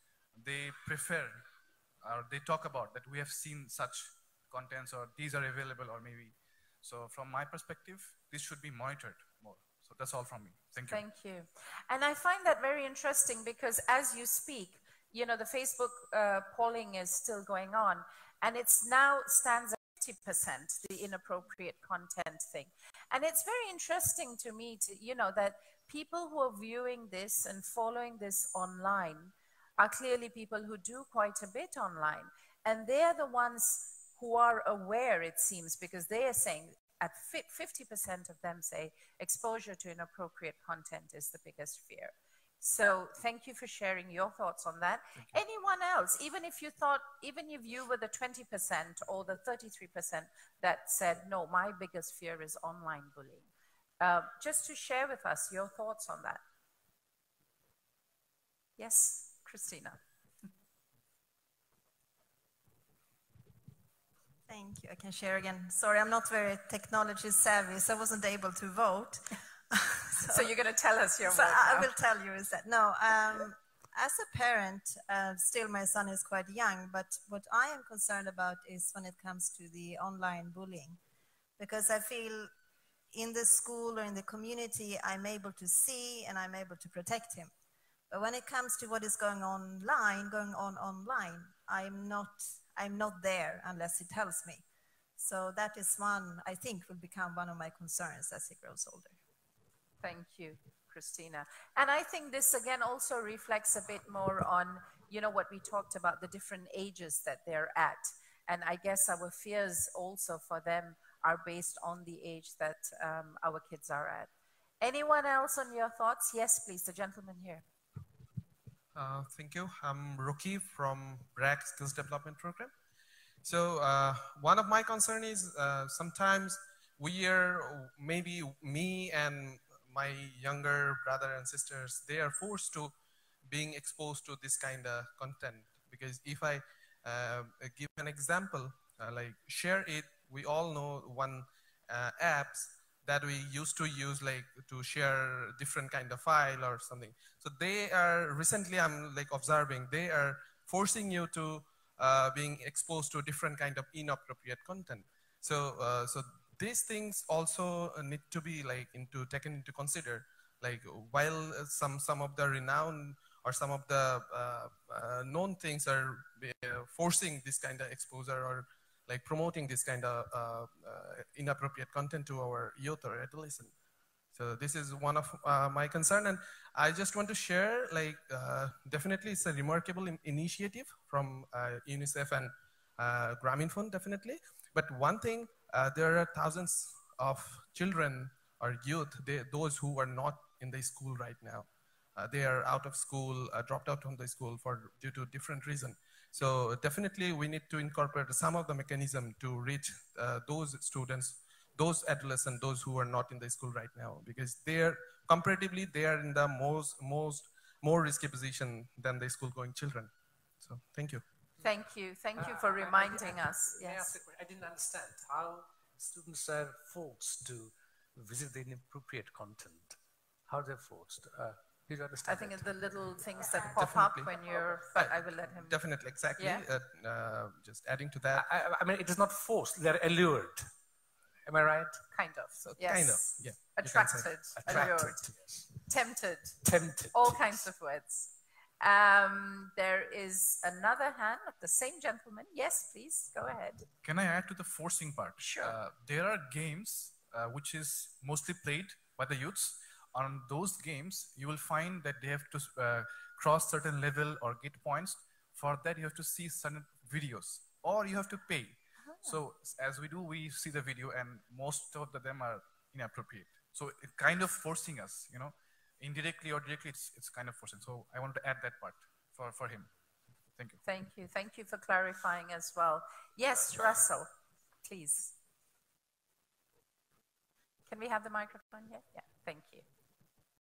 they prefer or they talk about that we have seen such contents or these are available or maybe. So from my perspective, this should be monitored more. So that's all from me. Thank you. Thank you. And I find that very interesting because as you speak, the Facebook polling is still going on, and it's now stands at 50%, the inappropriate content thing. And it's very interesting to me to, that people who are viewing this and following this online are clearly people who do quite a bit online. And they're the ones who are aware, it seems, because they are saying at 50% of them say exposure to inappropriate content is the biggest fear. So thank you for sharing your thoughts on that. Anyone else, even if you were the 20% or the 33% that said, no, my biggest fear is online bullying, just to share with us your thoughts on that. Yes, Christina. Thank you. I can share again. Sorry, I'm not very technology savvy, so I wasn't able to vote. So you're going to tell us your vote I now. will tell you instead. No, as a parent, still my son is quite young, but what I am concerned about is when it comes to the online bullying. Because I feel in the school or in the community, I'm able to see and I'm able to protect him. But when it comes to what is going on online, I'm not there unless he tells me. So that is one, I think, will become one of my concerns as he grows older. Thank you, Christina. And I think this again also reflects a bit more on, what we talked about, the different ages that they're at. And I guess our fears also for them are based on the age that our kids are at. Anyone else on your thoughts? Yes, please, the gentleman here. Thank you. I'm Rookie from BRAC Skills Development Program. So one of my concern is sometimes maybe me and my younger brother and sisters, they are forced to being exposed to this kind of content. Because if I give an example, like Share It, we all know one apps that we used to use like to share different kind of file or something. So they are, recently I'm like observing, they are forcing you to being exposed to different kind of inappropriate content. So these things also need to be like taken into consider. Like while some of the renowned or some of the known things are forcing this kind of exposure or like promoting this kind of inappropriate content to our youth or adolescent. So this is one of my concern, and I just want to share, like, definitely it's a remarkable initiative from UNICEF and Grameenphone, definitely. But one thing, there are thousands of children or youth, those who are not in the school right now. They are out of school, dropped out from the school due to different reasons. So definitely we need to incorporate some of the mechanism to reach those students, those adolescents, those who are not in the school right now, because comparatively they are in the more risky position than the school going children. So thank you. Thank you for reminding us. Yes. I didn't understand how students are forced to visit the inappropriate content. How they're forced. Did you understand? I think it's the little things that pop up when you're, but I will let him. Definitely, exactly. Yeah? Just adding to that. I mean, it is not forced, they're allured. Am I right? Kind of. So yes. Kind of, yeah. Attracted, allured, yes. tempted. All kinds of words. There is another hand of the same gentleman. Yes, please, go ahead. Can I add to the forcing part? Sure. There are games which is mostly played by the youths. On those games, you will find that they have to cross certain level or get points. For that, you have to see certain videos or you have to pay. So as we do, we see the video and most of them are inappropriate. So it kind of forcing us, you know, indirectly or directly, it's kind of forcing. So I wanted to add that part for him. Thank you. Thank you for clarifying as well. Yes, Russell, please. Can we have the microphone here? Yeah, thank you.